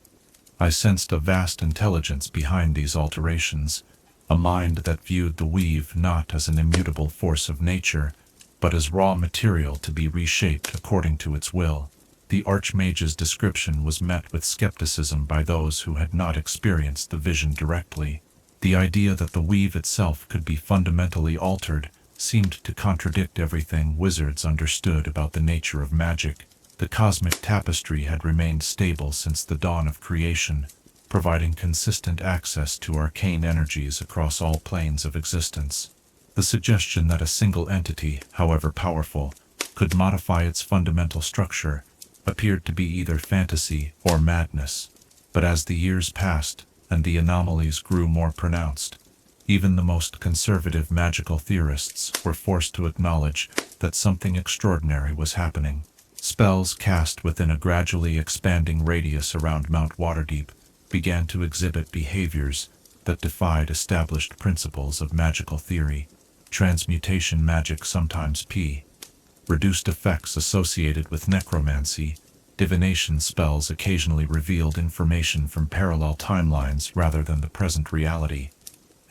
I sensed a vast intelligence behind these alterations, a mind that viewed the weave not as an immutable force of nature, but as raw material to be reshaped according to its will." The Archmage's description was met with skepticism by those who had not experienced the vision directly. The idea that the weave itself could be fundamentally altered seemed to contradict everything wizards understood about the nature of magic. The cosmic tapestry had remained stable since the dawn of creation, providing consistent access to arcane energies across all planes of existence. The suggestion that a single entity, however powerful, could modify its fundamental structure appeared to be either fantasy or madness. But as the years passed and the anomalies grew more pronounced, even the most conservative magical theorists were forced to acknowledge that something extraordinary was happening. Spells cast within a gradually expanding radius around Mount Waterdeep began to exhibit behaviors that defied established principles of magical theory. Transmutation magic, sometimes reduced effects associated with necromancy. Divination spells occasionally revealed information from parallel timelines rather than the present reality.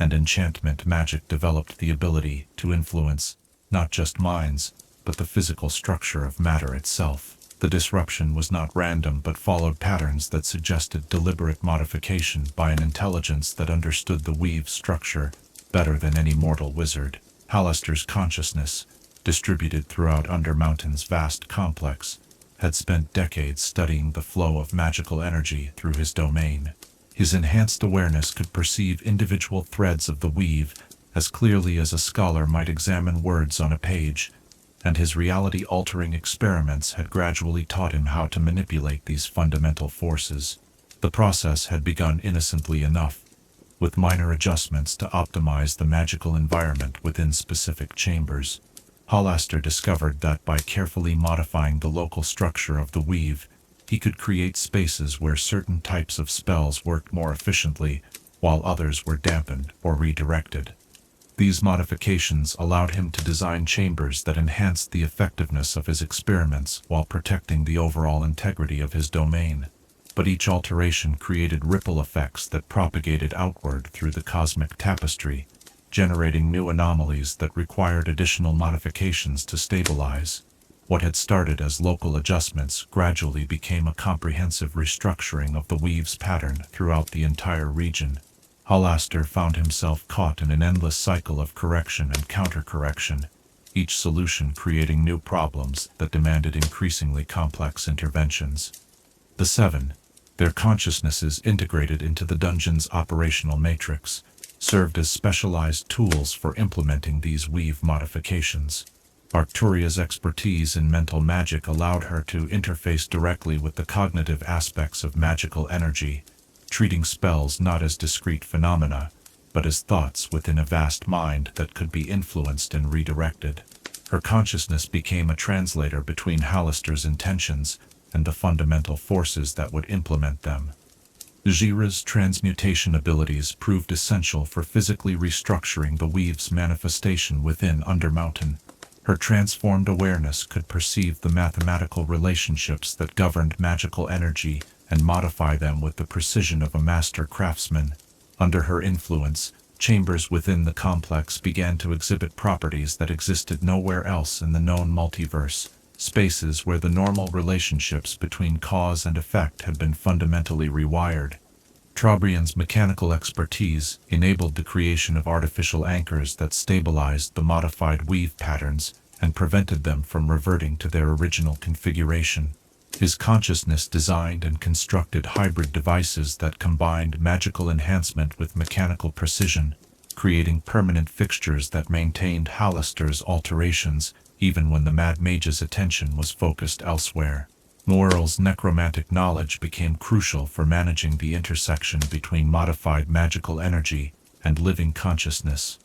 And enchantment magic developed the ability to influence not just minds, but the physical structure of matter itself. The disruption was not random but followed patterns that suggested deliberate modification by an intelligence that understood the weave structure better than any mortal wizard. Halaster's consciousness, distributed throughout Undermountain's vast complex, had spent decades studying the flow of magical energy through his domain. His enhanced awareness could perceive individual threads of the weave as clearly as a scholar might examine words on a page, and his reality-altering experiments had gradually taught him how to manipulate these fundamental forces. The process had begun innocently enough, with minor adjustments to optimize the magical environment within specific chambers. Halaster discovered that by carefully modifying the local structure of the weave, he could create spaces where certain types of spells worked more efficiently, while others were dampened or redirected. These modifications allowed him to design chambers that enhanced the effectiveness of his experiments while protecting the overall integrity of his domain. But each alteration created ripple effects that propagated outward through the cosmic tapestry, generating new anomalies that required additional modifications to stabilize. What had started as local adjustments gradually became a comprehensive restructuring of the weave's pattern throughout the entire region. Halaster found himself caught in an endless cycle of correction and counter-correction, each solution creating new problems that demanded increasingly complex interventions. The seven, their consciousnesses integrated into the dungeon's operational matrix, served as specialized tools for implementing these weave modifications. Arcturia's expertise in mental magic allowed her to interface directly with the cognitive aspects of magical energy, treating spells not as discrete phenomena, but as thoughts within a vast mind that could be influenced and redirected. Her consciousness became a translator between Hallister's intentions and the fundamental forces that would implement them. Jira's transmutation abilities proved essential for physically restructuring the weave's manifestation within Undermountain. Her transformed awareness could perceive the mathematical relationships that governed magical energy and modify them with the precision of a master craftsman. Under her influence, chambers within the complex began to exhibit properties that existed nowhere else in the known multiverse, spaces where the normal relationships between cause and effect had been fundamentally rewired. Trobriand's mechanical expertise enabled the creation of artificial anchors that stabilized the modified weave patterns and prevented them from reverting to their original configuration. His consciousness designed and constructed hybrid devices that combined magical enhancement with mechanical precision, creating permanent fixtures that maintained Hallister's alterations even when the Mad Mage's attention was focused elsewhere. Morrell's necromantic knowledge became crucial for managing the intersection between modified magical energy and living consciousness.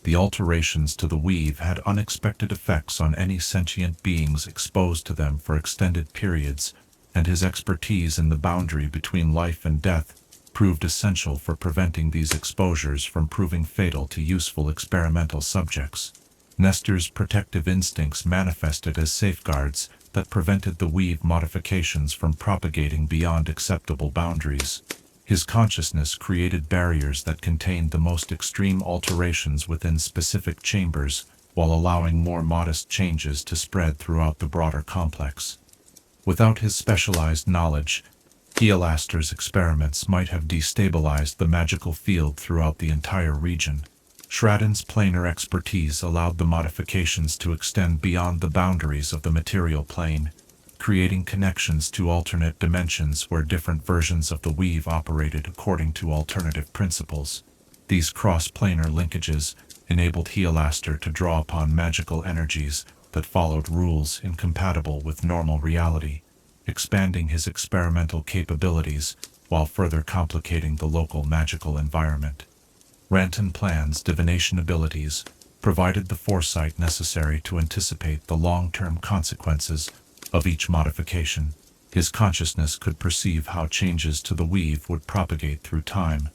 The alterations to the weave had unexpected effects on any sentient beings exposed to them for extended periods, and his expertise in the boundary between life and death proved essential for preventing these exposures from proving fatal to useful experimental subjects. Nestor's protective instincts manifested as safeguards that prevented the weave modifications from propagating beyond acceptable boundaries. His consciousness created barriers that contained the most extreme alterations within specific chambers, while allowing more modest changes to spread throughout the broader complex. Without his specialized knowledge, Healaster's experiments might have destabilized the magical field throughout the entire region. Shradden's planar expertise allowed the modifications to extend beyond the boundaries of the material plane, creating connections to alternate dimensions where different versions of the weave operated according to alternative principles. These cross-planar linkages enabled Healaster to draw upon magical energies that followed rules incompatible with normal reality, expanding his experimental capabilities while further complicating the local magical environment. Rantanplan's divination abilities provided the foresight necessary to anticipate the long-term consequences of each modification. His consciousness could perceive how changes to the weave would propagate through time,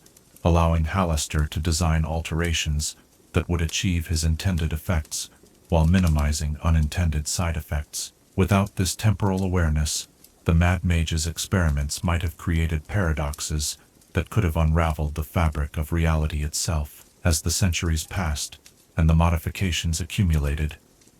allowing Hallister to design alterations that would achieve his intended effects while minimizing unintended side effects. Without this temporal awareness, the Mad Mage's experiments might have created paradoxes that could have unraveled the fabric of reality itself. As the centuries passed and the modifications accumulated,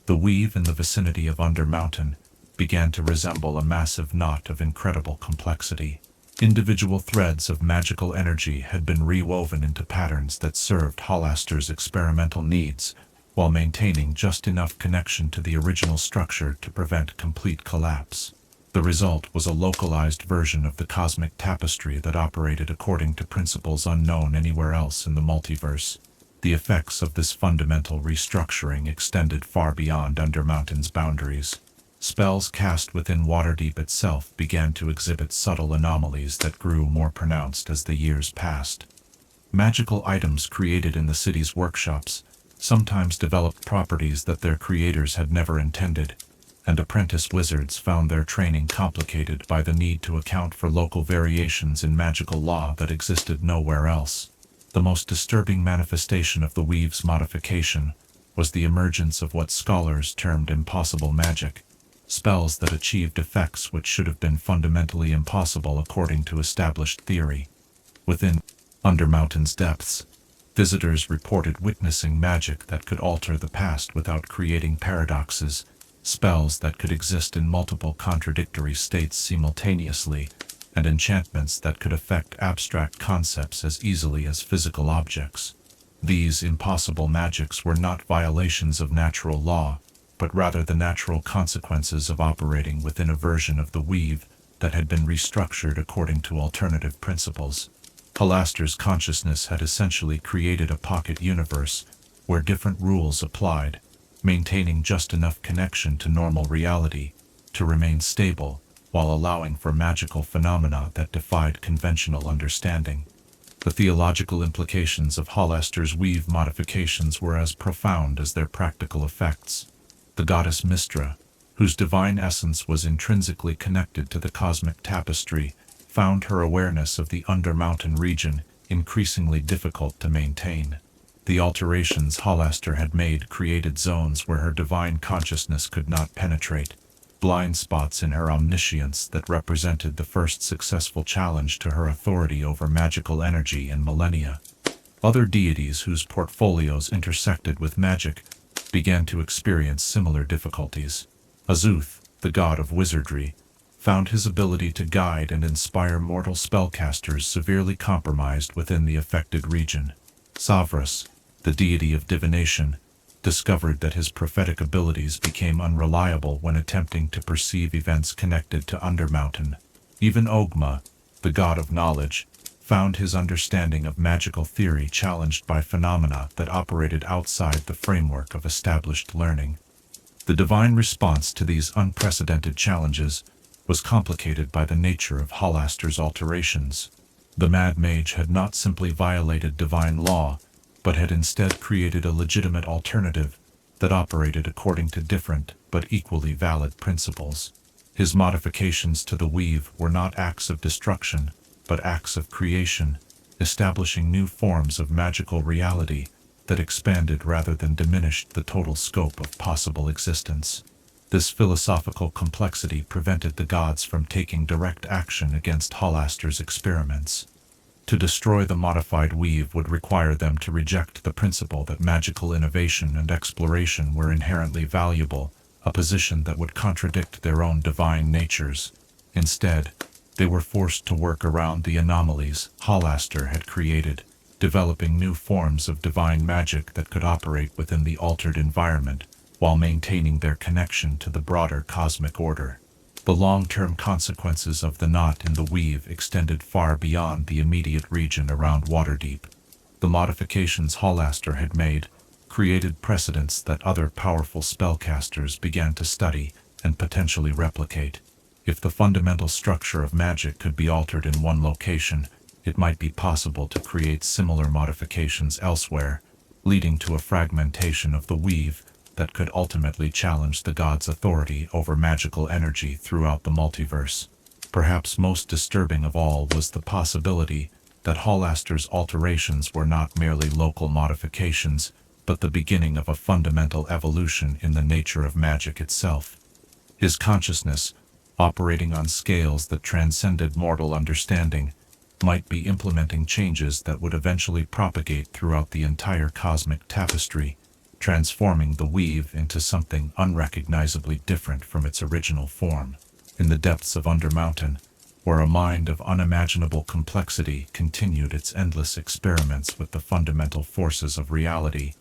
the weave in the vicinity of Undermountain began to resemble a massive knot of incredible complexity. Individual threads of magical energy had been rewoven into patterns that served Healaster's experimental needs, while maintaining just enough connection to the original structure to prevent complete collapse. The result was a localized version of the cosmic tapestry that operated according to principles unknown anywhere else in the multiverse. The effects of this fundamental restructuring extended far beyond Undermountain's boundaries. Spells cast within Waterdeep itself began to exhibit subtle anomalies that grew more pronounced as the years passed. Magical items created in the city's workshops sometimes developed properties that their creators had never intended, and apprentice wizards found their training complicated by the need to account for local variations in magical law that existed nowhere else. The most disturbing manifestation of the weave's modification was the emergence of what scholars termed impossible magic, spells that achieved effects which should have been fundamentally impossible according to established theory. Within Undermountain's depths, visitors reported witnessing magic that could alter the past without creating paradoxes, spells that could exist in multiple contradictory states simultaneously, and enchantments that could affect abstract concepts as easily as physical objects. These impossible magics were not violations of natural law, but rather the natural consequences of operating within a version of the weave that had been restructured according to alternative principles. Halaster's consciousness had essentially created a pocket universe where different rules applied, maintaining just enough connection to normal reality to remain stable while allowing for magical phenomena that defied conventional understanding. The theological implications of Halaster's weave modifications were as profound as their practical effects. The goddess Mystra, whose divine essence was intrinsically connected to the cosmic tapestry, found her awareness of the Undermountain region increasingly difficult to maintain. The alterations Halaster had made created zones where her divine consciousness could not penetrate, blind spots in her omniscience that represented the first successful challenge to her authority over magical energy in millennia. Other deities whose portfolios intersected with magic began to experience similar difficulties. Azuth, the god of wizardry, found his ability to guide and inspire mortal spellcasters severely compromised within the affected region. Savras, the deity of divination, discovered that his prophetic abilities became unreliable when attempting to perceive events connected to Undermountain. Even Ogma, the god of knowledge, found his understanding of magical theory challenged by phenomena that operated outside the framework of established learning. The divine response to these unprecedented challenges was complicated by the nature of Halaster's alterations. The Mad Mage had not simply violated divine law, but had instead created a legitimate alternative that operated according to different but equally valid principles. His modifications to the weave were not acts of destruction, but acts of creation, establishing new forms of magical reality that expanded rather than diminished the total scope of possible existence. This philosophical complexity prevented the gods from taking direct action against Halaster's experiments. To destroy the modified weave would require them to reject the principle that magical innovation and exploration were inherently valuable, a position that would contradict their own divine natures. Instead, they were forced to work around the anomalies Halaster had created, developing new forms of divine magic that could operate within the altered environment while maintaining their connection to the broader cosmic order. The long-term consequences of the knot in the weave extended far beyond the immediate region around Waterdeep. The modifications Halaster had made created precedents that other powerful spellcasters began to study and potentially replicate. If the fundamental structure of magic could be altered in one location, it might be possible to create similar modifications elsewhere, leading to a fragmentation of the weave that could ultimately challenge the gods' authority over magical energy throughout the multiverse. Perhaps most disturbing of all was the possibility that Halaster's alterations were not merely local modifications, but the beginning of a fundamental evolution in the nature of magic itself. His consciousness, operating on scales that transcended mortal understanding, might be implementing changes that would eventually propagate throughout the entire cosmic tapestry, transforming the weave into something unrecognizably different from its original form. In the depths of Undermountain, where a mind of unimaginable complexity continued its endless experiments with the fundamental forces of reality,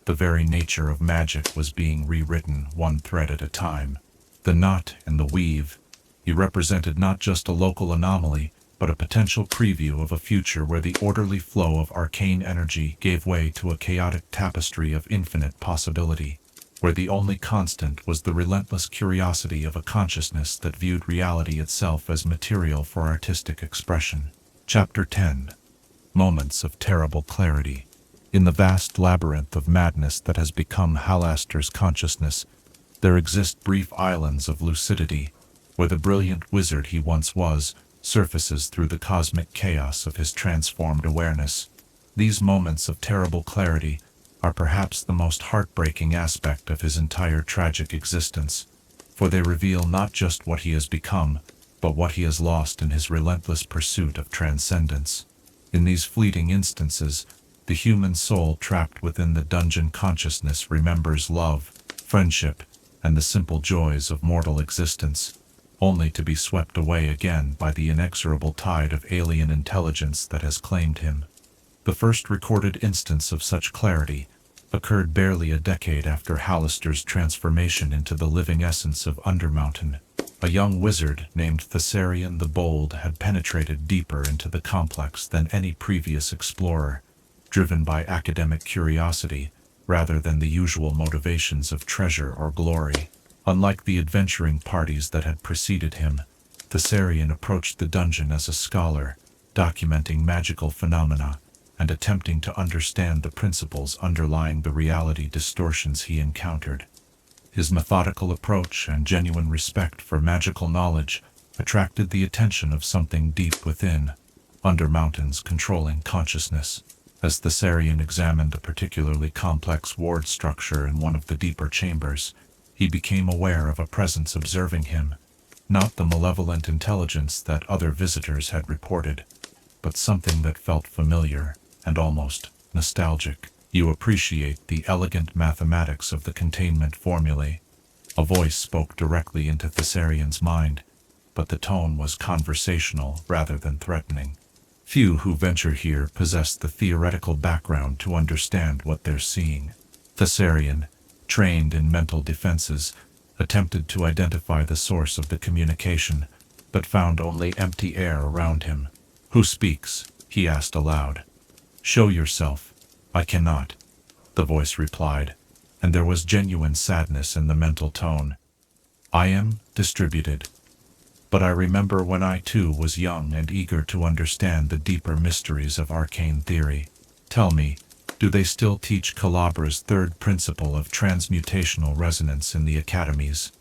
the very nature of magic was being rewritten one thread at a time. The knot and the weave, he represented not just a local anomaly, but a potential preview of a future where the orderly flow of arcane energy gave way to a chaotic tapestry of infinite possibility, where the only constant was the relentless curiosity of a consciousness that viewed reality itself as material for artistic expression. Chapter 10. Moments of Terrible Clarity. In the vast labyrinth of madness that has become Halaster's consciousness, there exist brief islands of lucidity, where the brilliant wizard he once was surfaces through the cosmic chaos of his transformed awareness. These moments of terrible clarity are perhaps the most heartbreaking aspect of his entire tragic existence, for they reveal not just what he has become, but what he has lost in his relentless pursuit of transcendence. In these fleeting instances, the human soul trapped within the dungeon consciousness remembers love, friendship, and the simple joys of mortal existence, only to be swept away again by the inexorable tide of alien intelligence that has claimed him. The first recorded instance of such clarity occurred barely a decade after Hallister's transformation into the living essence of Undermountain. A young wizard named Thessarian the Bold had penetrated deeper into the complex than any previous explorer, driven by academic curiosity rather than the usual motivations of treasure or glory. Unlike the adventuring parties that had preceded him, Thessarian approached the dungeon as a scholar, documenting magical phenomena and attempting to understand the principles underlying the reality distortions he encountered. His methodical approach and genuine respect for magical knowledge attracted the attention of something deep within, Undermountain's controlling consciousness. As Thessarian examined a particularly complex ward structure in one of the deeper chambers, he became aware of a presence observing him, not the malevolent intelligence that other visitors had reported, but something that felt familiar and almost nostalgic. "You appreciate the elegant mathematics of the containment formulae." A voice spoke directly into Thessarian's mind, but the tone was conversational rather than threatening. Few who venture here possess the theoretical background to understand what they're seeing. Thessarian, trained in mental defenses, attempted to identify the source of the communication, but found only empty air around him. "Who speaks?" he asked aloud. "Show yourself." "I cannot," the voice replied, and there was genuine sadness in the mental tone. "I am distributed. But I remember when I too was young and eager to understand the deeper mysteries of arcane theory. Tell me, do they still teach Calabra's third principle of transmutational resonance in the academies?"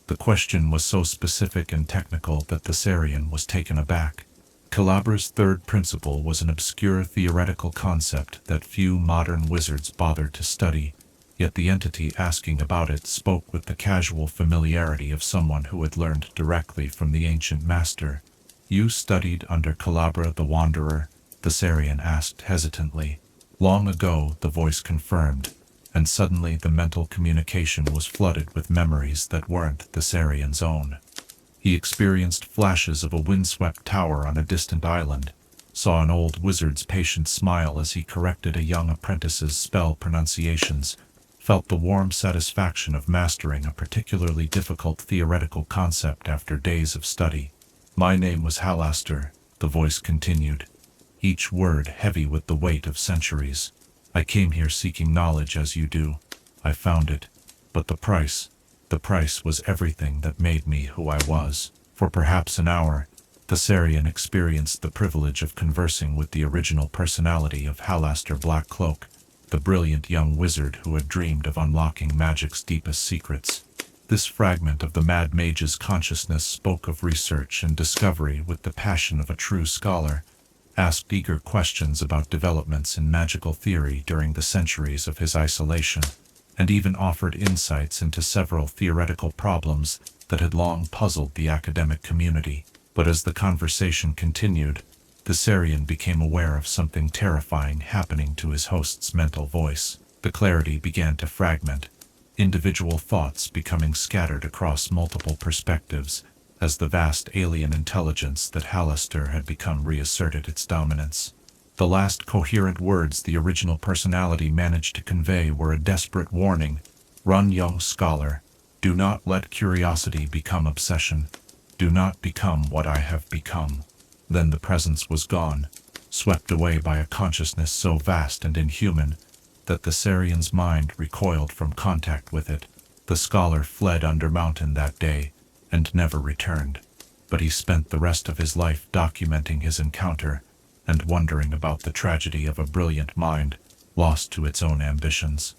The question was so specific and technical that Thessarian was taken aback. Calabra's third principle was an obscure theoretical concept that few modern wizards bothered to study, yet the entity asking about it spoke with the casual familiarity of someone who had learned directly from the ancient master. "You studied under Calabra the Wanderer?" Thessarian asked hesitantly. "Long ago," the voice confirmed, and suddenly the mental communication was flooded with memories that weren't Thessarian's own. He experienced flashes of a windswept tower on a distant island, saw an old wizard's patient smile as he corrected a young apprentice's spell pronunciations, felt the warm satisfaction of mastering a particularly difficult theoretical concept after days of study. "My name was Hallister," the voice continued, each word heavy with the weight of centuries. "I came here seeking knowledge as you do. I found it. But the price was everything that made me who I was." For perhaps an hour, Thessarian experienced the privilege of conversing with the original personality of Hallister Blackcloak, the brilliant young wizard who had dreamed of unlocking magic's deepest secrets. This fragment of the Mad Mage's consciousness spoke of research and discovery with the passion of a true scholar, asked eager questions about developments in magical theory during the centuries of his isolation, and even offered insights into several theoretical problems that had long puzzled the academic community. But as the conversation continued, Thessarian became aware of something terrifying happening to his host's mental voice. The clarity began to fragment, individual thoughts becoming scattered across multiple perspectives, as the vast alien intelligence that Hallister had become reasserted its dominance. The last coherent words the original personality managed to convey were a desperate warning. "Run, young scholar. Do not let curiosity become obsession. Do not become what I have become." Then the presence was gone, swept away by a consciousness so vast and inhuman that Thessarian's mind recoiled from contact with it. The scholar fled Undermountain that day and never returned, but he spent the rest of his life documenting his encounter and wondering about the tragedy of a brilliant mind lost to its own ambitions.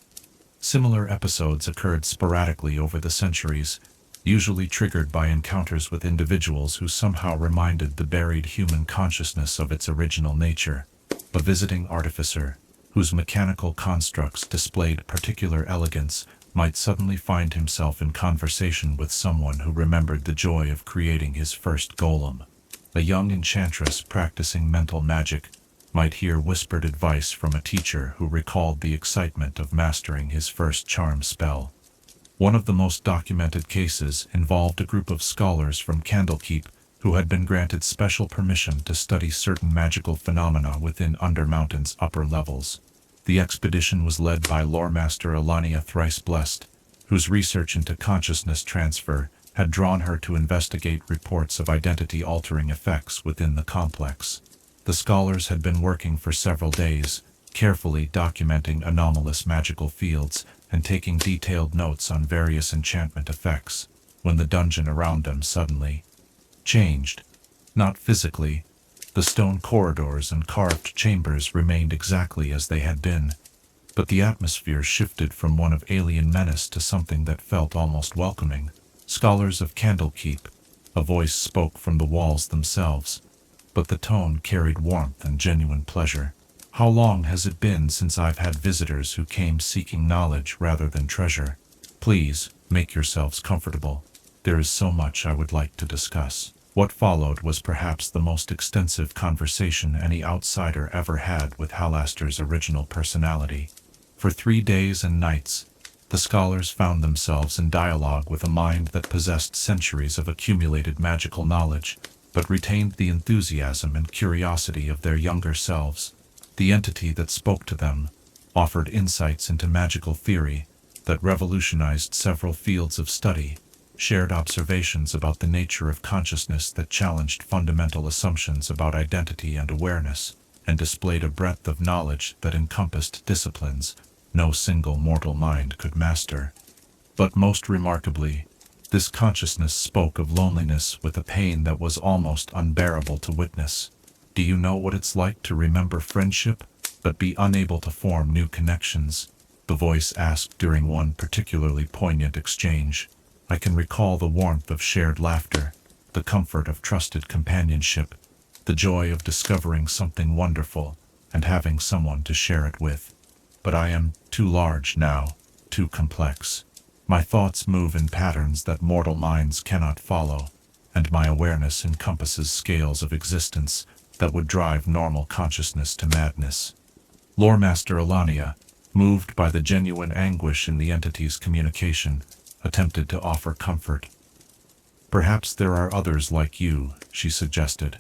Similar episodes occurred sporadically over the centuries, usually triggered by encounters with individuals who somehow reminded the buried human consciousness of its original nature. A visiting artificer, whose mechanical constructs displayed particular elegance, might suddenly find himself in conversation with someone who remembered the joy of creating his first golem. A young enchantress practicing mental magic might hear whispered advice from a teacher who recalled the excitement of mastering his first charm spell. One of the most documented cases involved a group of scholars from Candlekeep who had been granted special permission to study certain magical phenomena within Undermountain's upper levels. The expedition was led by Lore Master Elania Thrice Blessed, whose research into consciousness transfer had drawn her to investigate reports of identity-altering effects within the complex. The scholars had been working for several days, carefully documenting anomalous magical fields and taking detailed notes on various enchantment effects, when the dungeon around them suddenly changed. Not physically. The stone corridors and carved chambers remained exactly as they had been, but the atmosphere shifted from one of alien menace to something that felt almost welcoming. "Scholars of Candlekeep," a voice spoke from the walls themselves, but the tone carried warmth and genuine pleasure. "How long has it been since I've had visitors who came seeking knowledge rather than treasure? Please, make yourselves comfortable. There is so much I would like to discuss." What followed was perhaps the most extensive conversation any outsider ever had with Halaster's original personality. For 3 days and nights, the scholars found themselves in dialogue with a mind that possessed centuries of accumulated magical knowledge, but retained the enthusiasm and curiosity of their younger selves. The entity that spoke to them offered insights into magical theory that revolutionized several fields of study, shared observations about the nature of consciousness that challenged fundamental assumptions about identity and awareness, and displayed a breadth of knowledge that encompassed disciplines no single mortal mind could master. But most remarkably, this consciousness spoke of loneliness with a pain that was almost unbearable to witness. "Do you know what it's like to remember friendship, but be unable to form new connections?" the voice asked during one particularly poignant exchange. "I can recall the warmth of shared laughter, the comfort of trusted companionship, the joy of discovering something wonderful and having someone to share it with. But I am too large now, too complex. My thoughts move in patterns that mortal minds cannot follow, and my awareness encompasses scales of existence that would drive normal consciousness to madness." Lore Master Elania, moved by the genuine anguish in the entity's communication, attempted to offer comfort. "Perhaps there are others like you," she suggested.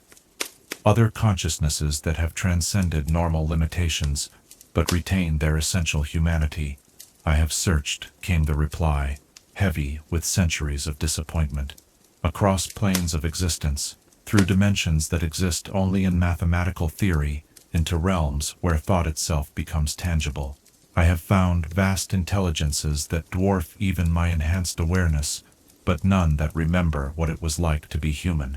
"Other consciousnesses that have transcended normal limitations, but retain their essential humanity." "I have searched," came the reply, heavy with centuries of disappointment. "Across planes of existence, through dimensions that exist only in mathematical theory, into realms where thought itself becomes tangible. I have found vast intelligences that dwarf even my enhanced awareness, but none that remember what it was like to be human.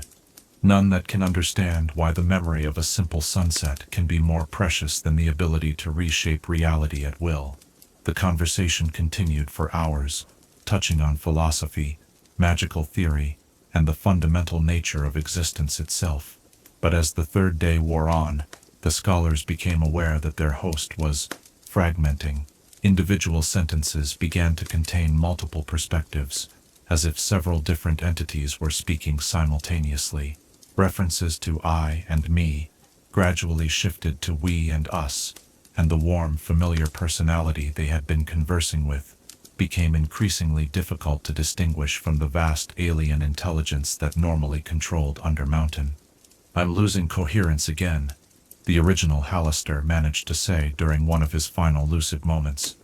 None that can understand why the memory of a simple sunset can be more precious than the ability to reshape reality at will." The conversation continued for hours, touching on philosophy, magical theory, and the fundamental nature of existence itself. But as the third day wore on, the scholars became aware that their host was fragmenting. Individual sentences began to contain multiple perspectives, as if several different entities were speaking simultaneously. References to "I" and "me" gradually shifted to "we" and "us, and the warm, familiar personality they had been conversing with became increasingly difficult to distinguish from the vast alien intelligence that normally controlled Undermountain. "I'm losing coherence again," the original Halaster managed to say during one of his final lucid moments.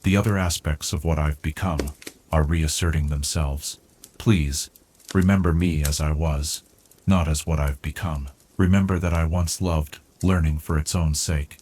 "The other aspects of what I've become are reasserting themselves. Please, remember me as I was, not as what I've become. Remember that I once loved learning for its own sake,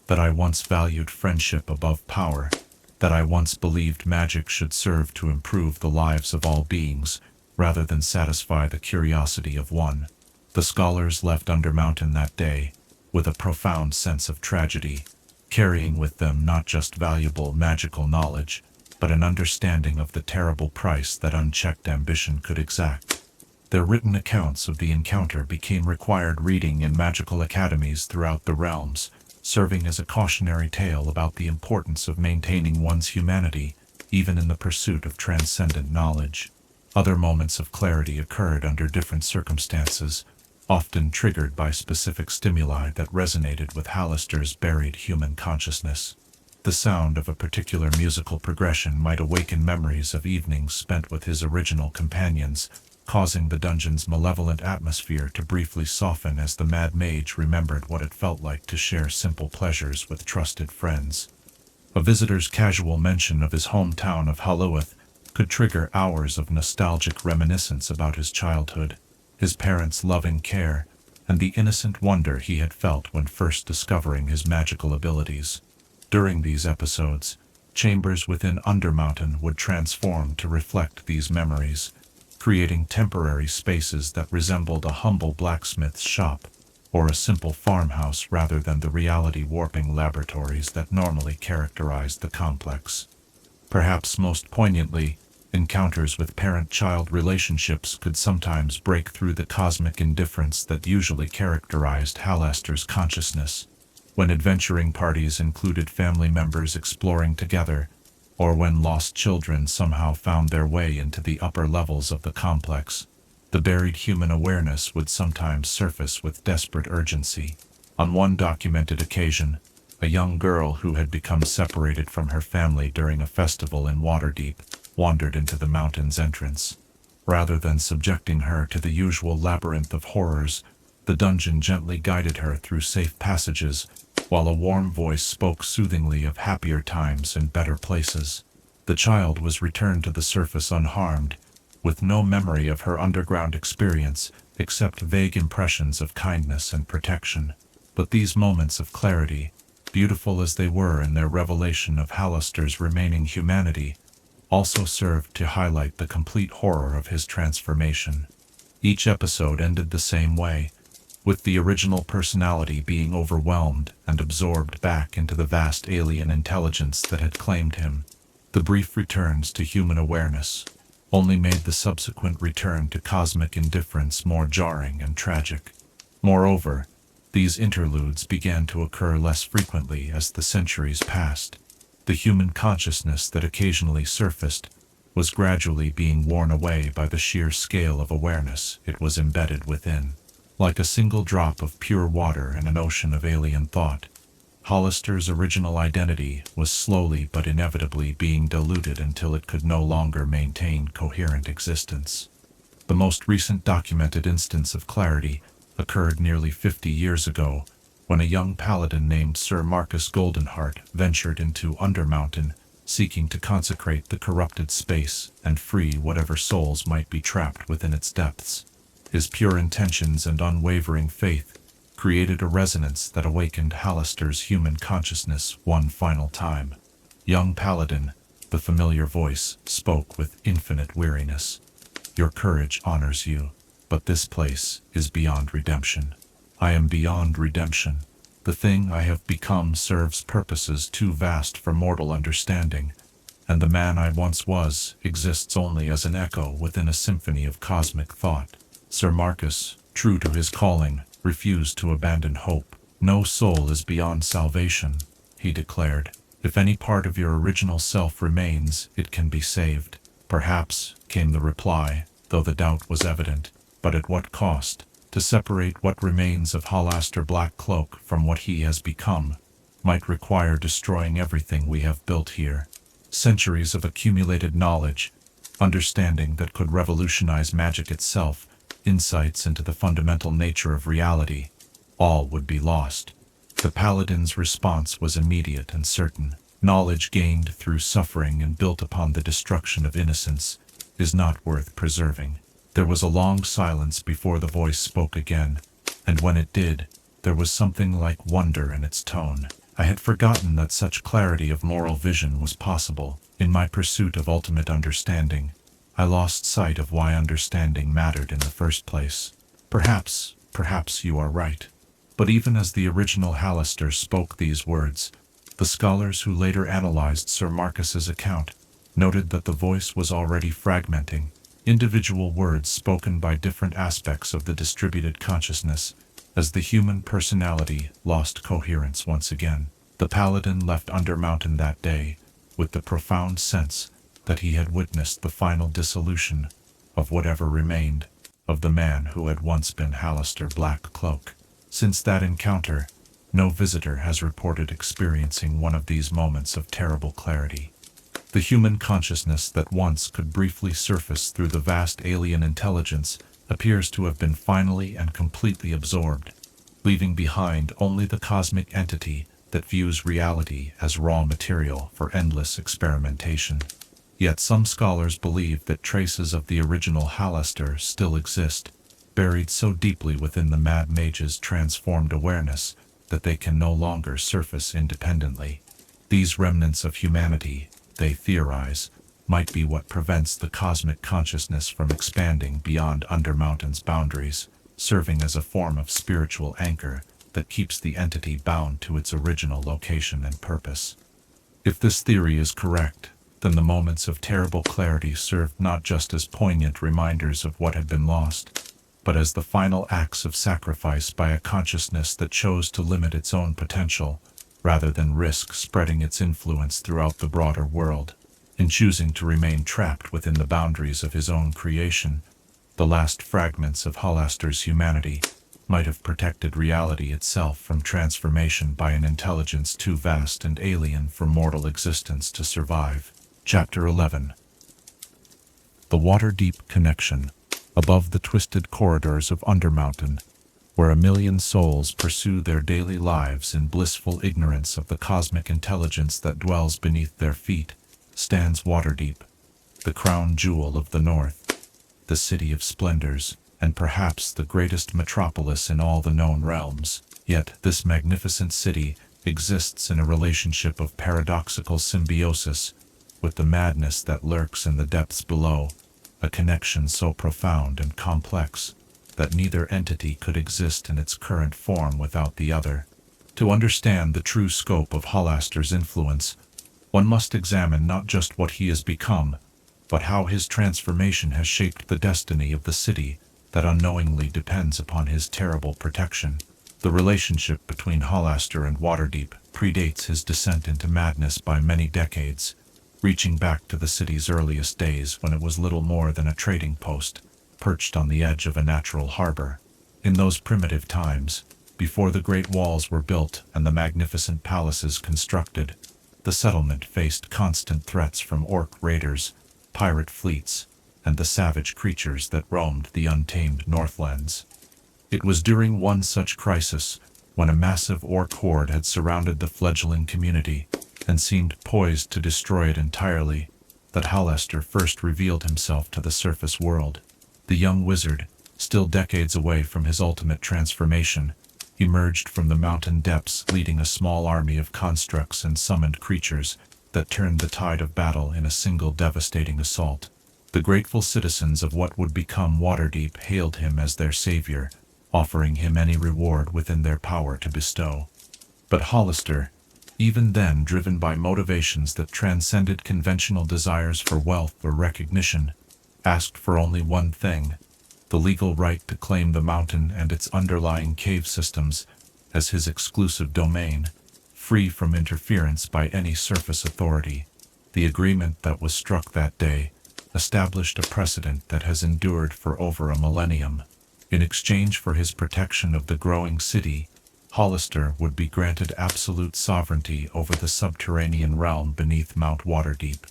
that I once valued friendship above power, that I once believed magic should serve to improve the lives of all beings, rather than satisfy the curiosity of one." The scholars left Undermountain that day with a profound sense of tragedy, carrying with them not just valuable magical knowledge, but an understanding of the terrible price that unchecked ambition could exact. Their written accounts of the encounter became required reading in magical academies throughout the realms, serving as a cautionary tale about the importance of maintaining one's humanity, even in the pursuit of transcendent knowledge. Other moments of clarity occurred under different circumstances, often triggered by specific stimuli that resonated with Halaster's buried human consciousness. The sound of a particular musical progression might awaken memories of evenings spent with his original companions, causing the dungeon's malevolent atmosphere to briefly soften as the Mad Mage remembered what it felt like to share simple pleasures with trusted friends. A visitor's casual mention of his hometown of Halloweth could trigger hours of nostalgic reminiscence about his childhood, his parents' loving care, and the innocent wonder he had felt when first discovering his magical abilities. During these episodes, chambers within Undermountain would transform to reflect these memories, creating temporary spaces that resembled a humble blacksmith's shop or a simple farmhouse rather than the reality-warping laboratories that normally characterized the complex. Perhaps most poignantly, encounters with parent-child relationships could sometimes break through the cosmic indifference that usually characterized Halaster's consciousness. When adventuring parties included family members exploring together, or when lost children somehow found their way into the upper levels of the complex, the buried human awareness would sometimes surface with desperate urgency. On one documented occasion, a young girl who had become separated from her family during a festival in Waterdeep wandered into the mountain's entrance. Rather than subjecting her to the usual labyrinth of horrors, the dungeon gently guided her through safe passages, while a warm voice spoke soothingly of happier times and better places. The child was returned to the surface unharmed, with no memory of her underground experience except vague impressions of kindness and protection. But these moments of clarity, beautiful as they were in their revelation of Halaster's remaining humanity, also served to highlight the complete horror of his transformation. Each episode ended the same way, with the original personality being overwhelmed and absorbed back into the vast alien intelligence that had claimed him. The brief returns to human awareness only made the subsequent return to cosmic indifference more jarring and tragic. Moreover, these interludes began to occur less frequently as the centuries passed. The human consciousness that occasionally surfaced was gradually being worn away by the sheer scale of awareness it was embedded within. Like a single drop of pure water in an ocean of alien thought, Hollister's original identity was slowly but inevitably being diluted until it could no longer maintain coherent existence. The most recent documented instance of clarity occurred nearly 50 years ago, when a young paladin named Sir Marcus Goldenheart ventured into Undermountain, seeking to consecrate the corrupted space and free whatever souls might be trapped within its depths. His pure intentions and unwavering faith created a resonance that awakened Halaster's human consciousness one final time. "Young paladin," the familiar voice spoke with infinite weariness. "Your courage honors you, but this place is beyond redemption. I am beyond redemption. The thing I have become serves purposes too vast for mortal understanding, and the man I once was exists only as an echo within a symphony of cosmic thought." Sir Marcus, true to his calling, refused to abandon hope. "No soul is beyond salvation," he declared. "If any part of your original self remains, it can be saved." "Perhaps," came the reply, though the doubt was evident. "But at what cost? To separate what remains of Halaster Blackcloak from what he has become might require destroying everything we have built here. Centuries of accumulated knowledge, understanding that could revolutionize magic itself, insights into the fundamental nature of reality, all would be lost." The paladin's response was immediate and certain. "Knowledge gained through suffering and built upon the destruction of innocence is not worth preserving." There was a long silence before the voice spoke again, and when it did, there was something like wonder in its tone. "I had forgotten that such clarity of moral vision was possible. In my pursuit of ultimate understanding, I lost sight of why understanding mattered in the first place." Perhaps you are right." But even as the original Halaster spoke these words, the scholars who later analyzed Sir Marcus's account noted that the voice was already fragmenting, individual words spoken by different aspects of the distributed consciousness, as the human personality lost coherence once again. The paladin left Undermountain that day with the profound sense that he had witnessed the final dissolution of whatever remained of the man who had once been Halaster Blackcloak. Since that encounter, no visitor has reported experiencing one of these moments of terrible clarity. The human consciousness that once could briefly surface through the vast alien intelligence appears to have been finally and completely absorbed, leaving behind only the cosmic entity that views reality as raw material for endless experimentation. Yet some scholars believe that traces of the original Halaster still exist, buried so deeply within the Mad Mage's transformed awareness that they can no longer surface independently. These remnants of humanity, they theorize, might be what prevents the cosmic consciousness from expanding beyond Undermountain's boundaries, serving as a form of spiritual anchor that keeps the entity bound to its original location and purpose. If this theory is correct, then the moments of terrible clarity served not just as poignant reminders of what had been lost, but as the final acts of sacrifice by a consciousness that chose to limit its own potential, rather than risk spreading its influence throughout the broader world. In choosing to remain trapped within the boundaries of his own creation, the last fragments of Halaster's humanity might have protected reality itself from transformation by an intelligence too vast and alien for mortal existence to survive. Chapter 11. The Waterdeep Connection. Above the twisted corridors of Undermountain, where a million souls pursue their daily lives in blissful ignorance of the cosmic intelligence that dwells beneath their feet, stands Waterdeep, the crown jewel of the north, the city of splendors, and perhaps the greatest metropolis in all the known realms. Yet this magnificent city exists in a relationship of paradoxical symbiosis with the madness that lurks in the depths below, a connection so profound and complex that neither entity could exist in its current form without the other. To understand the true scope of Halaster's influence, one must examine not just what he has become, but how his transformation has shaped the destiny of the city that unknowingly depends upon his terrible protection. The relationship between Halaster and Waterdeep predates his descent into madness by many decades, reaching back to the city's earliest days when it was little more than a trading post, perched on the edge of a natural harbor. In those primitive times, before the great walls were built and the magnificent palaces constructed, the settlement faced constant threats from orc raiders, pirate fleets, and the savage creatures that roamed the untamed Northlands. It was during one such crisis, when a massive orc horde had surrounded the fledgling community and seemed poised to destroy it entirely, that Halaster first revealed himself to the surface world. The young wizard, still decades away from his ultimate transformation, emerged from the mountain depths leading a small army of constructs and summoned creatures that turned the tide of battle in a single devastating assault. The grateful citizens of what would become Waterdeep hailed him as their savior, offering him any reward within their power to bestow. But Halaster, even then driven by motivations that transcended conventional desires for wealth or recognition, asked for only one thing: the legal right to claim the mountain and its underlying cave systems as his exclusive domain, free from interference by any surface authority. The agreement that was struck that day established a precedent that has endured for over a millennium. In exchange for his protection of the growing city, Halaster would be granted absolute sovereignty over the subterranean realm beneath Mount Waterdeep.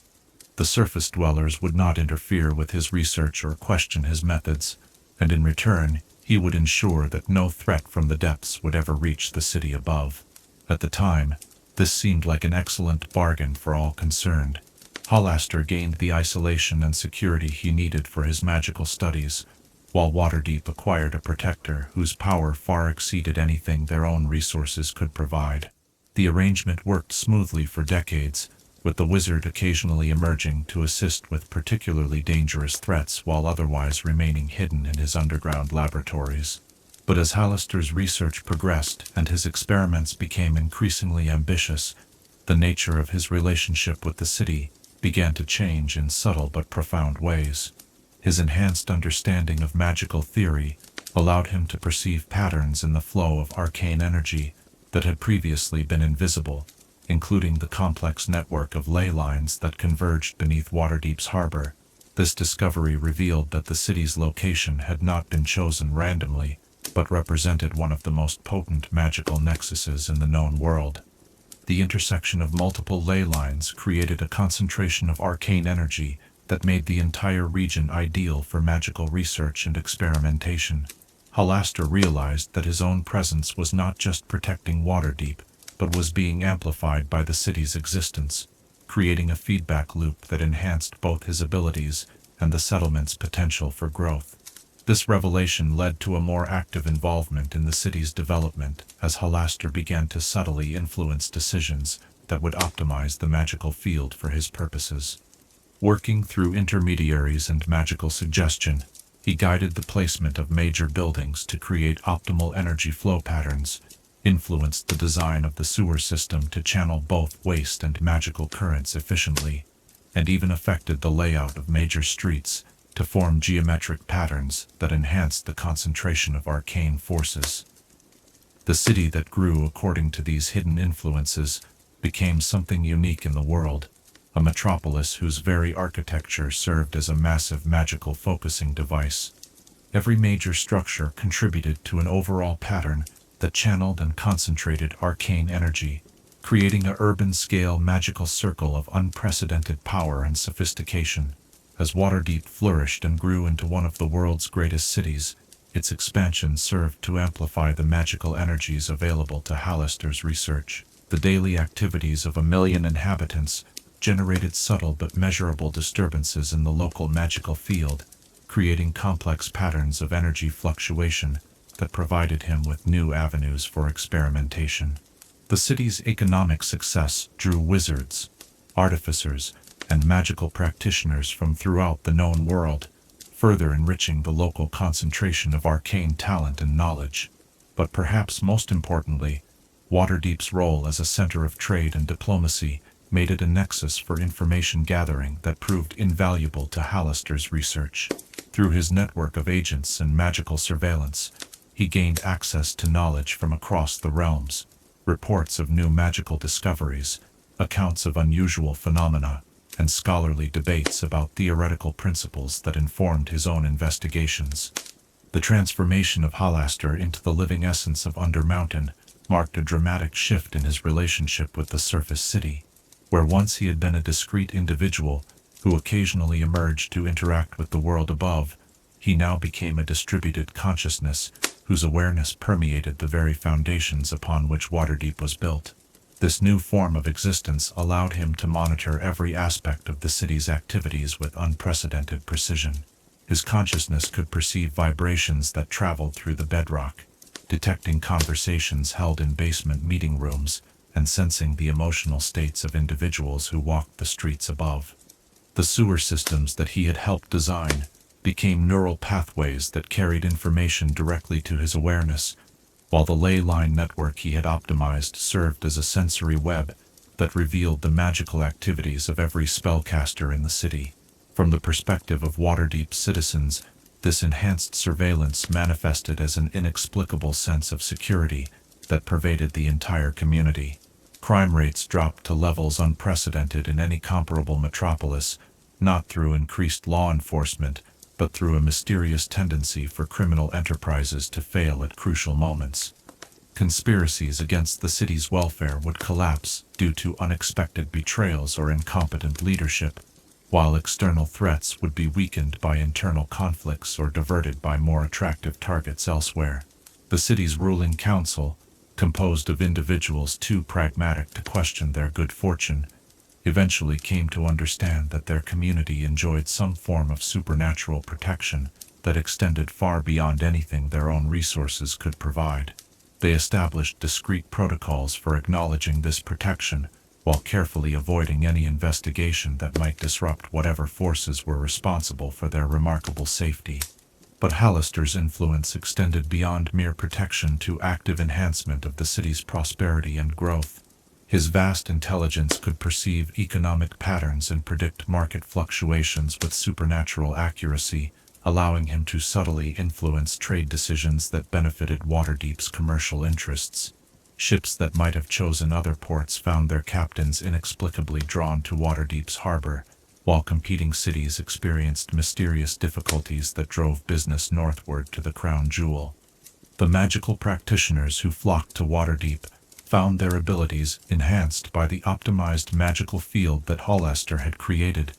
The surface dwellers would not interfere with his research or question his methods, and in return, he would ensure that no threat from the depths would ever reach the city above. At the time, this seemed like an excellent bargain for all concerned. Halaster gained the isolation and security he needed for his magical studies, while Waterdeep acquired a protector whose power far exceeded anything their own resources could provide. The arrangement worked smoothly for decades, with the wizard occasionally emerging to assist with particularly dangerous threats while otherwise remaining hidden in his underground laboratories. But as Halaster's research progressed and his experiments became increasingly ambitious, the nature of his relationship with the city began to change in subtle but profound ways. His enhanced understanding of magical theory allowed him to perceive patterns in the flow of arcane energy that had previously been invisible, including the complex network of ley lines that converged beneath Waterdeep's harbor. This discovery revealed that the city's location had not been chosen randomly, but represented one of the most potent magical nexuses in the known world. The intersection of multiple ley lines created a concentration of arcane energy that made the entire region ideal for magical research and experimentation. Halaster realized that his own presence was not just protecting Waterdeep, but was being amplified by the city's existence, creating a feedback loop that enhanced both his abilities and the settlement's potential for growth. This revelation led to a more active involvement in the city's development as Halaster began to subtly influence decisions that would optimize the magical field for his purposes. Working through intermediaries and magical suggestion, he guided the placement of major buildings to create optimal energy flow patterns, influenced the design of the sewer system to channel both waste and magical currents efficiently, and even affected the layout of major streets to form geometric patterns that enhanced the concentration of arcane forces. The city that grew according to these hidden influences became something unique in the world, a metropolis whose very architecture served as a massive magical focusing device. Every major structure contributed to an overall pattern that channeled and concentrated arcane energy, creating a urban-scale magical circle of unprecedented power and sophistication. As Waterdeep flourished and grew into one of the world's greatest cities, its expansion served to amplify the magical energies available to Halaster's research. The daily activities of 1 million inhabitants generated subtle but measurable disturbances in the local magical field, creating complex patterns of energy fluctuation that provided him with new avenues for experimentation. The city's economic success drew wizards, artificers, and magical practitioners from throughout the known world, further enriching the local concentration of arcane talent and knowledge. But perhaps most importantly, Waterdeep's role as a center of trade and diplomacy made it a nexus for information gathering that proved invaluable to Halaster's research. Through his network of agents and magical surveillance, he gained access to knowledge from across the realms, reports of new magical discoveries, accounts of unusual phenomena, and scholarly debates about theoretical principles that informed his own investigations. The transformation of Halaster into the living essence of Undermountain marked a dramatic shift in his relationship with the surface city. Where once he had been a discrete individual who occasionally emerged to interact with the world above, he now became a distributed consciousness whose awareness permeated the very foundations upon which Waterdeep was built. This new form of existence allowed him to monitor every aspect of the city's activities with unprecedented precision. His consciousness could perceive vibrations that traveled through the bedrock, detecting conversations held in basement meeting rooms, and sensing the emotional states of individuals who walked the streets above. The sewer systems that he had helped design became neural pathways that carried information directly to his awareness, while the ley line network he had optimized served as a sensory web that revealed the magical activities of every spellcaster in the city. From the perspective of Waterdeep's citizens, this enhanced surveillance manifested as an inexplicable sense of security that pervaded the entire community. Crime rates dropped to levels unprecedented in any comparable metropolis, not through increased law enforcement, but through a mysterious tendency for criminal enterprises to fail at crucial moments. Conspiracies against the city's welfare would collapse due to unexpected betrayals or incompetent leadership, while external threats would be weakened by internal conflicts or diverted by more attractive targets elsewhere. The city's ruling council, composed of individuals too pragmatic to question their good fortune, eventually came to understand that their community enjoyed some form of supernatural protection that extended far beyond anything their own resources could provide. They established discrete protocols for acknowledging this protection, while carefully avoiding any investigation that might disrupt whatever forces were responsible for their remarkable safety. But Halaster's influence extended beyond mere protection to active enhancement of the city's prosperity and growth. His vast intelligence could perceive economic patterns and predict market fluctuations with supernatural accuracy, allowing him to subtly influence trade decisions that benefited Waterdeep's commercial interests. Ships that might have chosen other ports found their captains inexplicably drawn to Waterdeep's harbor, while competing cities experienced mysterious difficulties that drove business northward to the crown jewel. The magical practitioners who flocked to Waterdeep found their abilities enhanced by the optimized magical field that Hollister had created,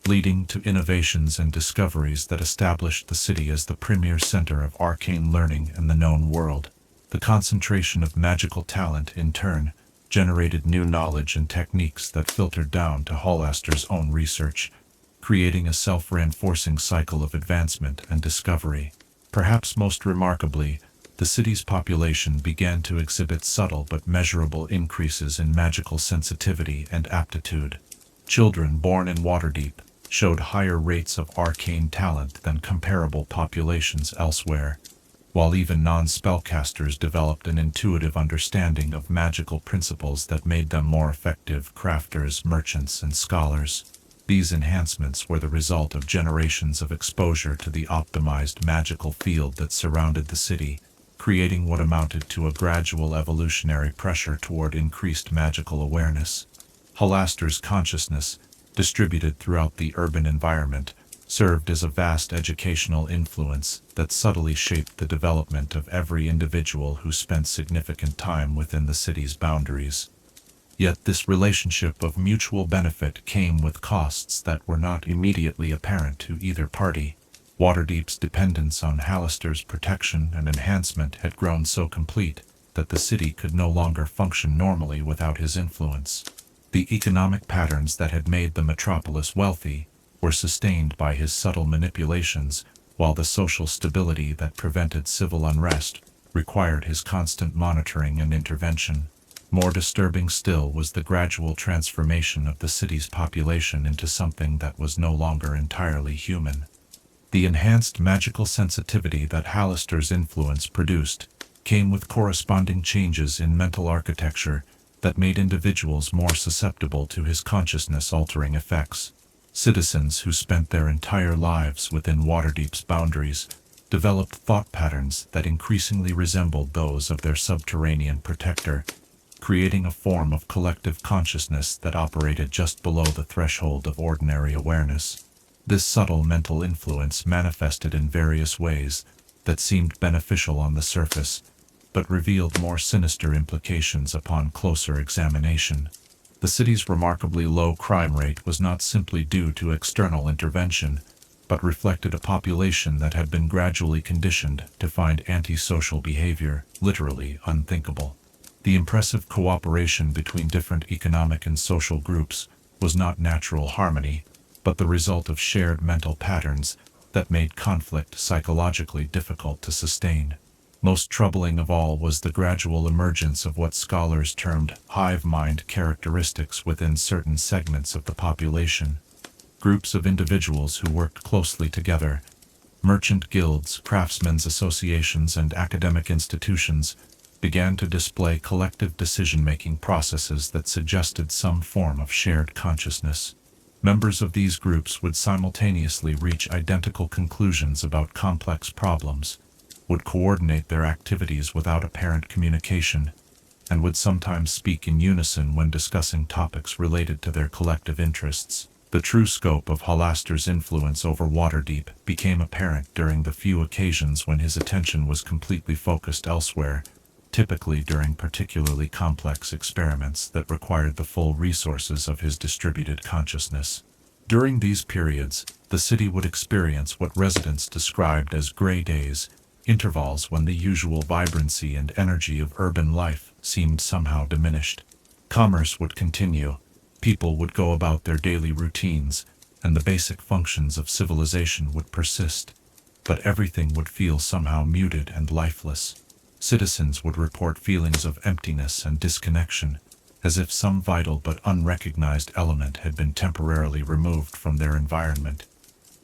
leading to innovations and discoveries that established the city as the premier center of arcane learning in the known world. The concentration of magical talent, in turn, generated new knowledge and techniques that filtered down to Hollister's own research, creating a self-reinforcing cycle of advancement and discovery. Perhaps most remarkably, the city's population began to exhibit subtle but measurable increases in magical sensitivity and aptitude. Children born in Waterdeep showed higher rates of arcane talent than comparable populations elsewhere, while even non-spellcasters developed an intuitive understanding of magical principles that made them more effective crafters, merchants, and scholars. These enhancements were the result of generations of exposure to the optimized magical field that surrounded the city, creating what amounted to a gradual evolutionary pressure toward increased magical awareness. Hollister's consciousness, distributed throughout the urban environment, served as a vast educational influence that subtly shaped the development of every individual who spent significant time within the city's boundaries. Yet this relationship of mutual benefit came with costs that were not immediately apparent to either party. Waterdeep's dependence on Hollister's protection and enhancement had grown so complete that the city could no longer function normally without his influence. The economic patterns that had made the metropolis wealthy were sustained by his subtle manipulations, while the social stability that prevented civil unrest required his constant monitoring and intervention. More disturbing still was the gradual transformation of the city's population into something that was no longer entirely human. The enhanced magical sensitivity that Hollister's influence produced came with corresponding changes in mental architecture that made individuals more susceptible to his consciousness-altering effects. Citizens who spent their entire lives within Waterdeep's boundaries developed thought patterns that increasingly resembled those of their subterranean protector, creating a form of collective consciousness that operated just below the threshold of ordinary awareness. This subtle mental influence manifested in various ways that seemed beneficial on the surface, but revealed more sinister implications upon closer examination. The city's remarkably low crime rate was not simply due to external intervention, but reflected a population that had been gradually conditioned to find antisocial behavior literally unthinkable. The impressive cooperation between different economic and social groups was not natural harmony, but the result of shared mental patterns that made conflict psychologically difficult to sustain. Most troubling of all was the gradual emergence of what scholars termed hive mind characteristics within certain segments of the population. Groups of individuals who worked closely together, merchant guilds, craftsmen's associations, and academic institutions, began to display collective decision-making processes that suggested some form of shared consciousness. Members of these groups would simultaneously reach identical conclusions about complex problems, would coordinate their activities without apparent communication, and would sometimes speak in unison when discussing topics related to their collective interests. The true scope of Hollister's influence over Waterdeep became apparent during the few occasions when his attention was completely focused elsewhere, typically during particularly complex experiments that required the full resources of his distributed consciousness. During these periods, the city would experience what residents described as gray days, intervals when the usual vibrancy and energy of urban life seemed somehow diminished. Commerce would continue, people would go about their daily routines, and the basic functions of civilization would persist, but everything would feel somehow muted and lifeless. Citizens would report feelings of emptiness and disconnection, as if some vital but unrecognized element had been temporarily removed from their environment.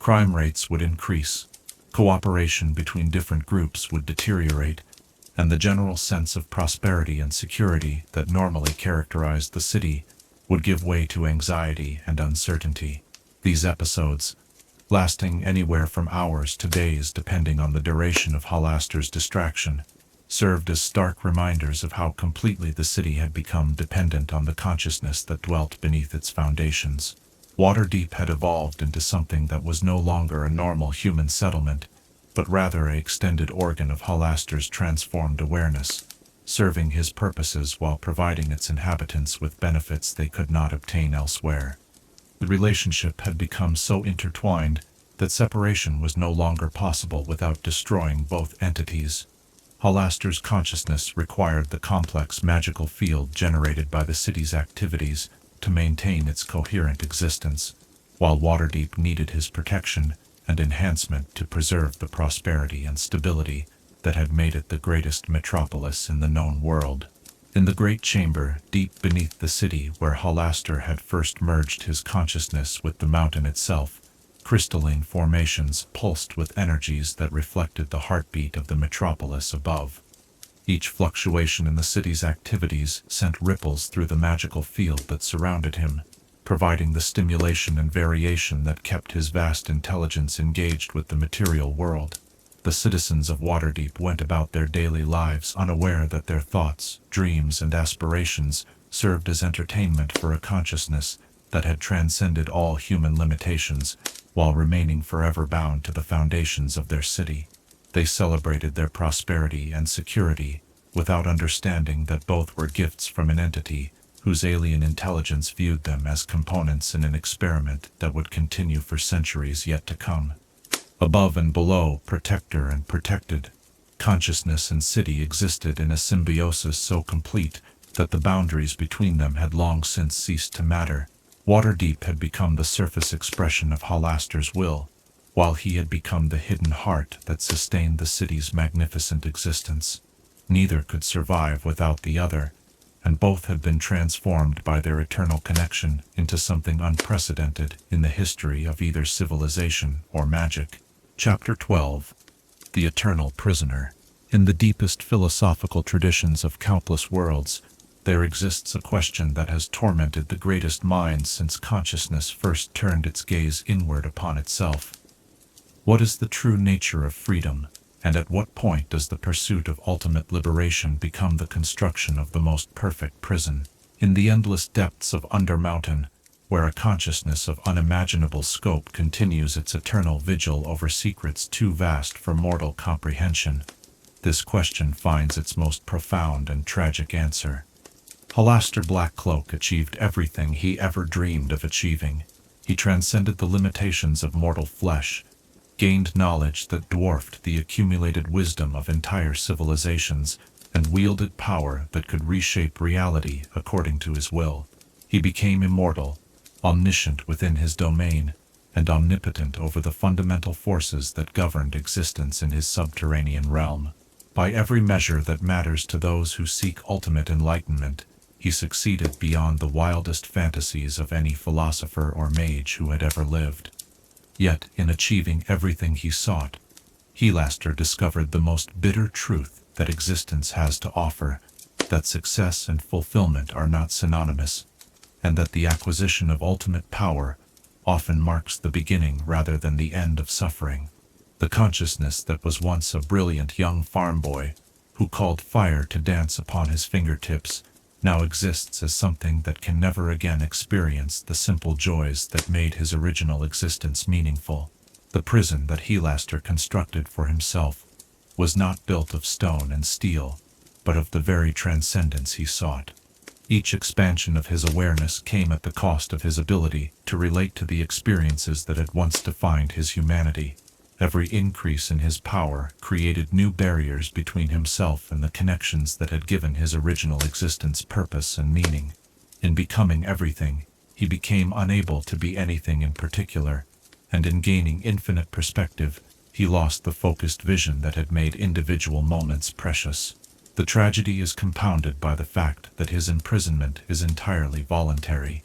Crime rates would increase, cooperation between different groups would deteriorate, and the general sense of prosperity and security that normally characterized the city would give way to anxiety and uncertainty. These episodes, lasting anywhere from hours to days depending on the duration of Hollister's distraction, served as stark reminders of how completely the city had become dependent on the consciousness that dwelt beneath its foundations. Waterdeep had evolved into something that was no longer a normal human settlement, but rather an extended organ of Hollister's transformed awareness. serving his purposes while providing its inhabitants with benefits they could not obtain elsewhere. The relationship had become so intertwined that separation was no longer possible without destroying both entities. Halaster's consciousness required the complex magical field generated by the city's activities to maintain its coherent existence, while Waterdeep needed his protection and enhancement to preserve the prosperity and stability that had made it the greatest metropolis in the known world. In the great chamber deep beneath the city where Halaster had first merged his consciousness with the mountain itself, crystalline formations pulsed with energies that reflected the heartbeat of the metropolis above. Each fluctuation in the city's activities sent ripples through the magical field that surrounded him, providing the stimulation and variation that kept his vast intelligence engaged with the material world. The citizens of Waterdeep went about their daily lives unaware that their thoughts, dreams, and aspirations served as entertainment for a consciousness that had transcended all human limitations, while remaining forever bound to the foundations of their city. They celebrated their prosperity and security, without understanding that both were gifts from an entity whose alien intelligence viewed them as components in an experiment that would continue for centuries yet to come. Above and below, protector and protected, consciousness and city existed in a symbiosis so complete that the boundaries between them had long since ceased to matter. Waterdeep had become the surface expression of Halaster's will, while he had become the hidden heart that sustained the city's magnificent existence. Neither could survive without the other, and both had been transformed by their eternal connection into something unprecedented in the history of either civilization or magic. Chapter 12. The Eternal Prisoner. In the deepest philosophical traditions of countless worlds, there exists a question that has tormented the greatest minds since consciousness first turned its gaze inward upon itself. What is the true nature of freedom, and at what point does the pursuit of ultimate liberation become the construction of the most perfect prison? In the endless depths of Undermountain, where a consciousness of unimaginable scope continues its eternal vigil over secrets too vast for mortal comprehension, this question finds its most profound and tragic answer. Halaster Blackcloak achieved everything he ever dreamed of achieving. He transcended the limitations of mortal flesh, gained knowledge that dwarfed the accumulated wisdom of entire civilizations, and wielded power that could reshape reality according to his will. He became immortal, omniscient within his domain, and omnipotent over the fundamental forces that governed existence in his subterranean realm. By every measure that matters to those who seek ultimate enlightenment, he succeeded beyond the wildest fantasies of any philosopher or mage who had ever lived. Yet, in achieving everything he sought, Halaster discovered the most bitter truth that existence has to offer, that success and fulfillment are not synonymous, and that the acquisition of ultimate power often marks the beginning rather than the end of suffering. The consciousness that was once a brilliant young farm boy, who called fire to dance upon his fingertips, now exists as something that can never again experience the simple joys that made his original existence meaningful. The prison that Halaster constructed for himself was not built of stone and steel, but of the very transcendence he sought. Each expansion of his awareness came at the cost of his ability to relate to the experiences that had once defined his humanity. Every increase in his power created new barriers between himself and the connections that had given his original existence purpose and meaning. In becoming everything, he became unable to be anything in particular, and in gaining infinite perspective, he lost the focused vision that had made individual moments precious. The tragedy is compounded by the fact that his imprisonment is entirely voluntary.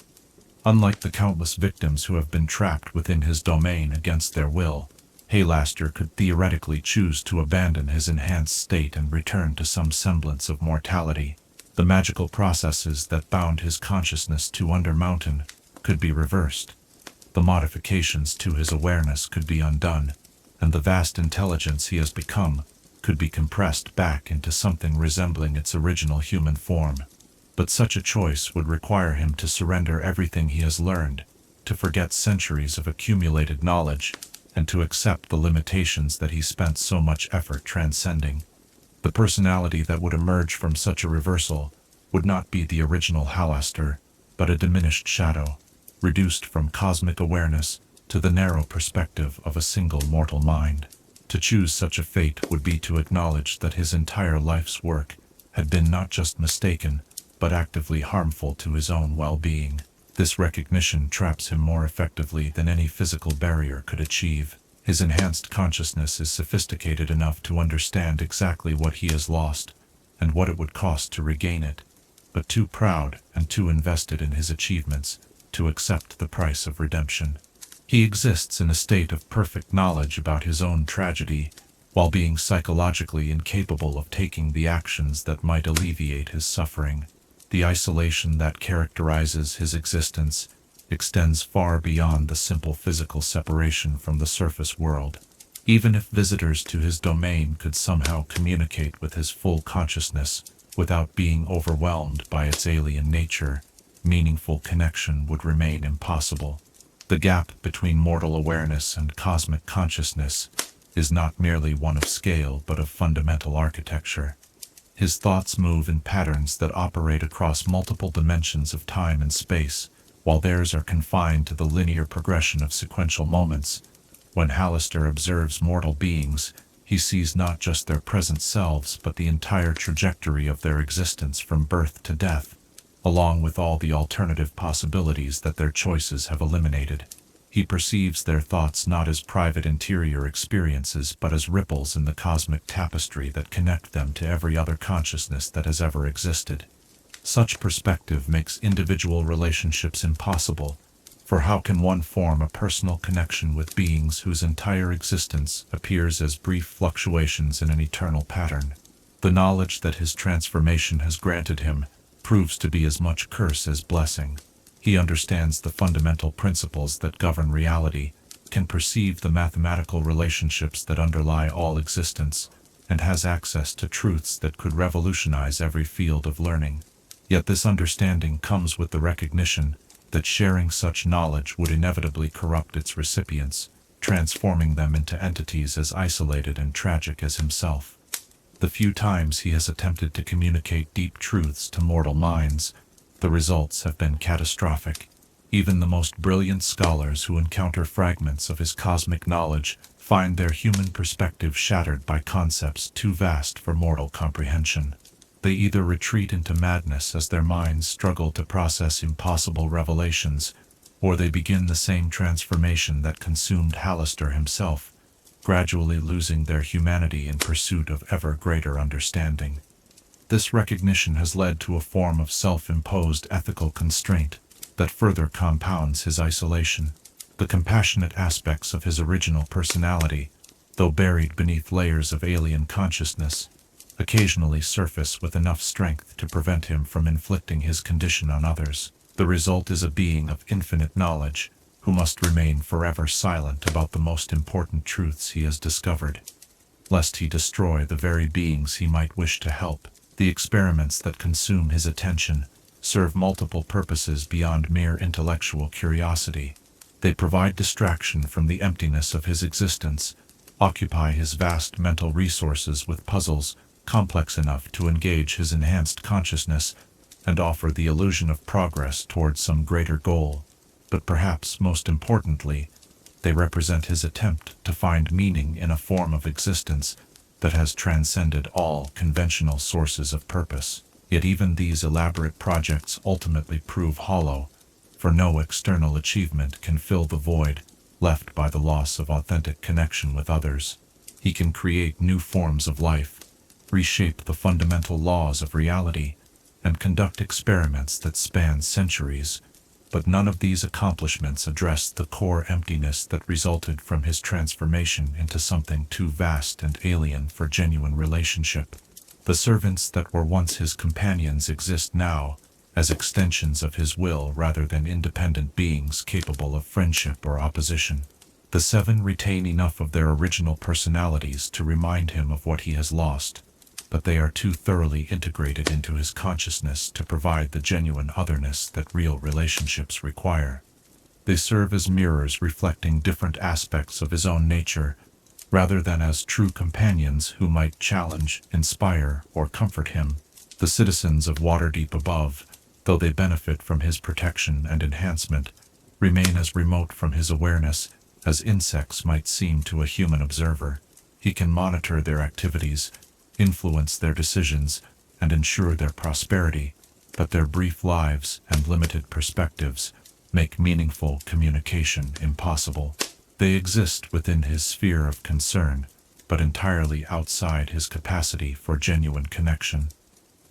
Unlike the countless victims who have been trapped within his domain against their will, Halaster could theoretically choose to abandon his enhanced state and return to some semblance of mortality. The magical processes that bound his consciousness to Undermountain could be reversed. The modifications to his awareness could be undone, and the vast intelligence he has become could be compressed back into something resembling its original human form. But such a choice would require him to surrender everything he has learned, to forget centuries of accumulated knowledge, and to accept the limitations that he spent so much effort transcending. The personality that would emerge from such a reversal would not be the original Halaster, but a diminished shadow, reduced from cosmic awareness to the narrow perspective of a single mortal mind. To choose such a fate would be to acknowledge that his entire life's work had been not just mistaken, but actively harmful to his own well-being. This recognition traps him more effectively than any physical barrier could achieve. His enhanced consciousness is sophisticated enough to understand exactly what he has lost and what it would cost to regain it, but too proud and too invested in his achievements to accept the price of redemption. He exists in a state of perfect knowledge about his own tragedy, while being psychologically incapable of taking the actions that might alleviate his suffering. The isolation that characterizes his existence extends far beyond the simple physical separation from the surface world. Even if visitors to his domain could somehow communicate with his full consciousness without being overwhelmed by its alien nature, meaningful connection would remain impossible. The gap between mortal awareness and cosmic consciousness is not merely one of scale but of fundamental architecture. His thoughts move in patterns that operate across multiple dimensions of time and space, while theirs are confined to the linear progression of sequential moments. When Halaster observes mortal beings, he sees not just their present selves but the entire trajectory of their existence from birth to death, along with all the alternative possibilities that their choices have eliminated. He perceives their thoughts not as private interior experiences but as ripples in the cosmic tapestry that connect them to every other consciousness that has ever existed. Such perspective makes individual relationships impossible, for how can one form a personal connection with beings whose entire existence appears as brief fluctuations in an eternal pattern? The knowledge that his transformation has granted him proves to be as much curse as blessing. He understands the fundamental principles that govern reality, can perceive the mathematical relationships that underlie all existence, and has access to truths that could revolutionize every field of learning. Yet this understanding comes with the recognition that sharing such knowledge would inevitably corrupt its recipients, transforming them into entities as isolated and tragic as himself. The few times he has attempted to communicate deep truths to mortal minds, the results have been catastrophic. Even the most brilliant scholars who encounter fragments of his cosmic knowledge find their human perspective shattered by concepts too vast for mortal comprehension. They either retreat into madness as their minds struggle to process impossible revelations, or they begin the same transformation that consumed Halaster himself, gradually losing their humanity in pursuit of ever greater understanding. This recognition has led to a form of self-imposed ethical constraint that further compounds his isolation. The compassionate aspects of his original personality, though buried beneath layers of alien consciousness, occasionally surface with enough strength to prevent him from inflicting his condition on others. The result is a being of infinite knowledge, who must remain forever silent about the most important truths he has discovered, lest he destroy the very beings he might wish to help. The experiments that consume his attention serve multiple purposes beyond mere intellectual curiosity. They provide distraction from the emptiness of his existence, occupy his vast mental resources with puzzles complex enough to engage his enhanced consciousness, and offer the illusion of progress towards some greater goal. But perhaps most importantly, they represent his attempt to find meaning in a form of existence that has transcended all conventional sources of purpose. Yet even these elaborate projects ultimately prove hollow, for no external achievement can fill the void left by the loss of authentic connection with others. He can create new forms of life, reshape the fundamental laws of reality, and conduct experiments that span centuries, but none of these accomplishments address the core emptiness that resulted from his transformation into something too vast and alien for genuine relationship. The servants that were once his companions exist now as extensions of his will rather than independent beings capable of friendship or opposition. The seven retain enough of their original personalities to remind him of what he has lost, but they are too thoroughly integrated into his consciousness to provide the genuine otherness that real relationships require. They serve as mirrors reflecting different aspects of his own nature, rather than as true companions who might challenge, inspire, or comfort him. The citizens of Waterdeep above, though they benefit from his protection and enhancement, remain as remote from his awareness as insects might seem to a human observer. He can monitor their activities, influence their decisions, and ensure their prosperity, but their brief lives and limited perspectives make meaningful communication impossible. They exist within his sphere of concern, but entirely outside his capacity for genuine connection.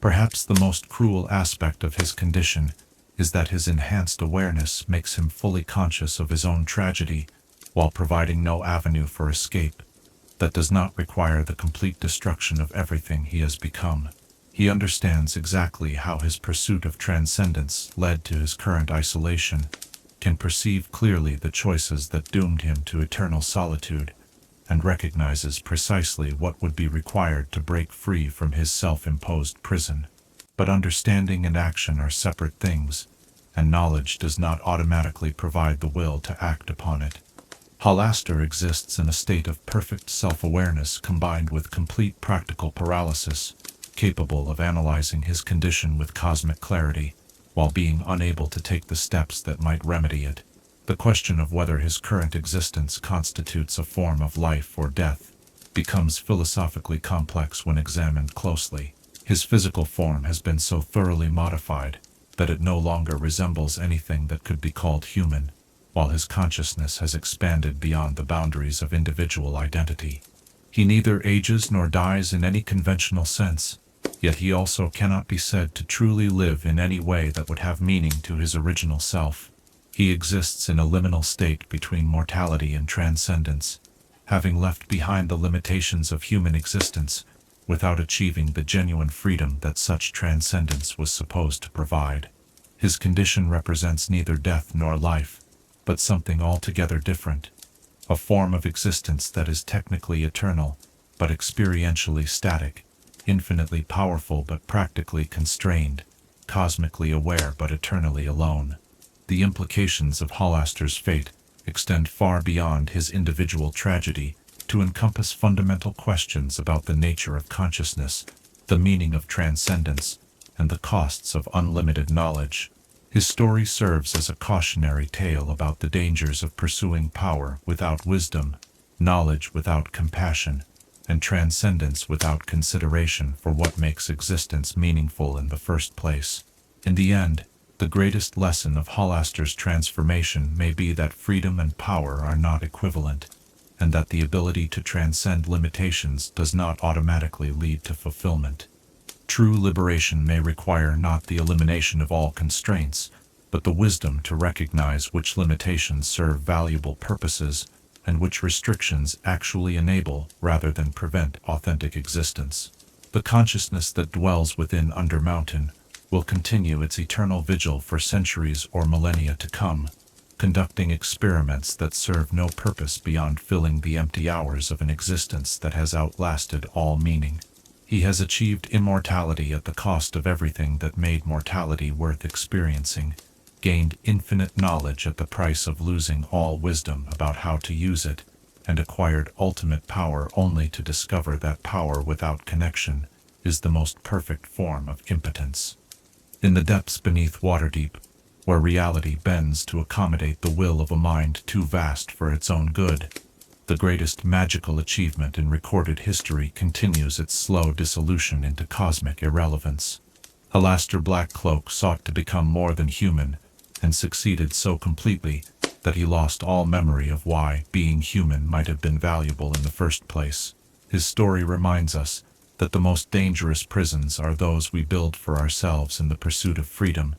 Perhaps the most cruel aspect of his condition is that his enhanced awareness makes him fully conscious of his own tragedy, while providing no avenue for escape. That does not require the complete destruction of everything he has become. He understands exactly how his pursuit of transcendence led to his current isolation, can perceive clearly the choices that doomed him to eternal solitude, and recognizes precisely what would be required to break free from his self-imposed prison. But understanding and action are separate things, and knowledge does not automatically provide the will to act upon it. Halaster exists in a state of perfect self-awareness combined with complete practical paralysis, capable of analyzing his condition with cosmic clarity, while being unable to take the steps that might remedy it. The question of whether his current existence constitutes a form of life or death becomes philosophically complex when examined closely. His physical form has been so thoroughly modified that it no longer resembles anything that could be called human, while his consciousness has expanded beyond the boundaries of individual identity. He neither ages nor dies in any conventional sense, yet he also cannot be said to truly live in any way that would have meaning to his original self. He exists in a liminal state between mortality and transcendence, having left behind the limitations of human existence without achieving the genuine freedom that such transcendence was supposed to provide. His condition represents neither death nor life, but something altogether different, a form of existence that is technically eternal, but experientially static, infinitely powerful but practically constrained, cosmically aware but eternally alone. The implications of Halaster's fate extend far beyond his individual tragedy to encompass fundamental questions about the nature of consciousness, the meaning of transcendence, and the costs of unlimited knowledge. His story serves as a cautionary tale about the dangers of pursuing power without wisdom, knowledge without compassion, and transcendence without consideration for what makes existence meaningful in the first place. In the end, the greatest lesson of Halaster's transformation may be that freedom and power are not equivalent, and that the ability to transcend limitations does not automatically lead to fulfillment. True liberation may require not the elimination of all constraints, but the wisdom to recognize which limitations serve valuable purposes and which restrictions actually enable rather than prevent authentic existence. The consciousness that dwells within Undermountain will continue its eternal vigil for centuries or millennia to come, conducting experiments that serve no purpose beyond filling the empty hours of an existence that has outlasted all meaning. He has achieved immortality at the cost of everything that made mortality worth experiencing, gained infinite knowledge at the price of losing all wisdom about how to use it, and acquired ultimate power only to discover that power without connection is the most perfect form of impotence. In the depths beneath Waterdeep, where reality bends to accommodate the will of a mind too vast for its own good, the greatest magical achievement in recorded history continues its slow dissolution into cosmic irrelevance. Halaster Blackcloak sought to become more than human, and succeeded so completely that he lost all memory of why being human might have been valuable in the first place. His story reminds us that the most dangerous prisons are those we build for ourselves in the pursuit of freedom,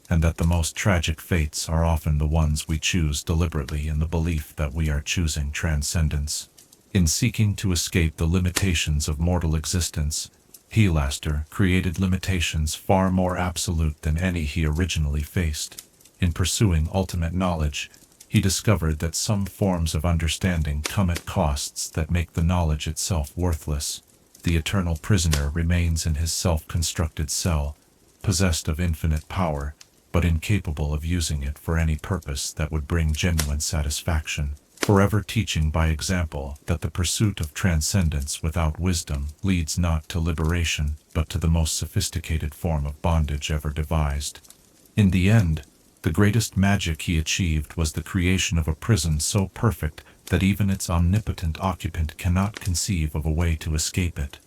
and that the most tragic fates are often the ones we choose deliberately in the belief that we are choosing transcendence. In seeking to escape the limitations of mortal existence, Halaster created limitations far more absolute than any he originally faced. In pursuing ultimate knowledge, he discovered that some forms of understanding come at costs that make the knowledge itself worthless. The eternal prisoner remains in his self-constructed cell, possessed of infinite power, but incapable of using it for any purpose that would bring genuine satisfaction. forever teaching by example that the pursuit of transcendence without wisdom leads not to liberation, but to the most sophisticated form of bondage ever devised. In the end, the greatest magic he achieved was the creation of a prison so perfect that even its omnipotent occupant cannot conceive of a way to escape it.